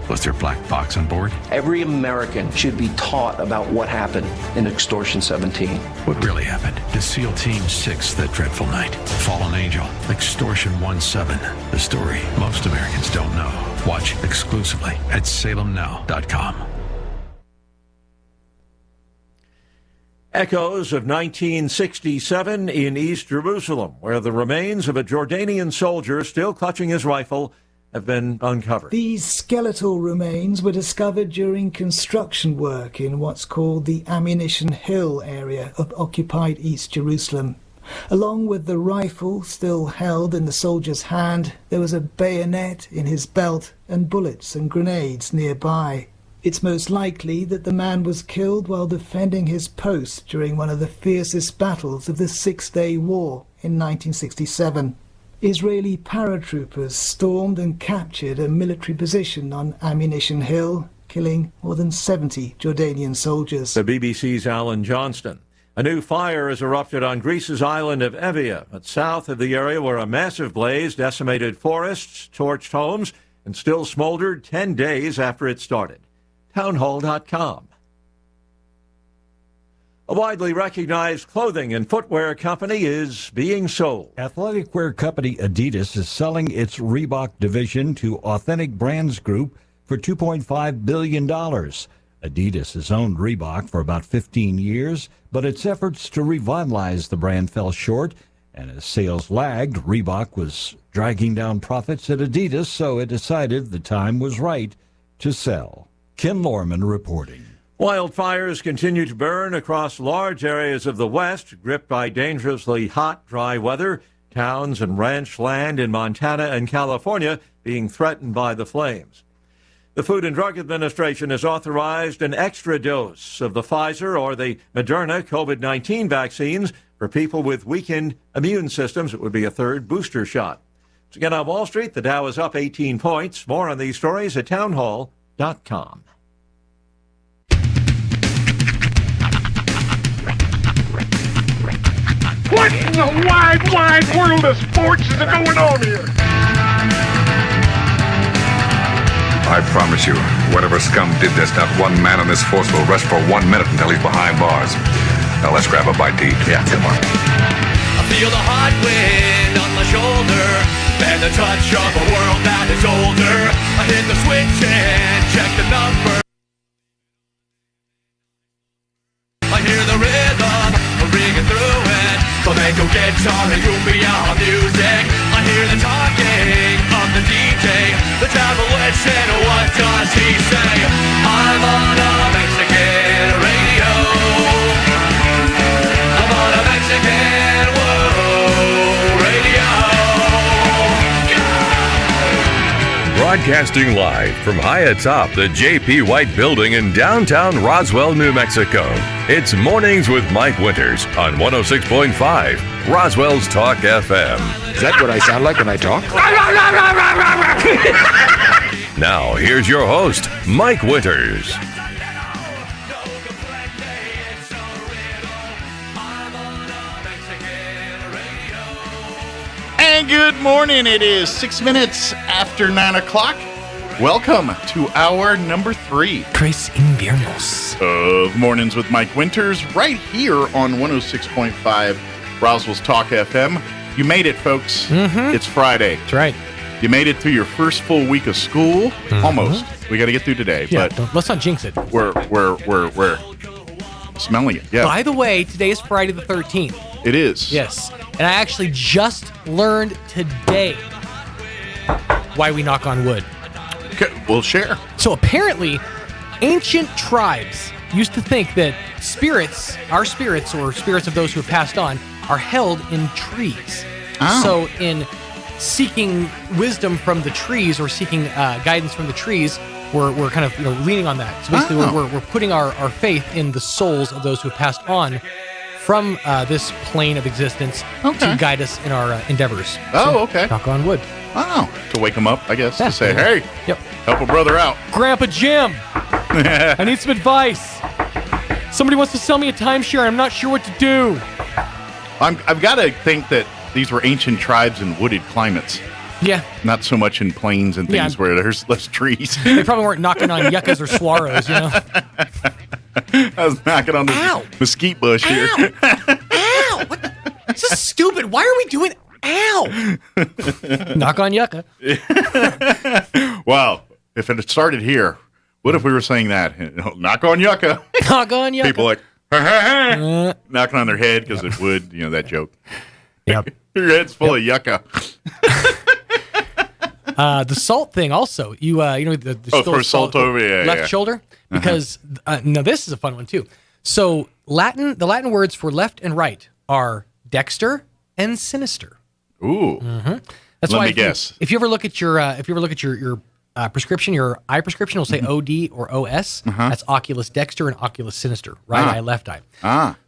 Was there a black box on board? Every American should be taught about what happened in Extortion 17. What really happened to SEAL Team 6 that dreadful night? Fallen Angel, Extortion 17, the story most Americans don't know. Watch exclusively at SalemNow.com. Echoes of 1967 in East Jerusalem, where the remains of a Jordanian soldier still clutching his rifle have been uncovered. These skeletal remains were discovered during construction work in what's called the Ammunition Hill area of occupied East Jerusalem. Along with the rifle still held in the soldier's hand, there was a bayonet in his belt and bullets and grenades nearby. It's most likely that the man was killed while defending his post during one of the fiercest battles of the Six-Day War in 1967. Israeli paratroopers stormed and captured a military position on Ammunition Hill, killing more than 70 Jordanian soldiers. The BBC's Alan Johnston. A new fire has erupted on Greece's island of Evia, but south of the area where a massive blaze decimated forests, torched homes, and still smoldered 10 days after it started. Townhall.com. A widely recognized clothing and footwear company is being sold. Athletic wear company Adidas is selling its Reebok division to Authentic Brands Group for $2.5 billion. Adidas has owned Reebok for about 15 years, but its efforts to revitalize the brand fell short, and as sales lagged, Reebok was dragging down profits at Adidas, so it decided the time was right to sell. Ken Lorman reporting. Wildfires continue to burn across large areas of the West, gripped by dangerously hot, dry weather. Towns and ranch land in Montana and California being threatened by the flames. The Food and Drug Administration has authorized an extra dose of the Pfizer or the Moderna COVID-19 vaccines for people with weakened immune systems. It would be a third booster shot. So again, on Wall Street, the Dow is up 18 points. More on these stories at townhall.com. What in the wide, wide world of sports is going on here? I promise you, whatever scum did this, not one man on this force will rest for 1 minute until he's behind bars. Now let's grab a bite to eat. Yeah, come on. I feel the hot wind on my shoulder and the touch of a world that is older. I hit the switch and check the number. I hear the rhythm ringing through it. Flamenco guitar and cumbia music. I hear the talking of the DJ. The travel wishing, what does he say? I'm on a Mexican radio. I'm on a Mexican radio. Broadcasting live from high atop the J.P. White Building in downtown Roswell, New Mexico. It's Mornings with Mike Winters on 106.5 Roswell's Talk FM. Is that what I sound like when I talk? Now, here's your host, Mike Winters. And good morning. It is 6 minutes after 9 o'clock. Welcome to hour number 3. Tres Inviernos of Mornings with Mike Winters, right here on 106.5 Roswell's Talk FM. You made it, folks. Mm-hmm. It's Friday. That's right. You made it through your first full week of school. Mm-hmm. Almost. We got to get through today, Yeah, but let's not jinx it. We're smelling it. Yeah. By the way, today is Friday the 13th. It is. Yes. And I actually just learned today why we knock on wood. Okay, we'll share. So apparently, ancient tribes used to think that spirits, our spirits or spirits of those who have passed on, are held in trees. Oh. So in seeking wisdom from the trees or seeking guidance from the trees, we're kind of leaning on that. So basically, we're putting our faith in the souls of those who have passed on from this plane of existence to guide us in our endeavors. Oh, okay. Knock on wood. Oh, to wake them up, I guess, Yeah. to say, hey, help a brother out. Grandpa Jim, I need some advice. Somebody wants to sell me a timeshare, and I'm not sure what to do. I've got to think that these were ancient tribes in wooded climates. Yeah. Not so much in plains and things where there's less trees. They probably weren't knocking on yuccas or saguaros, I was knocking on the mesquite bush here. Ow! What the? This is stupid. Why are we doing? Ow! Knock on yucca. Wow. If it had started here, what if we were saying that? Knock on yucca. Knock on yucca. People like, knocking on their head because it would, that joke. Yep. Your head's full of yucca. The salt thing also. The for salt over left shoulder. Because now this is a fun one too. So the Latin words for left and right are dexter and sinister. Ooh. Mm-hmm. That's Let why me guess. If you ever look at your prescription, your eye prescription will say OD or OS. That's oculus dexter and oculus sinister. Right eye, left eye.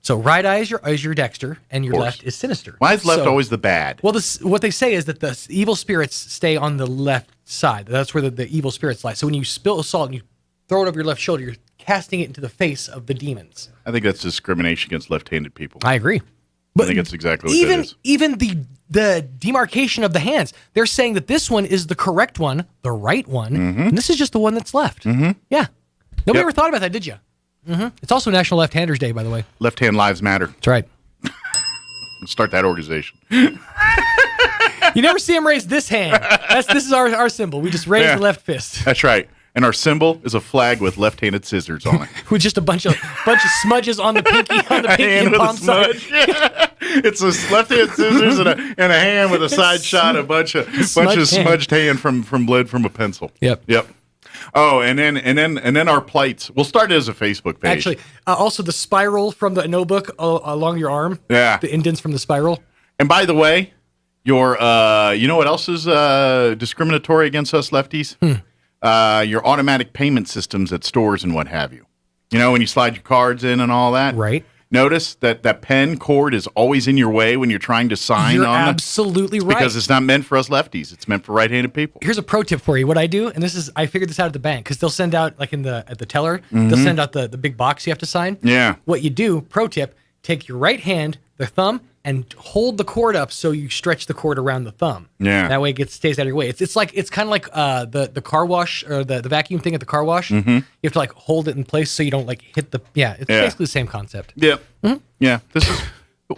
So right eye is your dexter, and your left is sinister. Why is left always the bad? Well, what they say is that the evil spirits stay on the left side. That's where the evil spirits lie. So when you spill salt and you throw it over your left shoulder, you're casting it into the face of the demons. I think that's discrimination against left-handed people. I agree. I think that's exactly what that is. Even the demarcation of the hands, they're saying that this one is the correct one, the right one, and this is just the one that's left. Yeah. Nobody ever thought about that, did you? It's also National Left-Handers Day, by the way. Left Hand Lives Matter. That's right. Start that organization. You never see him raise this hand. This is our symbol. We just raise the left fist. That's right. And our symbol is a flag with left-handed scissors on it. With just a bunch of smudges on the pinky and palm side. Yeah. It's a left-handed scissors and a hand with a side shot, a bunch of smudged hand from bled from a pencil. Yep. Oh, and then our plights. We'll start it as a Facebook page. Actually, also the spiral from the notebook along your arm. Yeah. The indents from the spiral. And by the way, your you know what else is discriminatory against us lefties? Your automatic payment systems at stores and what have you. You know, when you slide your cards in and all that. Right. Notice that pen cord is always in your way when you're trying to sign You're on absolutely right. Because it's not meant for us lefties. It's meant for right-handed people. Here's a pro tip for you. What I do, and I figured this out at the bank, because they'll send out, like at the teller, they'll send out the big box you have to sign. Yeah. What you do, pro tip, take your right hand, the thumb, and hold the cord up so you stretch the cord around the thumb. Yeah. That way it stays out of your way. It's kind of like the car wash or the vacuum thing at the car wash. You have to like hold it in place so you don't like hit the. Yeah, it's basically the same concept. Yeah. Yeah. This is.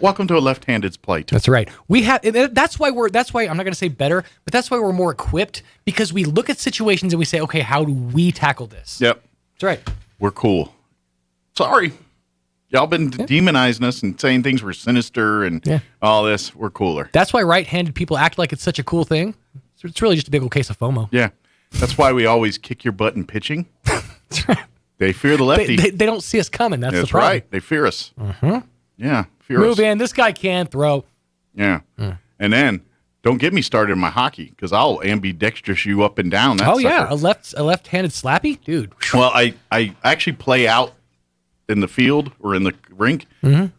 Welcome to a left-handed's plight. That's right. We have. That's why I'm not going to say better, but that's why we're more equipped because we look at situations and we say, okay, how do we tackle this? Yep. That's right. We're cool. Sorry. Y'all been demonizing us and saying things were sinister and all this. We're cooler. That's why right-handed people act like it's such a cool thing. It's really just a big old case of FOMO. Yeah. That's why we always kick your butt in pitching. That's right. They fear the lefty. They don't see us coming. That's the problem. Right. They fear us. Yeah. Fear Move us. in. This guy can't throw. Yeah. And then don't get me started in my hockey because I'll ambidextrous you up and down. That yeah. A left-handed slappy? Dude. Well, I actually play out in the field or in the rink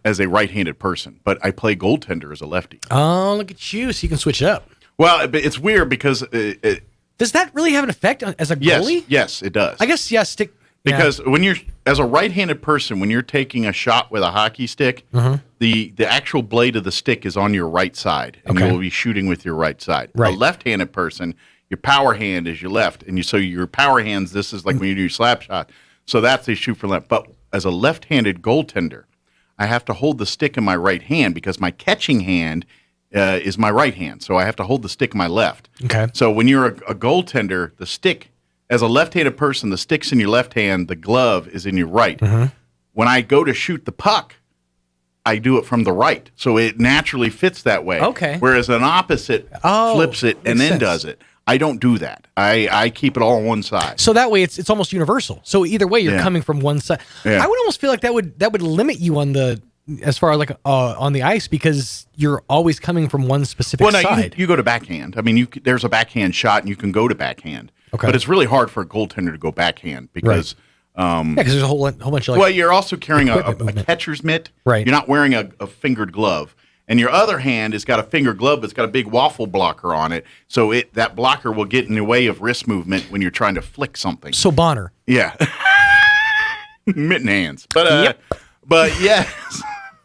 as a right-handed person, but I play goaltender as a lefty. Oh, look at you. So you can switch it up. Well, it's weird because... does that really have an effect as a goalie? Yes, it does. I guess, stick... Because when you're, as a right-handed person, when you're taking a shot with a hockey stick, the actual blade of the stick is on your right side, and you will be shooting with your right side. Right. A left-handed person, your power hand is your left, and so your power hands, this is like when you do your slap shot. So that's they shoot from left. But as a left-handed goaltender, I have to hold the stick in my right hand because my catching hand is my right hand. So I have to hold the stick in my left. Okay. So when you're a goaltender, the stick, as a left-handed person, the stick's in your left hand, the glove is in your right. When I go to shoot the puck, I do it from the right. So it naturally fits that way. Okay. Whereas an opposite flips it and then does it. I don't do that. I keep it all on one side. So that way it's almost universal. So either way you're coming from one side. Yeah. I would almost feel like that would limit you on the as far as like on the ice because you're always coming from one specific side. You go to backhand. I mean, there's a backhand shot and you can go to backhand. Okay. But it's really hard for a goaltender to go backhand because because there's a whole bunch of like, well, you're also carrying a movement. catcher's mitt. Right. You're not wearing a fingered glove. And your other hand has got a finger glove that's got a big waffle blocker on it. So that blocker will get in the way of wrist movement when you're trying to flick something. So Bonner. Yeah. Mitten hands. But yes,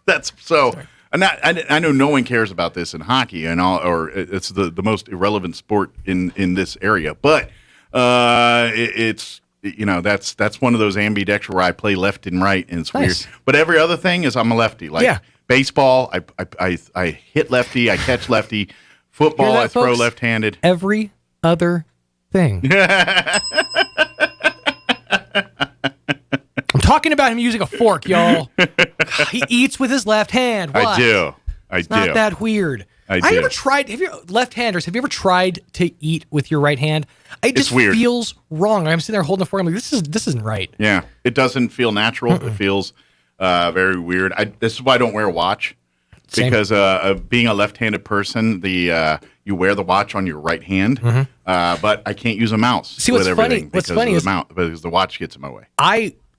that's so. And I know no one cares about this in hockey and all, or it's the most irrelevant sport in this area. But it's that's one of those ambidextrous where I play left and right, and it's weird. But every other thing is I'm a lefty. Like baseball, I hit lefty, I catch lefty. Football, I throw left-handed. Every other thing. I'm talking about him using a fork, y'all. He eats with his left hand. What? I do. It's not that weird. I do. Have you ever tried? Left-handers? Have you ever tried to eat with your right hand? It just weird. Feels wrong. I'm sitting there holding the fork. I'm like, this isn't right. Yeah, it doesn't feel natural. It feels very weird. This is why I don't wear a watch. Same. Because being a left-handed person, you wear the watch on your right hand, but I can't use a mouse. See, what's funny? Because the watch gets in my way.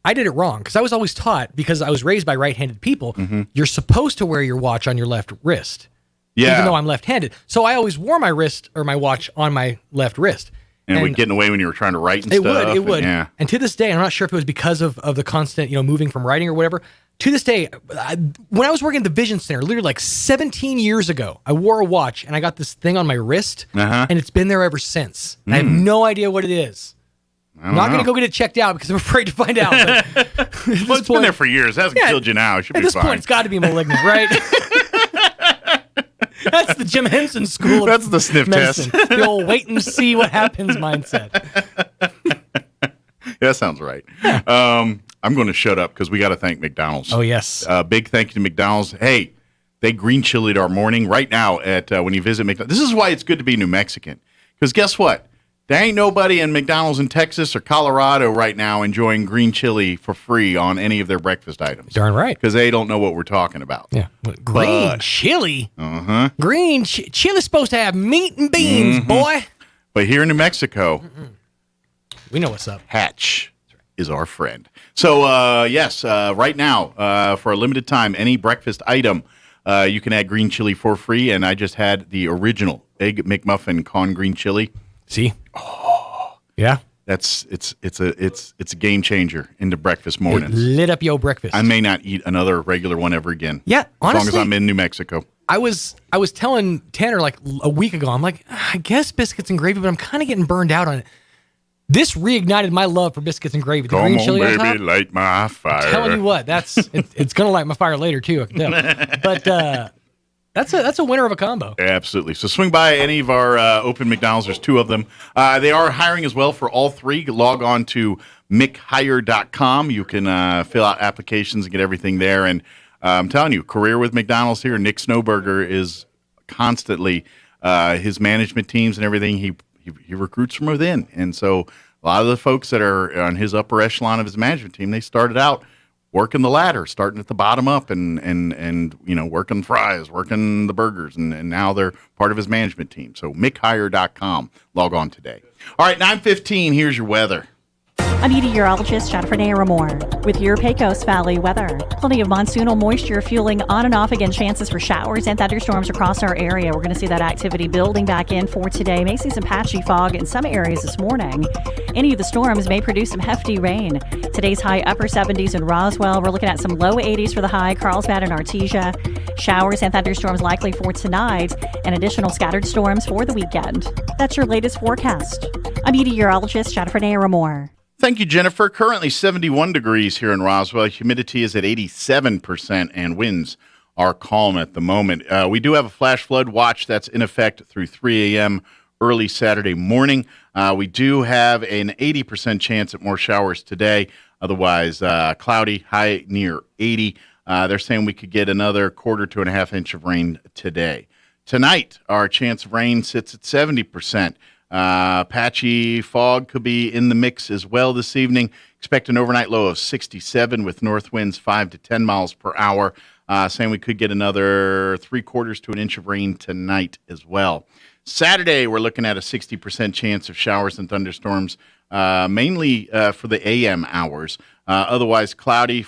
I did it wrong because I was always taught, because I was raised by right-handed people, you're supposed to wear your watch on your left wrist. Yeah. Even though I'm left-handed. So I always wore my watch on my left wrist. And it would get in the way when you were trying to write and stuff. It would. Yeah. And to this day, I'm not sure if it was because of the constant, moving from writing or whatever. To this day, when I was working at the Vision Center, literally like 17 years ago, I wore a watch and I got this thing on my wrist, and it's been there ever since. I have no idea what it is. I'm not going to go get it checked out because I'm afraid to find out. Well, it's been there for years. It hasn't killed you now. It should be fine. At this point, it's got to be malignant, right? That's the Jim Henson school. That's the sniff medicine. test. The old wait and see what happens mindset. That sounds right. I'm going to shut up because we got to thank McDonald's. Oh, yes. Big thank you to McDonald's. Hey, they green chilied our morning right now at when you visit McDonald's. This is why it's good to be New Mexican. Because guess what? There ain't nobody in McDonald's in Texas or Colorado right now enjoying green chili for free on any of their breakfast items. Darn right. Because they don't know what we're talking about. Yeah. Green chili? Uh-huh. Green chili's supposed to have meat and beans, boy. But here in New Mexico, we know what's up. Hatch is our friend. So, yes, right now, for a limited time, any breakfast item, you can add green chili for free. And I just had the original Egg McMuffin con green chili. See? Oh. Yeah. It's a game changer into breakfast mornings. It lit up your breakfast. I may not eat another regular one ever again. Yeah, honestly, as long as I'm in New Mexico. I was telling Tanner like a week ago, I'm like, I guess biscuits and gravy, but I'm kind of getting burned out on it. This reignited my love for biscuits and gravy. The green chili baby, on top, light my fire. I'm telling you what, it's going to light my fire later too. I can tell. But that's a winner of a combo. Absolutely. So swing by any of our open McDonald's. There's 2 of them. They are hiring as well for all 3. Log on to mchire.com. You can fill out applications and get everything there. And I'm telling you, career with McDonald's here. Nick Snowberger is constantly his management teams and everything. He recruits from within. And so a lot of the folks that are on his upper echelon of his management team, they started out working the ladder, starting at the bottom up and working fries, working the burgers, and now they're part of his management team. So mchire.com. Log on today. All right, 9:15, here's your weather. I'm meteorologist Jennifer Naramore with your Pecos Valley weather. Plenty of monsoonal moisture fueling on and off again. Chances for showers and thunderstorms across our area. We're going to see that activity building back in for today. May see some patchy fog in some areas this morning. Any of the storms may produce some hefty rain. Today's high upper 70s in Roswell. We're looking at some low 80s for the high. Carlsbad and Artesia. Showers and thunderstorms likely for tonight and additional scattered storms for the weekend. That's your latest forecast. I'm meteorologist Jennifer Naramore. Thank you, Jennifer. Currently 71 degrees here in Roswell. Humidity is at 87%, and winds are calm at the moment. We do have a flash flood watch that's in effect through 3 a.m. early Saturday morning. We do have an 80% chance at more showers today. Otherwise, cloudy, high near 80. They're saying we could get another 1/4 to 1/2 inch of rain today. Tonight, our chance of rain sits at 70%. Patchy fog could be in the mix as well this evening. Expect an overnight low of 67 with north winds 5 to 10 miles per hour. Saying we could get another 3/4 to 1 inch of rain tonight as well. Saturday, we're looking at a 60% chance of showers and thunderstorms, mainly for the AM hours. Otherwise, cloudy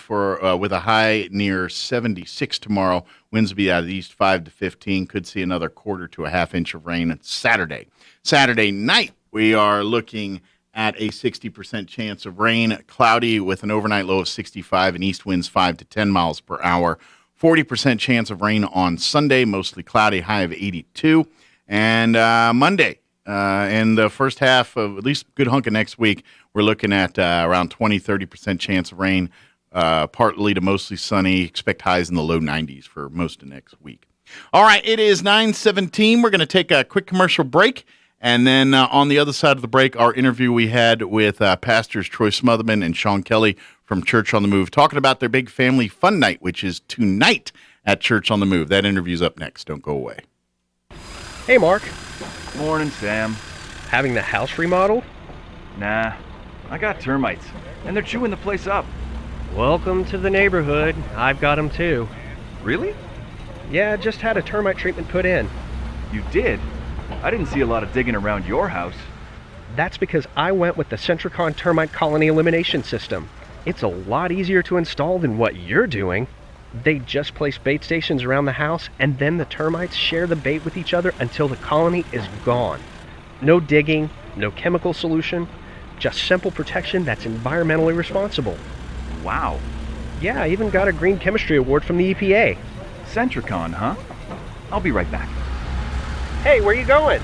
with a high near 76 tomorrow. Winds will be out of the east 5 to 15. Could see another 1/4 to 1/2 inch of rain on Saturday. Saturday night, we are looking at a 60% chance of rain, cloudy with an overnight low of 65 and east winds 5 to 10 miles per hour. 40% chance of rain on Sunday, mostly cloudy, high of 82. And Monday, and the first half of at least a good hunk of next week, we're looking at around 20-30% chance of rain, partly to mostly sunny. Expect highs in the low 90s for most of next week. All right, it is 9:17. We're going to take a quick commercial break. And then on the other side of the break, our interview we had with pastors Troy Smotherman and Sean Kelly from Church on the Move, talking about their big family fun night, which is tonight at Church on the Move. That interview's up next. Don't go away. Hey, Mark. Morning, Sam. Having the house remodeled? Nah, I got termites, and they're chewing the place up. Welcome to the neighborhood. I've got them too. Really? Yeah, just had a termite treatment put in. You did? I didn't see a lot of digging around your house. That's because I went with the Centricon Termite Colony Elimination System. It's a lot easier to install than what you're doing. They just place bait stations around the house, and then the termites share the bait with each other until the colony is gone. No digging, No chemical solution, just simple protection that's environmentally responsible. Wow. Yeah, I even got a green chemistry award from the EPA. Centricon, huh? I'll be right back. Hey, where you going?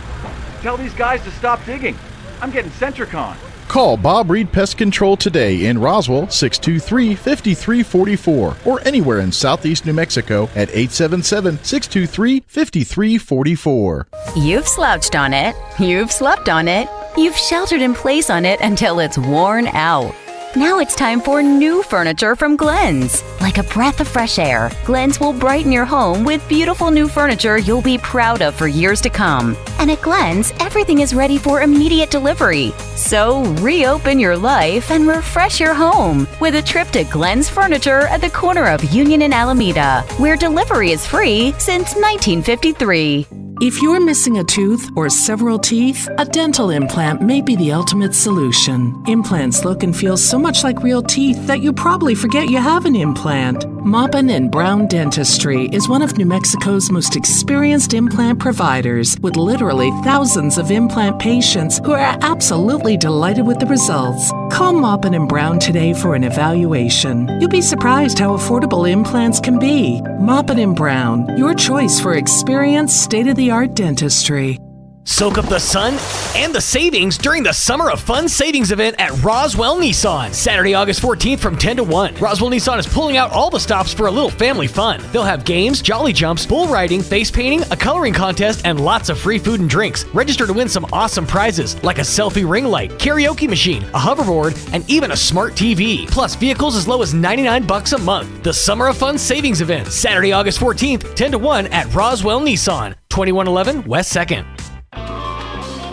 Tell these guys to stop digging. I'm getting Centricon. Call Bob Reed Pest Control today in Roswell, 623-5344, or anywhere in southeast New Mexico at 877-623-5344. You've slouched on it. You've slept on it. You've sheltered in place on it until it's worn out. Now it's time for new furniture from Glenn's. Like a breath of fresh air, Glenn's will brighten your home with beautiful new furniture you'll be proud of for years to come. And at Glenn's, everything is ready for immediate delivery. So reopen your life and refresh your home with a trip to Glenn's Furniture at the corner of Union and Alameda, where delivery is free since 1953. If you're missing a tooth or several teeth, a dental implant may be the ultimate solution. Implants look and feel so much like real teeth that you probably forget you have an implant. Maupin & Brown Dentistry is one of New Mexico's most experienced implant providers, with literally thousands of implant patients who are absolutely delighted with the results. Call Maupin & Brown today for an evaluation. You'll be surprised how affordable implants can be. Maupin & Brown, your choice for experienced, state-of-the-art dentistry. Soak up the sun and the savings during the Summer of Fun savings event at Roswell Nissan. Saturday, August 14th from 10 to 1. Roswell Nissan is pulling out all the stops for a little family fun. They'll have games, jolly jumps, bull riding, face painting, a coloring contest, and lots of free food and drinks. Register to win some awesome prizes like a selfie ring light, karaoke machine, a hoverboard, and even a smart TV. Plus vehicles as low as $99 a month. The Summer of Fun savings event. Saturday, August 14th, 10 to 1 at Roswell Nissan, 2111 West 2nd.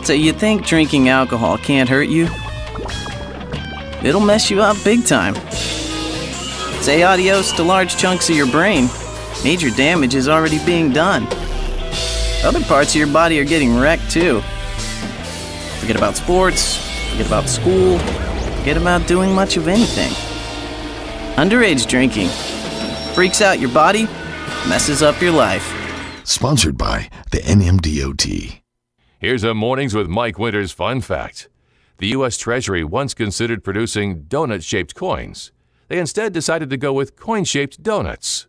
So you think drinking alcohol can't hurt you? It'll mess you up big time. Say adios to large chunks of your brain. Major damage is already being done. Other parts of your body are getting wrecked too. Forget about sports, forget about school, forget about doing much of anything. Underage drinking freaks out your body, messes up your life. Sponsored by the NMDOT. Here's a Mornings with Mike Winters fun fact. The U.S. Treasury once considered producing donut-shaped coins. They instead decided to go with coin-shaped donuts.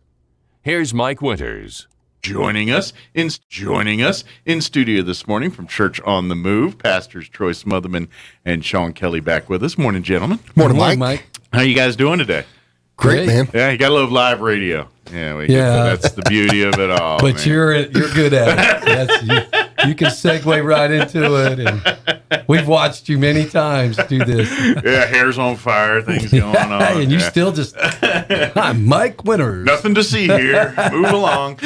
Here's Mike Winters. Joining us in studio this morning from Church on the Move, Pastors Troy Smotherman and Sean Kelly back with us. Morning, gentlemen. Morning, Mike. How you guys doing today? Great, man. Yeah, you got to love live radio. Yeah, that's the beauty of it all. But man. you're good at it. You can segue right into it, and we've watched you many times do this. Yeah, hair's on fire, things going on. And you still just, I'm Mike Winters. Nothing to see here. Move along.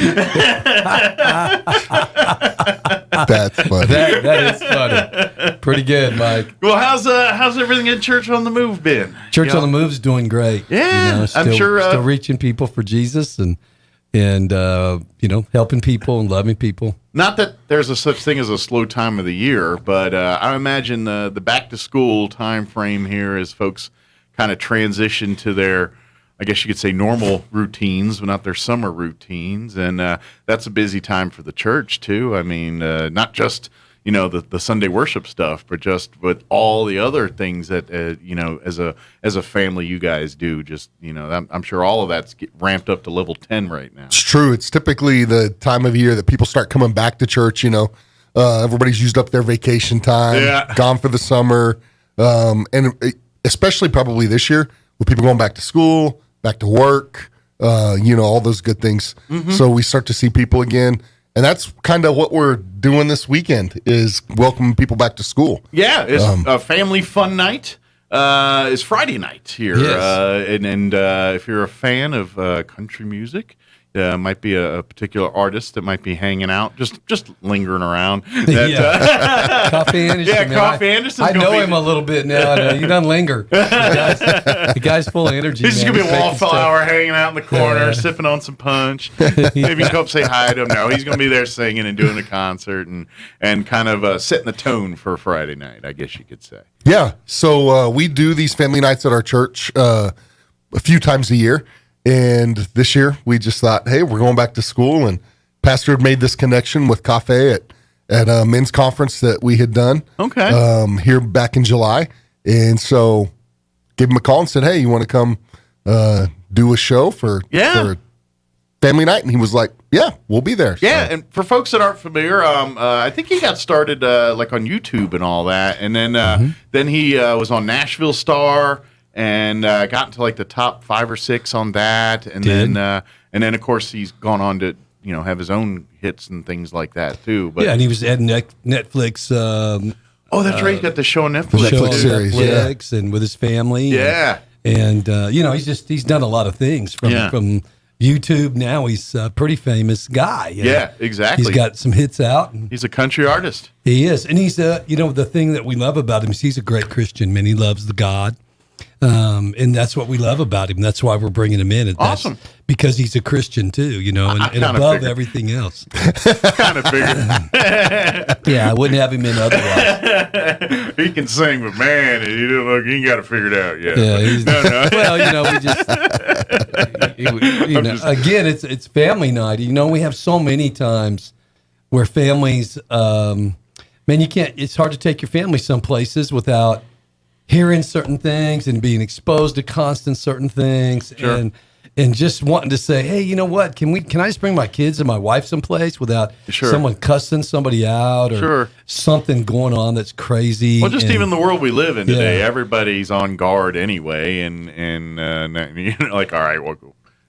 That's funny. That is funny. Pretty good, Mike. Well, how's everything at Church on the Move been? Church on the Move's doing great. Yeah, still, I'm sure. Still reaching people for Jesus and helping people and loving people. Not that there's a such thing as a slow time of the year, but I imagine the back to school time frame here as folks kind of transition to their, I guess you could say, normal routines, but not their summer routines. And that's a busy time for the church, too. I mean, not just, the Sunday worship stuff, but just with all the other things that, as a family you guys do. Just, I'm sure all of that's ramped up to level 10 right now. It's true. It's typically the time of year that people start coming back to church, everybody's used up their vacation time, gone for the summer, and especially probably this year with people going back to school, back to work, all those good things. Mm-hmm. So we start to see people again. And that's kind of what we're doing this weekend is welcoming people back to school. Yeah, it's a family fun night. It's Friday night here. Yes. And if you're a fan of country music, might be a particular artist that might be hanging out, just lingering around. Coffee Anderson. Yeah, Coffee Anderson. I know him a little bit now. He doesn't linger. The guy's full of energy. He's just going to be a wallflower hanging out in the corner, sipping on some punch. Maybe you can come up say hi to him. No, he's going to be there singing and doing a concert and kind of setting the tone for Friday night, I guess you could say. Yeah, so we do these family nights at our church a few times a year. And this year, we just thought, hey, we're going back to school. And Pastor had made this connection with Cafe at a men's conference that we had done. Okay. Here back in July, and so gave him a call and said, "Hey, you want to come do a show for family night?" And he was like, "Yeah, we'll be there." Yeah, So- and for folks that aren't familiar, I think he got started like on YouTube and all that, and then he was on Nashville Star and got into like the top 5 or 6 on that, and then of course he's gone on to have his own hits and things like that too. But yeah, and he was at Netflix. Oh, that's right. He got the show on Netflix. Show on series, Netflix, and with his family. Yeah. And he's done a lot of things from YouTube. Now he's a pretty famous guy. Yeah, exactly. He's got some hits out. He's a country artist. He is. And he's, the thing that we love about him is he's a great Christian man. He loves the God. And that's what we love about him. That's why we're bringing him in. And that's awesome. Because he's a Christian too, and above everything else. Kind of figured. Yeah, I wouldn't have him in otherwise. He can sing, but man, he ain't got it figured out yet. Yeah, he's, no. Well, we just, again, it's family night. We have so many times where families, you can't. It's hard to take your family some places without hearing certain things and being exposed to constant certain things, Sure. and just wanting to say, hey, you know what? Can I just bring my kids and my wife someplace without someone cussing somebody out or something going on that's crazy? Well, just even the world we live in today, everybody's on guard anyway, and like, all right, well,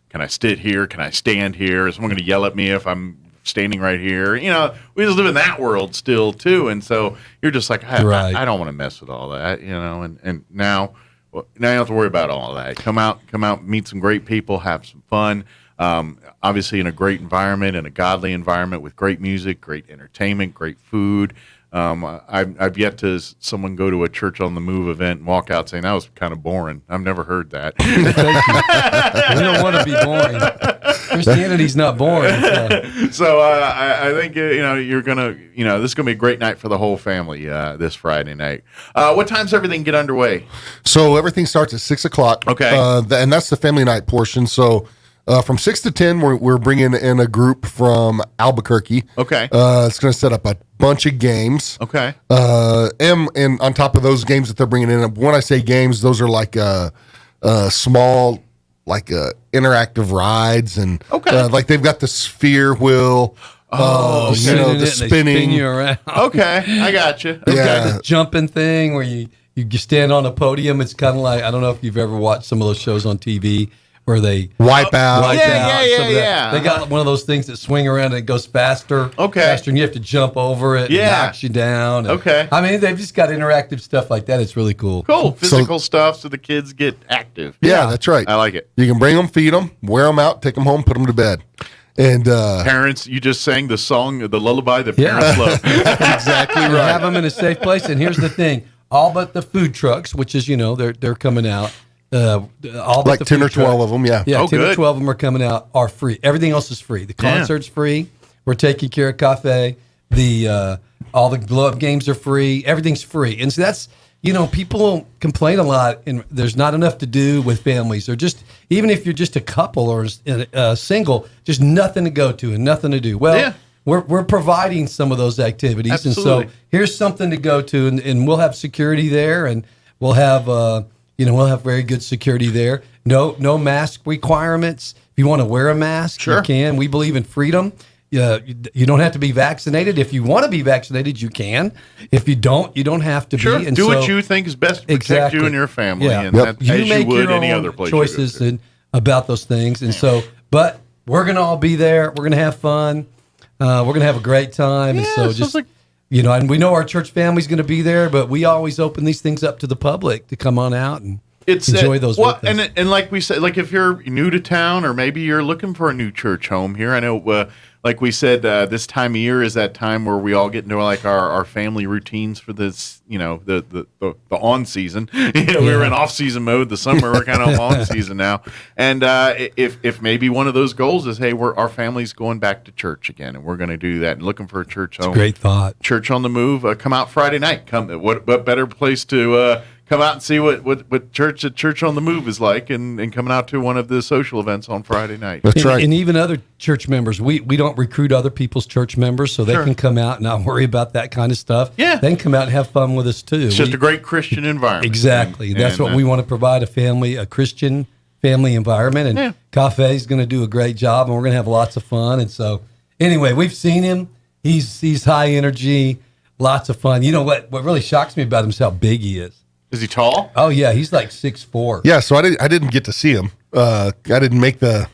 can I sit here? Can I stand here? Is someone going to yell at me if I'm standing right here? We just live in that world still too, and so you're just like, I don't want to mess with all that, and now you don't have to worry about all of that. Come out, meet some great people, have some fun. Obviously in a great environment, in a godly environment with great music, great entertainment, great food. I've yet to someone go to a Church on the Move event and walk out saying that was kind of boring. I've never heard that. We don't want to be boring. Christianity's not boring. So I think you're gonna this is gonna be a great night for the whole family this Friday night. What time's everything get underway? So everything starts at 6:00. Okay, and that's the family night portion. So from 6 to 10, we're bringing in a group from Albuquerque. Okay, it's going to set up a bunch of games. Okay, and on top of those games that they're bringing in, when I say games, those are like small, like interactive rides, and like they've got the sphere wheel. Oh, the spinning. Spin you around. Okay, I got you. They've got the jumping thing where you stand on a podium. It's kind of like, I don't know if you've ever watched some of those shows on TV where they wipe out. Yeah. They got one of those things that swing around and it goes faster. Okay. Faster, and you have to jump over it. And it knocks you down. And, I mean, they've just got interactive stuff like that. It's really cool. Cool. Physical stuff so the kids get active. Yeah, that's right. I like it. You can bring them, feed them, wear them out, take them home, put them to bed. And parents, you just sang the song, the lullaby that parents love. Exactly right. Have them in a safe place. And here's the thing: all but the food trucks, which is they're coming out. All but like the 10 or food truck- 12 of them, yeah. Yeah, Oh, 10 good. or 12 of them are coming out, are free. Everything else is free. The concert's free. We're taking care of cafe. All the glove games are free. Everything's free. And so that's, people complain a lot, and there's not enough to do with families. Or just, even if you're just a couple or single, just nothing to go to and nothing to do. Well, we're providing some of those activities. Absolutely. And so here's something to go to, and we'll have security there, and we'll have we'll have very good security there. No mask requirements. If you want to wear a mask, you can. We believe in freedom. You don't have to be vaccinated. If you want to be vaccinated, you can. If you don't, you don't have to be. And do what you think is best to protect you and your family, and Yep. that, as you make would your any own other place. choices about those things. And so, but we're going to all be there. We're going to have fun. We're going to have a great time. And so just, and we know our church family's going to be there, but we always open these things up to the public to come on out and enjoy those with us. And like we said, like if you're new to town or maybe you're looking for a new church home here, I know, like we said, this time of year is that time where we all get into like our family routines for this, the on season. We were in off season mode. The summer we're kind of on season now. And if maybe one of those goals is, hey, our family's going back to church again, and we're going to do that, and looking for a church home. Great thought. Church on the Move. Come out Friday night. What better place to come out and see what Church on the Move is like, and coming out to one of the social events on Friday night. That's right. And even other church members, we don't recruit other people's church members, so they can come out and not worry about that kind of stuff. Yeah. They can come out and have fun with us too. It's just a great Christian environment. Exactly. That's what we want to provide, a Christian family environment. And Cafe is going to do a great job, and we're going to have lots of fun. And so, anyway, we've seen him. He's high energy, lots of fun. You know what really shocks me about him is how big he is. Is he tall? Oh yeah, he's like 6'4". Yeah, so I didn't get to see him. I didn't make the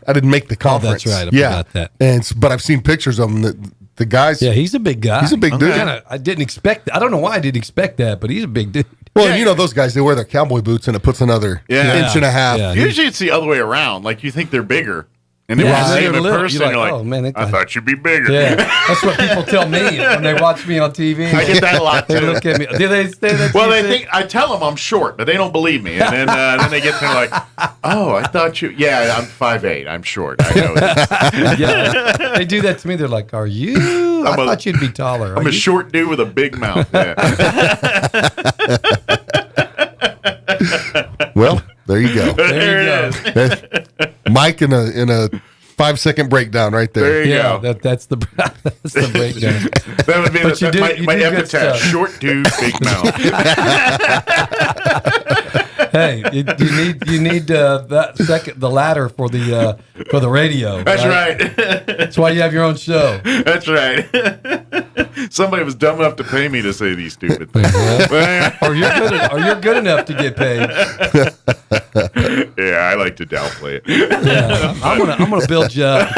conference. Oh, that's right. I forgot that. But I've seen pictures of him. The guy's he's a big guy. He's a big dude. I didn't expect. I don't know why I didn't expect that, but he's a big dude. Well, you know those guys, they wear their cowboy boots and it puts another inch and a half. Yeah. Usually it's the other way around. Like you think they're bigger. And then you see them in person, you're like, oh, man, I thought you'd be bigger. Yeah, that's what people tell me when they watch me on TV. I get that a lot, too. They look at me. Do they say that? Well, they think, I tell them I'm short, but they don't believe me. And then they get there like, oh, I thought you, I'm 5'8", I'm short. I know it. Yeah, they do that to me. They're like, are you? I thought you'd be taller. I'm a short dude with a big mouth. Yeah. Well, there you go. There you go. Mike in a 5-second breakdown right there. There you go. That's the breakdown. That would be my epitaph. Short dude, big mouth. Hey, you need the ladder for the radio. That's right. That's why you have your own show. That's right. Somebody was dumb enough to pay me to say these stupid things. Or you're good enough to get paid. Yeah, I like to downplay it. Yeah, I'm gonna build you up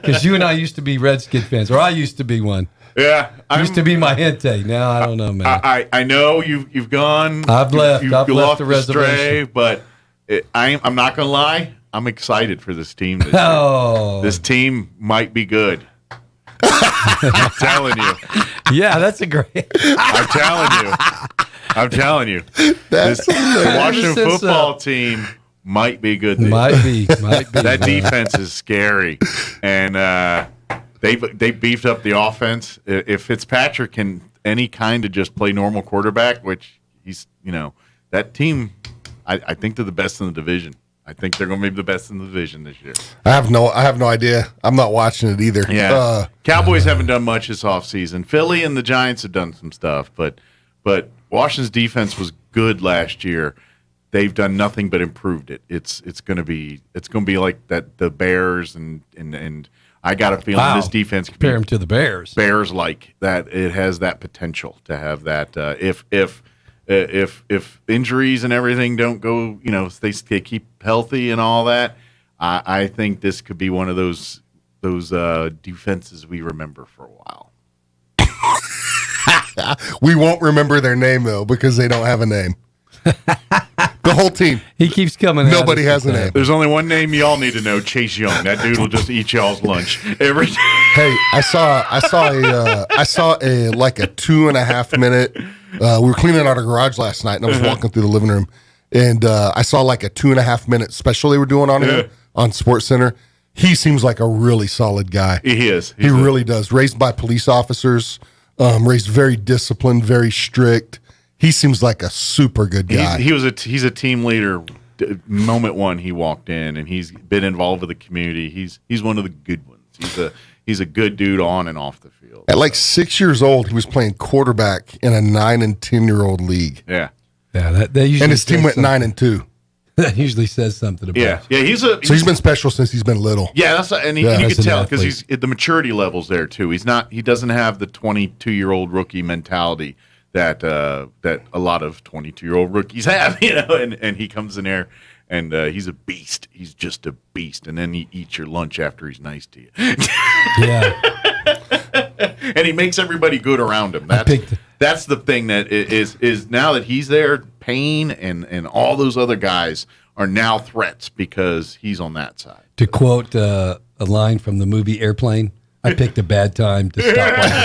because you and I used to be Redskin fans, or I used to be one. Yeah, used to be my gente. Now I don't know, man. I know you've gone. I've left. You've left lost the reservation. Stray, but I'm not gonna lie. I'm excited for this team. This team might be good. I'm telling you. Yeah, that's a great. I'm telling you. The Washington football team might be good. Might be. That defense is scary, and they beefed up the offense. If Fitzpatrick can any kind of just play normal quarterback, which he's, that team, I think they're the best in the division. I think they're going to be the best in the division this year. I have no idea. I'm not watching it either. Yeah. Cowboys haven't done much this offseason. Philly and the Giants have done some stuff, but Washington's defense was good last year. They've done nothing but improved it. It's going to be like that the Bears and I got a feeling this defense can compare them to the Bears. Bears like that. It has that potential to have that. If injuries and everything don't go, they keep healthy and all that, I think this could be one of those defenses we remember for a while. We won't remember their name though because they don't have a name. The whole team. He keeps coming. Nobody has a name. There's only one name y'all need to know: Chase Young. That dude will just eat y'all's lunch every day. Hey, I saw a like a 2.5 minute. We were cleaning out our garage last night, and I was walking through the living room, and I saw like a 2.5 minute special they were doing on him on SportsCenter. He seems like a really solid guy. He is. He really does. Raised by police officers, raised very disciplined, very strict. He seems like a super good guy. He's a team leader. Moment one, he walked in, and he's been involved with the community. He's one of the good ones. He's a good dude on and off the field. At like 6 years old, he was playing quarterback in a 9 and 10-year-old league. Yeah. That usually. And his team went 9-2. That usually says something about. Yeah. So he's been special since he's been little. Yeah, you can tell because he's the maturity levels there too. He doesn't have the 22-year-old rookie mentality that a lot of 22-year-old rookies have, and he comes in there and he's a beast. He's just a beast, and then he eats your lunch after he's nice to you. Yeah. And he makes everybody good around him. That's the thing that is now that he's there, Payne and all those other guys are now threats because he's on that side. To quote a line from the movie Airplane, I picked a bad time to stop watching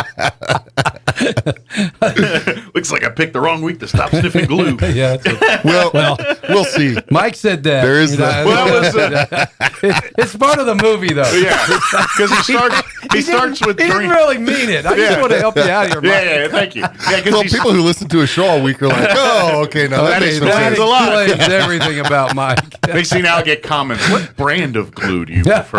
football. Looks like I picked the wrong week to stop sniffing glue. Yeah. Well, we'll see. Mike said that. There is it's part of the movie, though. Yeah, because he starts with. He didn't really mean it. I just want to help you out here, Mike. Yeah, thank you. Yeah, well, people who listen to a show all week are like, "Oh, okay, now that makes explains a lot. everything about Mike." They see now get comments. What brand of glue do you prefer?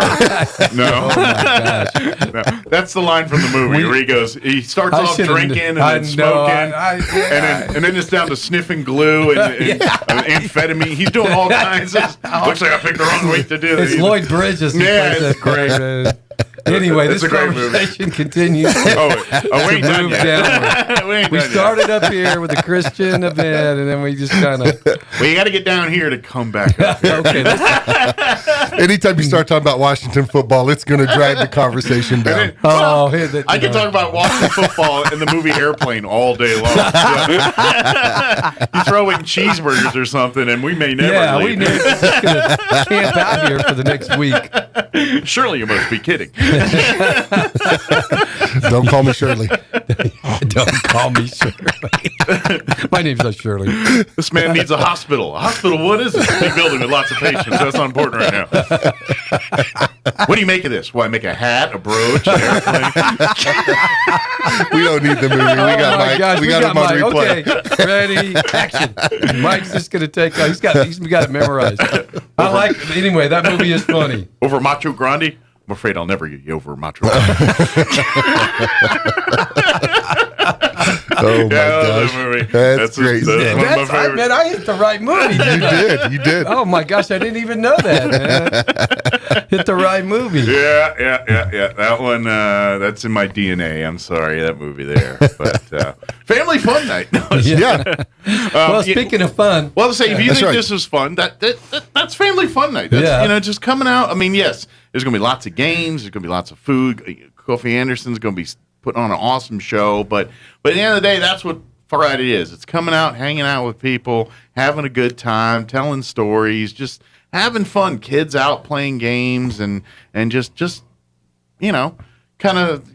No. Oh my gosh. No. That's the line from the movie where he goes. He starts off drinking and then smoking, and then it's down to sniffing glue and amphetamine. He's doing all kinds of. Looks like I picked the wrong week to do this. It's Lloyd Bridges. Yeah, it's great. Anyway, It's this a great movie. conversation continues. We ain't done yet. We started up here with a Christian event, and then we just kind of. Well, you got to get down here to come back up here. Okay. Anytime you start talking about Washington football, it's going to drag the conversation down. I can talk about Washington football in the movie Airplane all day long. You throw in cheeseburgers or something, and we may never leave. We may just gonna camp out here for the next week. Surely you must be kidding. Don't call me Shirley. Don't call me Shirley. My name's not Shirley. This man needs a hospital. A hospital? What is it? Big building with lots of patients. That's not important right now. What do you make of this? Why, make a hat, a brooch, an airplane? We don't need the movie. We got Mike. Gosh, we got him on replay. Okay, ready, action. Mike's just going to take. He's got it memorized. I like. Anyway, that movie is funny. Over Macho Grande? I'm afraid I'll never get you over Macho Grande. Oh my gosh, that's great. That's one of my favorites. I hit the right movie. You did. Oh my gosh, I didn't even know that, man. Hit the right movie. Yeah. That one, that's in my DNA. I'm sorry, that movie there. But family fun night. Well, speaking of fun, well, say if you think this is fun, that's family fun night. That's, just coming out. I mean, yes, there's going to be lots of games. There's going to be lots of food. Kofi Anderson's going to be putting on an awesome show. But at the end of the day, that's what Friday is. It's coming out, hanging out with people, having a good time, telling stories, just having fun. Kids out playing games and just kind of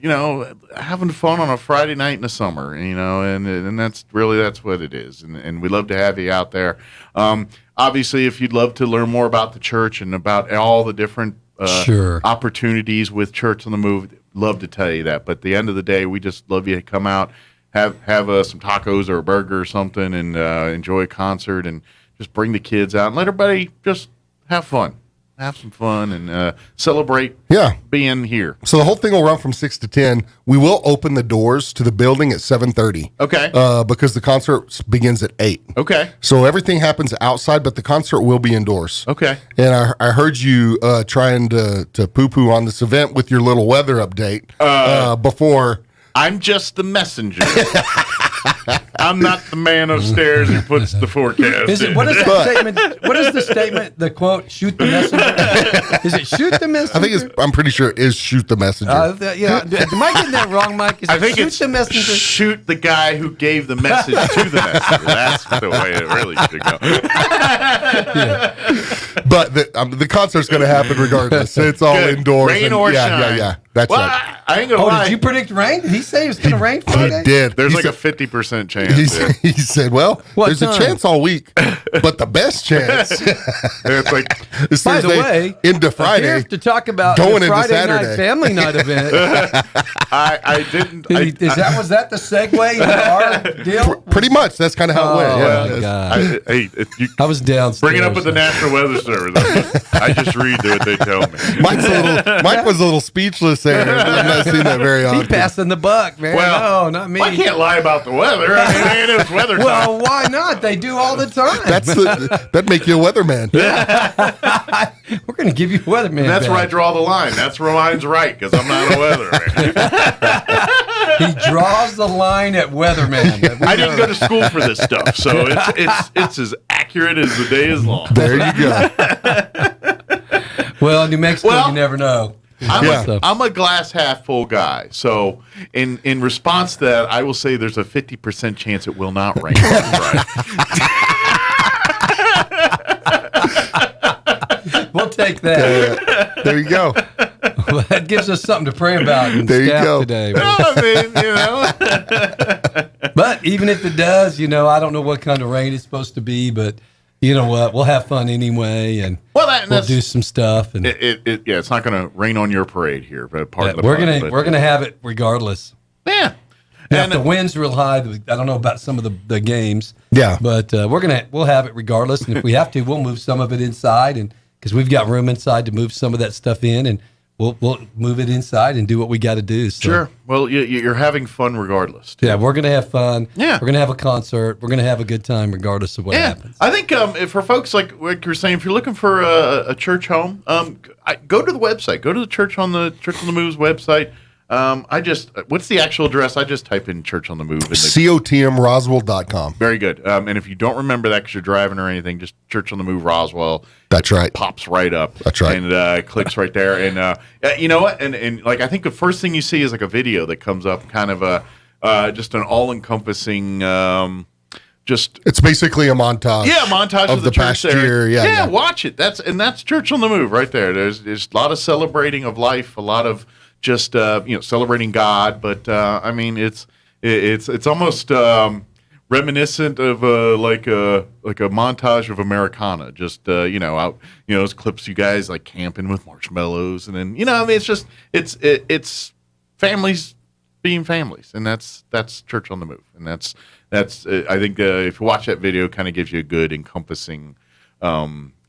having fun on a Friday night in the summer. And that's what it is. And we love to have you out there. Obviously, if you'd love to learn more about the church and about all the different opportunities with Church on the Move, love to tell you that. But at the end of the day, we just love you to come out, have some tacos or a burger or something, and enjoy a concert, and just bring the kids out and let everybody just have fun. Have some fun and celebrate being here. So the whole thing will run from 6 to 10. We will open the doors to the building at 7:30. Okay. Because the concert begins at 8. Okay. So everything happens outside, but the concert will be indoors. Okay. And I heard you trying to poo-poo on this event with your little weather update before. I'm just the messenger. I'm not the man upstairs who puts the forecast in. What is that statement? What is the statement? The quote, shoot the messenger? Is it shoot the messenger? I'm pretty sure it is shoot the messenger. Am I getting that wrong, Mike? I think it's the messenger? Shoot the guy who gave the message to the messenger. That's the way it really should go. But the concert's going to happen regardless. It's all indoors. Rain or shine. Yeah. That's right. I ain't gonna lie. Did you predict rain? Did he say it was going to rain Friday? He did. There's a 50% chance. He said, well, there's a chance all week, but the best chance. It's like, by the way, into Friday. Here to talk about going the Friday into Saturday. night family night event. I didn't. Was that the segue into our deal? Pretty much. That's kind of how it went. Yeah. I was downstairs. Bring it up with the National Weather Service. I just read what they tell me. Mike was a little speechless there. I'm not seeing that very often. He's passing the buck, man. Well, no, not me. I can't lie about the weather. I mean, it's weather time. Well, why not? They do all the time. That'd make you a weatherman. We're going to give you a weatherman. And that's where I draw the line. That's where mine's right, because I'm not a weatherman. He draws the line at weatherman. I didn't go to school for this stuff, so it's as accurate as the day is long. There you go. Well, New Mexico, you never know. I'm a glass half full guy. So in response to that, I will say there's a 50% chance it will not rain on Friday. We'll take that. There you go. that gives us something to pray about in There you staff go. today. I mean, But even if it does, I don't know what kind of rain it's supposed to be, but you know what? We'll have fun anyway, and we'll do some stuff. And it's not going to rain on your parade here, but we're gonna have it regardless. Yeah. Now, if the wind's real high, I don't know about some of the games. Yeah. But we'll have it regardless, and if we have to, we'll move some of it inside, and because we've got room inside to move some of that stuff in, and we'll move it inside and do what we got to do. So. Sure. Well, you're having fun regardless. Yeah, we're gonna have fun. Yeah. We're gonna have a concert. We're gonna have a good time regardless of what happens. I think if for folks like you're saying, if you're looking for a church home, go to the website. Go to the Church on the Move's website. What's the actual address? I just type in Church on the Move. COTMRoswell.com. Very good. And if you don't remember that because you're driving or anything, just Church on the Move Roswell. That's right. Pops right up. That's right. And clicks right there. And you know what? And like I think the first thing you see is like a video that comes up, kind of just an all-encompassing. It's basically a montage. Yeah, montage of the past year. Yeah. Watch it. That's Church on the Move right there. There's a lot of celebrating of life, a lot of just celebrating God, but I mean it's almost reminiscent of like a montage of Americana. Just those clips you guys like camping with marshmallows, and then I mean it's families being families, and that's Church on the Move, and that's I think if you watch that video, it kind of gives you a good encompassing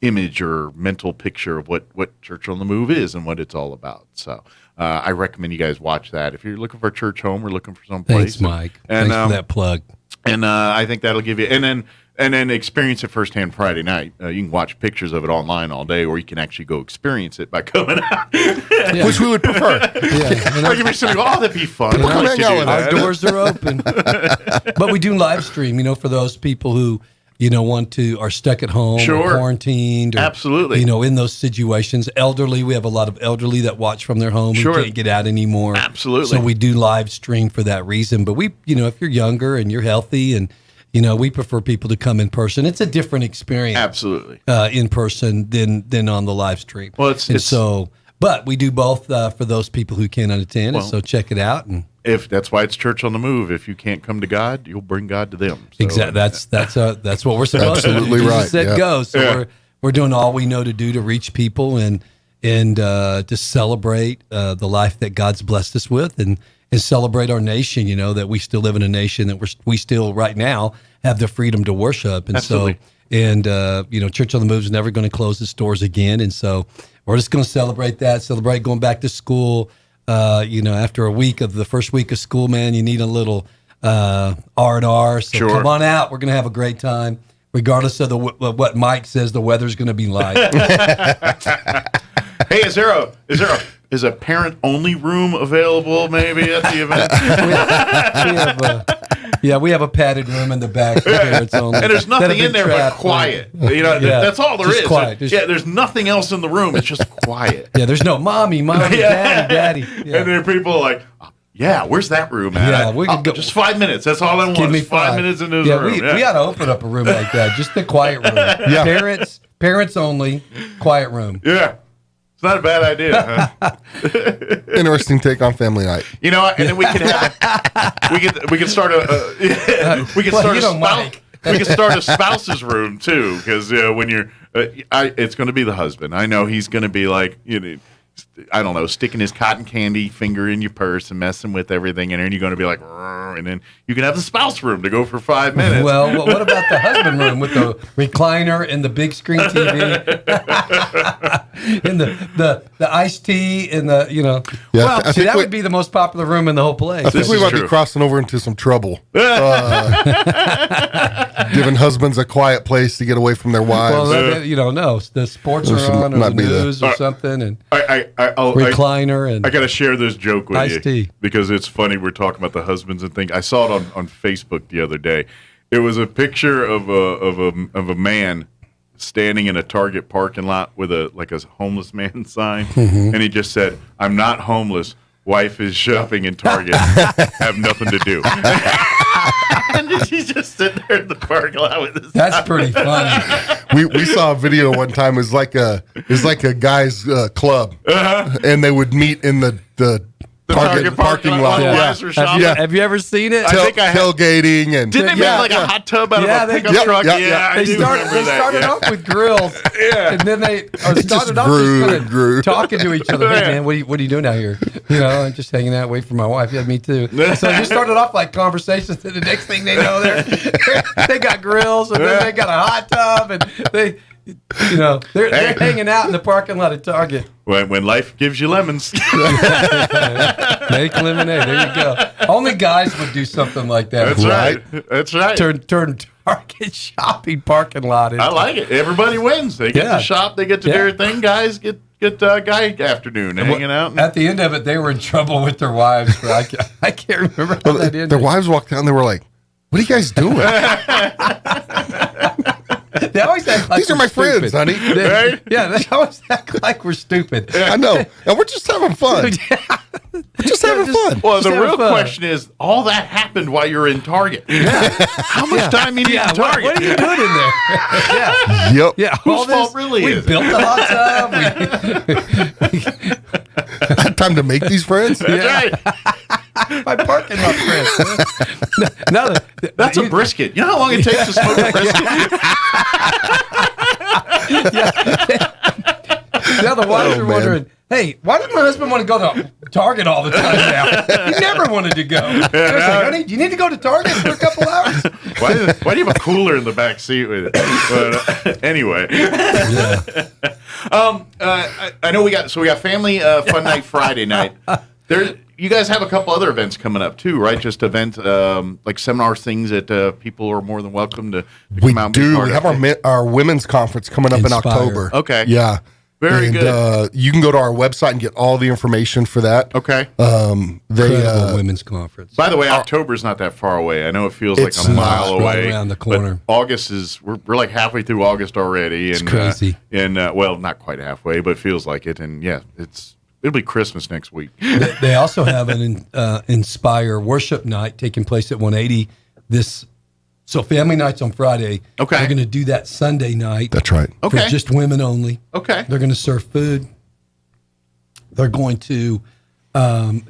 image or mental picture of what Church on the Move is and what it's all about. So I recommend you guys watch that. If you're looking for a church home or looking for some place. Thanks, Mike. Thanks for that plug. And I think that'll give you, and then experience it firsthand Friday night. You can watch pictures of it online all day, or you can actually go experience it by coming out. Which we would prefer. Like if you're sitting, that'd be fun. Our doors are open. But we do live stream, for those people who are stuck at home, or quarantined, or, absolutely, in those situations. Elderly, we have a lot of elderly that watch from their home who can't get out anymore. Absolutely. So we do live stream for that reason. But we, if you're younger and you're healthy, and we prefer people to come in person. It's a different experience, absolutely, in person than on the live stream. Well, but we do both for those people who can't attend. So check it out. And if that's why it's Church on the Move. If you can't come to God, you'll bring God to them. So, exactly. That's what we're supposed to do. Absolutely Jesus right. said go. So we're doing all we know to do to reach people and to celebrate the life that God's blessed us with, and celebrate our nation. That we still live in a nation that we still right now have the freedom to worship. And absolutely. Church on the Move is never going to close its doors again. And so we're just going to celebrate going back to school. After the first week of school, man, you need a little R&R. So come on out. We're going to have a great time, regardless of what Mike says the weather's going to be like. Hey, is a parent-only room available maybe at the event? we have a padded room in the back for parents only. And there's nothing in there but quiet. That's all there is. Quiet. There's nothing else in the room. It's just quiet. Yeah, there's no mommy, daddy. Yeah. And then people are like, where's that room at? Yeah, we could go. Just 5 minutes. That's all I want. Give me 5 minutes into the room. We ought to open up a room like that. Just the quiet room. Yeah. Parents only, quiet room. Yeah. It's not a bad idea. Huh? Interesting take on family night. And then we can start a spouse's room too, because when you're, it's going to be the husband. I know he's going to be like, I don't know, sticking his cotton candy finger in your purse and messing with everything, and then you're going to be like, and then you can have the spouse room to go for 5 minutes. Well, what about the husband room with the recliner and the big screen TV, and the iced tea and the Yeah, that would be the most popular room in the whole place. I think we might be crossing over into some trouble. Giving husbands a quiet place to get away from their wives. Well, no, the sports are on, or the news or something, and recliner. And I got to share this joke with iced tea because it's funny. We're talking about the husbands and things. I saw it on Facebook the other day. It was a picture of a man standing in a Target parking lot with a homeless man sign, and he just said, "I'm not homeless. Wife is shopping in Target. Have nothing to do." And he's just sitting there in the parking lot with his. That's pretty funny. We saw a video one time. It was like a guy's club, and they would meet in the Target parking lot. Have you ever seen it? I think I have. Tailgating and Didn't they make like a hot tub out of a pickup truck? Yeah, They started off with grills, and then they started off grew just and grew. talking to each other. Hey man, what are you doing out here? I'm just hanging out, waiting for my wife. Yeah, me too. So they started off like conversations, and the next thing they know, they got grills, and then they got a hot tub, and they're hanging out in the parking lot at Target. When life gives you lemons. Make lemonade. There you go. Only guys would do something like that. That's right. That's right. Turn Target shopping parking lot into. I like it. Everybody wins. They get to shop. They get to do their thing. Guys get guy afternoon hanging out. At the end of it, they were in trouble with their wives. But I can't remember how that ended. Their wives walked down. They were like, "What are you guys doing?" They always act like these are my friends, honey. Right? Yeah, they always act like we're stupid. I know, and we're just having fun. We're just having fun. Well, the real question is, all that happened while you're in Target. Yeah. How much time you need in Target? What are you doing in there? Yeah. Yep. Yeah. Whose fault really is We built the hot tub. I had time to make these friends. That's right. My parking lot friends. That's a brisket. You know how long it takes to smoke a brisket? Now the wives are wondering, hey, why does my husband want to go to Target all the time now? He never wanted to go. I was like, honey, do you need to go to Target for a couple hours? Why do you have a cooler in the back seat with it? But anyway. I know we got family fun night Friday night. You guys have a couple other events coming up too, right? Just event like seminar things that people are more than welcome to come out and be part We of. have our women's conference coming up in October. Okay. Yeah. Very good. You can go to our website and get all the information for that. Okay. Incredible women's conference. By the way, October's not that far away. I know it feels like a mile away. Right around the corner. But August is we're like halfway through August already. It's crazy. Well, not quite halfway, but it feels like it. And yeah, it'll be Christmas next week. They also have an Inspire worship night taking place at 180 So family night's on Friday. Okay. They're going to do that Sunday night. That's right. For just women only. Okay. They're going to serve food. They're going to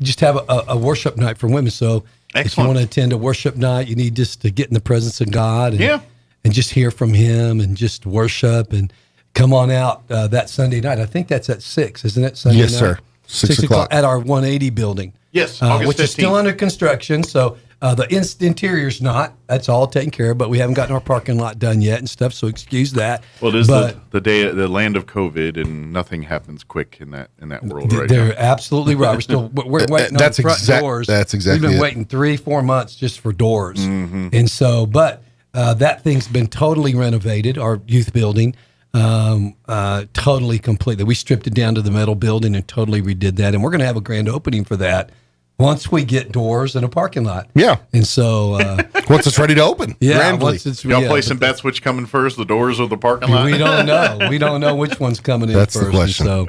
just have a worship night for women. So if you want to attend a worship night, you need just to get in the presence of God and just hear from Him and just worship and come on out that Sunday night. I think that's at 6, isn't it? Sunday yes, night? sir. 6 o'clock at our 180 building. Yes, August which 15th. is still under construction. So the interior's not. That's all taken care of. But we haven't gotten our parking lot done yet and stuff. So excuse that. Well, it is the land of COVID, and nothing happens quick in that world right now. They're absolutely right. We're waiting on front doors. That's exactly. We've been waiting 3-4 months just for doors, and so. But that thing's been totally renovated. Our youth building. Totally, completely. We stripped it down to the metal building and totally redid that. And we're going to have a grand opening for that once we get doors and a parking lot. Yeah. And so once it's ready to open. Yeah. Y'all play some bets which coming first, the doors or the parking lot? We don't know. We don't know which one's coming in that's first. The question. So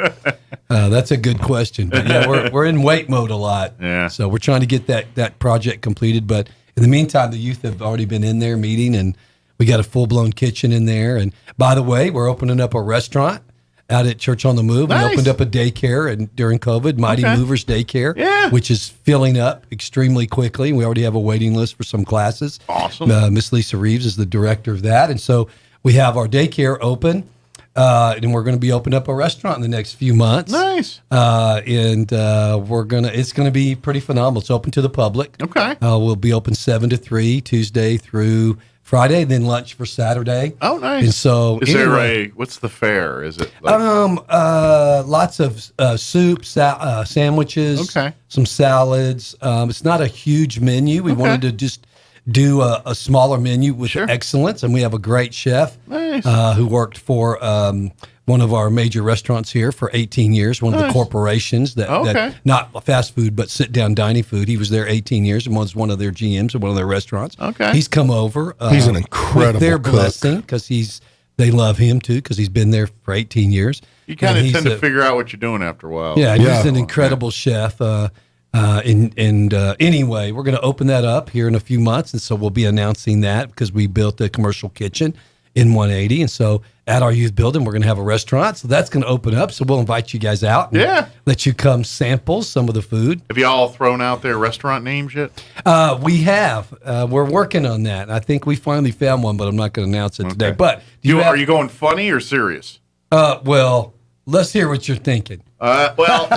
that's a good question. But yeah, we're in wait mode a lot. Yeah. So we're trying to get that project completed. But in the meantime, the youth have already been in there meeting, and we got a full-blown kitchen in there. And by the way, we're opening up a restaurant out at Church on the Move. Nice. We opened up a daycare during COVID, Mighty Movers Daycare, which is filling up extremely quickly. We already have a waiting list for some classes. Awesome. Miss Lisa Reeves is the director of that. And so we have our daycare open, and we're going to be opening up a restaurant in the next few months. Nice. And it's going to be pretty phenomenal. It's open to the public. Okay. We'll be open 7 to 3, Tuesday through Friday, then lunch for Saturday. Oh, nice. And so, what's the fare? Is it lots of soup, sandwiches, some salads. It's not a huge menu. We wanted to just do a smaller menu with excellence, and we have a great chef who worked for one of our major restaurants here for 18 years, one of the corporations that not fast food, but sit-down dining food. He was there 18 years and was one of their GMs of one of their restaurants. Okay. He's come over. He's an incredible with their cook. blessing, because they love him, too, because he's been there for 18 years. You kind of tend to figure out what you're doing after a while. Yeah, he's an incredible chef. Anyway, we're going to open that up here in a few months, and so we'll be announcing that because we built a commercial kitchen in 180, and so at our youth building, we're going to have a restaurant, so that's going to open up. So we'll invite you guys out and let you come sample some of the food. Have you all thrown out their restaurant names yet? We have. We're working on that. I think we finally found one, but I'm not going to announce it today. But are you going funny or serious? Well, let's hear what you're thinking. Well,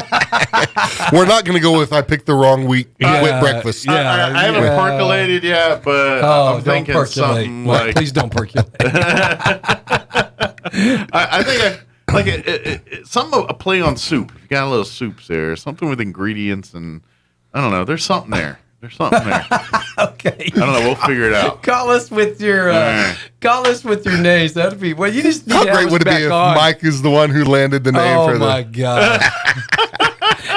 we're not going to go with I picked the wrong weet breakfast. Yeah, I haven't percolated yet, but I'm thinking percolate. something like. Please don't percolate. I think a play on soup. If you got a little soups there, something with ingredients, and I don't know. There's something there. Okay. I don't know. We'll figure it out. Call us with your names. That'd be well. You just need How to great have would us it be if back on. Mike is the one who landed the name for the? Oh my god!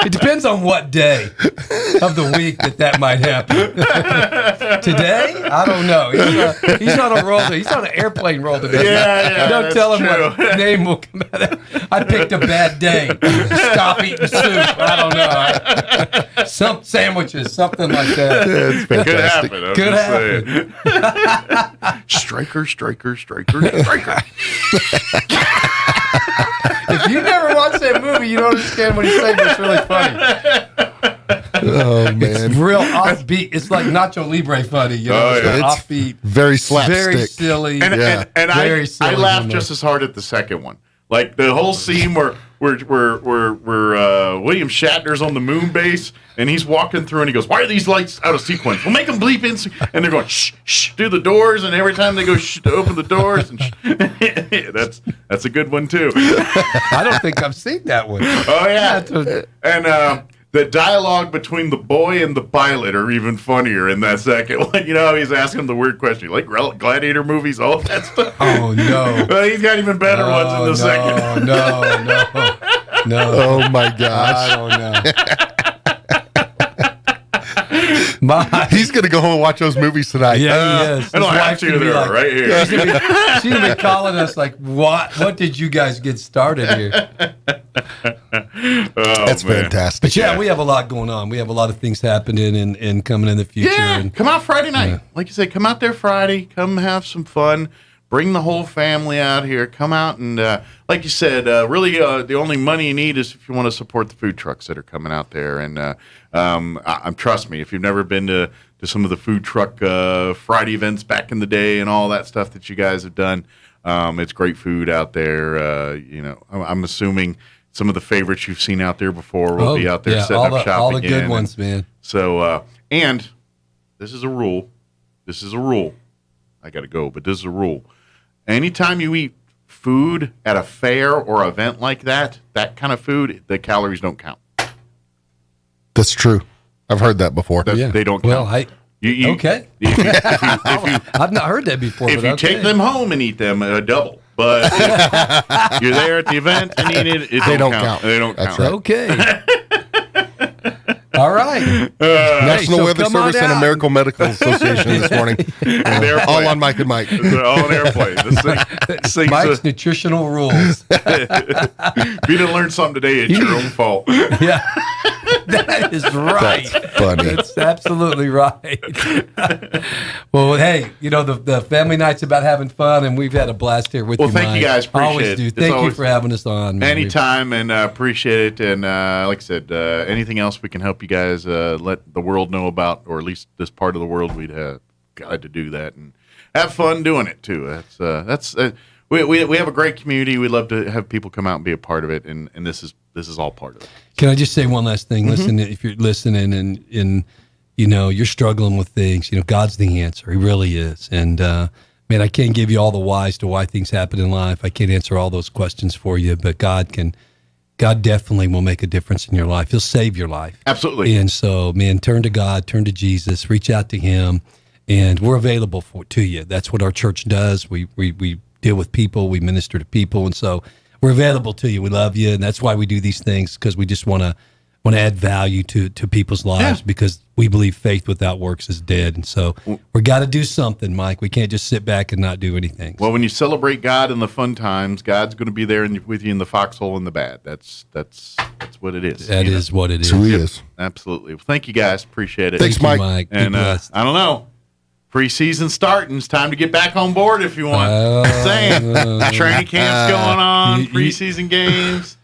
It depends on what day of the week that might happen. Today, I don't know. He's on a roll. He's on an airplane roll today. Yeah, don't tell him what name will come out. I picked a bad day. Stop eating soup. I don't know. Some sandwiches, something like that. It's fantastic. Could happen. Striker. If you never watched that movie, you don't understand what he's saying, but it's really funny. Oh, man. It's real offbeat. It's like Nacho Libre funny. You know? It's offbeat. Very slapstick. Very silly. And very silly I laughed humor. just as hard at the second one. Like the whole scene where William Shatner's on the moon base and he's walking through and he goes, "Why are these lights out of sequence? We'll make them bleep in." And they're going, "Shh, shh," through the doors, and every time they go shh to open the doors, and that's a good one too. I don't think I've seen that one. Oh yeah, and the dialogue between the boy and the pilot are even funnier in that second one. You know, he's asking him the weird question, like gladiator movies, all that stuff. Oh no! Well, he's got even better ones in the second. No. Oh my gosh! I don't know. He's going to go home and watch those movies tonight. Yeah, he is. I don't have to. They're like, right here. She's gonna be calling us like, "What did you guys get started here?" That's fantastic. But yeah, we have a lot going on. We have a lot of things happening and coming in the future. Yeah, and come out Friday night. Like you said, come out there Friday. Come have some fun. Bring the whole family out here. Come out and, like you said, really the only money you need is if you want to support the food trucks that are coming out there. And trust me, if you've never been to some of the food truck Friday events back in the day and all that stuff that you guys have done, it's great food out there. I'm assuming some of the favorites you've seen out there before will be out there setting up shop all the again. good ones, man. So, and this is a rule. I got to go, but this is a rule. Anytime you eat food at a fair or event like that kind of food, the calories don't count. That's true. I've heard that before. They don't count. Well, okay. If you, I've not heard that before. If you take them home and eat them, double. But if you're there at the event and eat it, they don't count. They don't That's count. right. Okay. All right. National Weather Service and American Medical Association this morning. All on Mike and Mike. They're all on airplane. Mike's nutritional rules. If you didn't learn something today, it's your own fault. Yeah. That is right. That's funny. That's absolutely right. Well, hey, the family night's about having fun, and we've had a blast here with you, Well, thank you guys. Appreciate always it. do. It's Thank you always- for having us on, man. Anytime, and appreciate it. And like I said, anything else we can help you guys let the world know about, or at least this part of the world, we'd glad to do that and have fun doing it too. We have a great community. We love to have people come out and be a part of it, and this is all part of it. Can I just say one last thing? Listen, if you're listening and you're struggling with things, God's the answer. He really is. And man, I can't give you all the whys to why things happen in life. I can't answer all those questions for you, but God definitely will make a difference in your life. He'll save your life. Absolutely. And so, man, turn to God, turn to Jesus, reach out to Him, and we're available to you. That's what our church does. We deal with people, we minister to people, and so we're available to you. We love you, and that's why we do these things, because we just want to add value to people's lives, because we believe faith without works is dead. And so we got to do something, Mike. We can't just sit back and not do anything. Well, when you celebrate God in the fun times, God's going to be there with you in the foxhole and the bad. That's what it is. That is what it is. Who he is. Absolutely. Well, thank you guys. Appreciate it. Thanks, Mike. And I don't know. Preseason starting. It's time to get back on board if you want. Saying training camps going on, preseason games.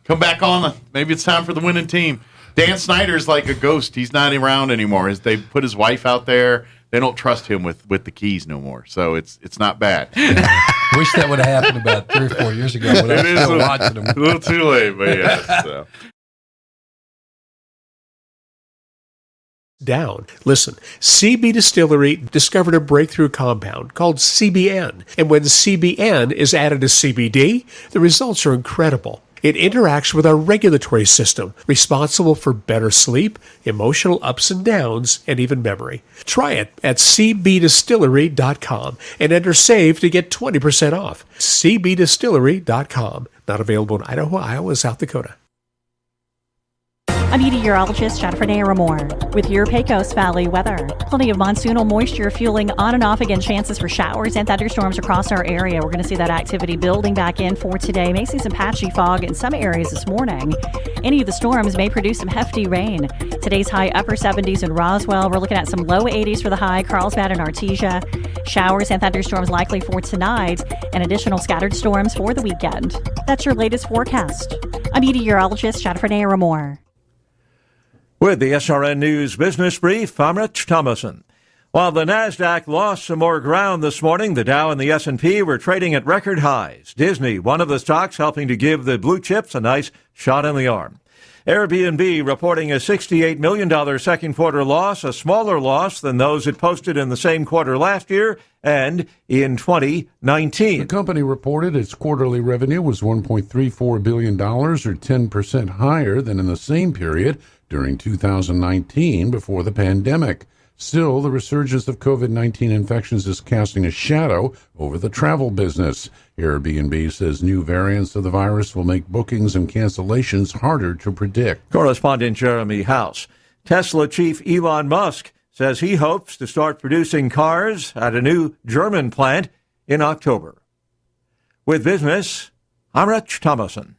Come back on. Maybe it's time for the winning team. Dan Snyder's like a ghost. He's not around anymore. They put his wife out there. They don't trust him with the keys no more. So it's not bad. Wish that would have happened about 3 or 4 years ago. When It I is was still watching them. a little too late, but yeah. So. Down. Listen, CB Distillery discovered a breakthrough compound called CBN. And when CBN is added to CBD, the results are incredible. It interacts with our regulatory system, responsible for better sleep, emotional ups and downs, and even memory. Try it at cbdistillery.com and enter SAVE to get 20% off. cbdistillery.com. Not available in Idaho, Iowa, and South Dakota. I'm meteorologist Jennifer Naramore with your Pecos Valley weather. Plenty of monsoonal moisture fueling on and off again, chances for showers and thunderstorms across our area. We're going to see that activity building back in for today. May see some patchy fog in some areas this morning. Any of the storms may produce some hefty rain. Today's high upper 70s in Roswell. We're looking at some low 80s for the high, Carlsbad and Artesia. Showers and thunderstorms likely for tonight and additional scattered storms for the weekend. That's your latest forecast. I'm meteorologist Jennifer Naramore. With the SRN News Business Brief, I'm Rich Thomason. While the NASDAQ lost some more ground this morning, the Dow and the S&P were trading at record highs. Disney, one of the stocks helping to give the blue chips a nice shot in the arm. Airbnb reporting a $68 million second quarter loss, a smaller loss than those it posted in the same quarter last year and in 2019. The company reported its quarterly revenue was $1.34 billion, or 10% higher than in the same period during 2019 before the pandemic. Still, the resurgence of COVID-19 infections is casting a shadow over the travel business. Airbnb says new variants of the virus will make bookings and cancellations harder to predict. Correspondent Jeremy House. Tesla chief Elon Musk says he hopes to start producing cars at a new German plant in October. With business, I'm Rich Thomason.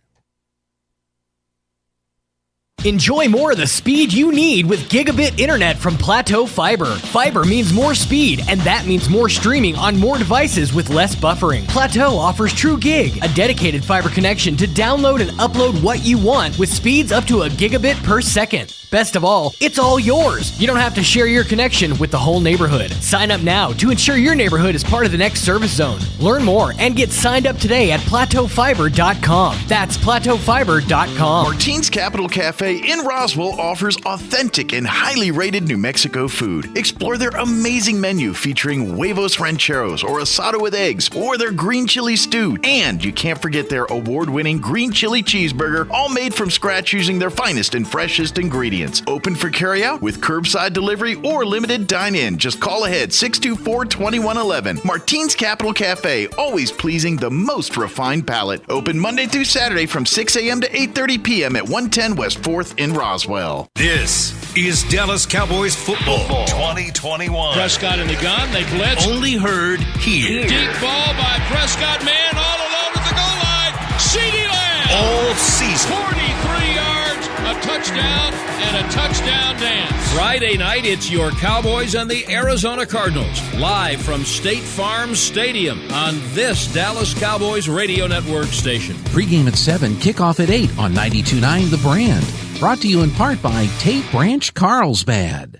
Enjoy more of the speed you need with gigabit internet from Plateau Fiber. Fiber means more speed, and that means more streaming on more devices with less buffering. Plateau offers True Gig, a dedicated fiber connection to download and upload what you want with speeds up to a gigabit per second. Best of all, it's all yours. You don't have to share your connection with the whole neighborhood. Sign up now to ensure your neighborhood is part of the next service zone. Learn more and get signed up today at plateaufiber.com. That's plateaufiber.com. Martine's Capital Cafe in Roswell offers authentic and highly rated New Mexico food. Explore their amazing menu featuring huevos rancheros or asado with eggs or their green chili stew. And you can't forget their award-winning green chili cheeseburger, all made from scratch using their finest and freshest ingredients. Open for carryout with curbside delivery or limited dine-in. Just call ahead 624-2111. Martine's Capital Cafe, always pleasing the most refined palate. Open Monday through Saturday from 6 a.m. to 8:30 p.m. at 110 West 4th in Roswell. This is Dallas Cowboys football 2021. Prescott in the gun, they blitz. Only heard here. Deep ball by Prescott, man, all alone at the goal line. CeeDee Lamb. All season. 43 yards, a touchdown, and a touchdown dance. Friday night, it's your Cowboys and the Arizona Cardinals, live from State Farm Stadium on this Dallas Cowboys radio network station. Pre-game at 7, kickoff at 8 on 92.9 The Brand. Brought to you in part by Tate Branch Carlsbad.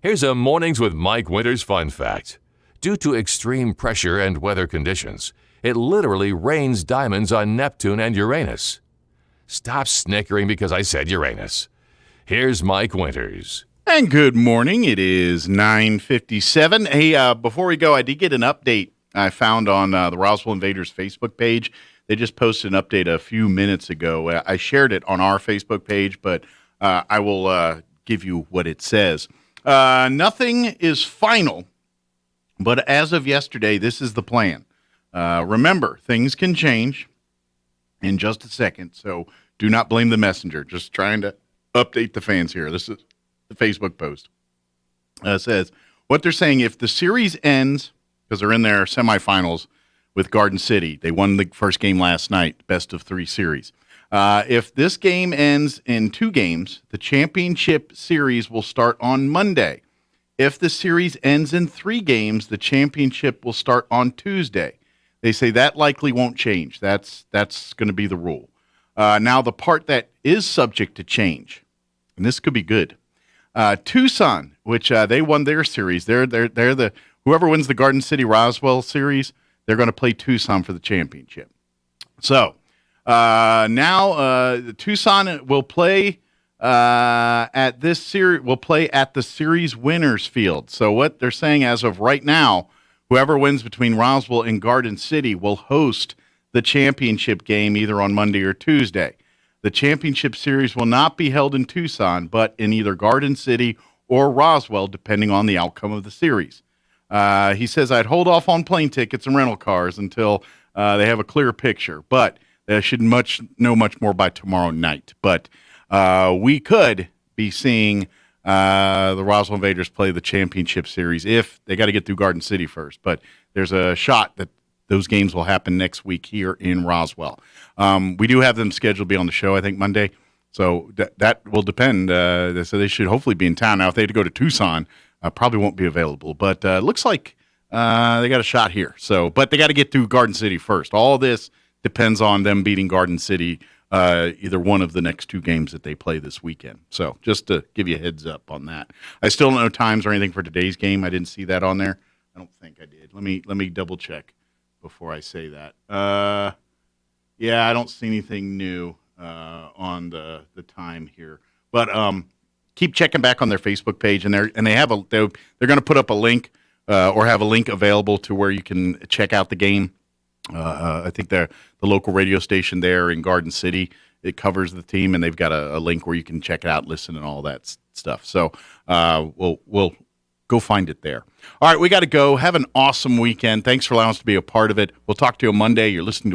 Here's a Mornings with Mike Winters fun fact. Due to extreme pressure and weather conditions, it literally rains diamonds on Neptune and Uranus. Stop snickering because I said Uranus. Here's Mike Winters. And good morning. It is 9:57. Hey, before we go, I did get an update I found on the Roswell Invaders Facebook page. They just posted an update a few minutes ago. I shared it on our Facebook page, but I will give you what it says. Nothing is final, but as of yesterday, this is the plan. Remember, things can change in just a second, so do not blame the messenger. Just trying to update the fans here. This is the Facebook post. It says, what they're saying, if the series ends, because they're in their semifinals with Garden City, they won the first game last night, best of 3 series. If this game ends in 2 games, the championship series will start on Monday. If the series ends in 3 games, the championship will start on Tuesday. They say that likely won't change. That's going to be the rule. Now, the part that is subject to change, and this could be good. Tucson, which they won their series, they're the whoever wins the Garden City Roswell series, they're going to play Tucson for the championship. So now Tucson will play at this series. Will play at the series winners field. So what they're saying as of right now, whoever wins between Roswell and Garden City will host the championship game either on Monday or Tuesday. The championship series will not be held in Tucson, but in either Garden City or Roswell, depending on the outcome of the series. He says, I'd hold off on plane tickets and rental cars until they have a clear picture, but they should know much more by tomorrow night. But we could be seeing the Roswell Invaders play the championship series if they got to get through Garden City first. But there's a shot that those games will happen next week here in Roswell. We do have them scheduled to be on the show, I think, Monday. So that will depend. So they should hopefully be in town. Now, if they had to go to Tucson, probably won't be available. But it looks like they got a shot here. So, but they got to get through Garden City first. All this depends on them beating Garden City, either one of the next 2 games that they play this weekend. So just to give you a heads up on that. I still don't know times or anything for today's game. I didn't see that on there. I don't think I did. Let me double check before I say that. Yeah, I don't see anything new on the time here. But keep checking back on their Facebook page, and they're going to put up a link or have a link available to where you can check out the game. I think the local radio station there in Garden City, it covers the team, and they've got a link where you can check it out, listen, and all that stuff. So we'll go find it there. All right, we got to go. Have an awesome weekend. Thanks for allowing us to be a part of it. We'll talk to you on Monday. You're listening to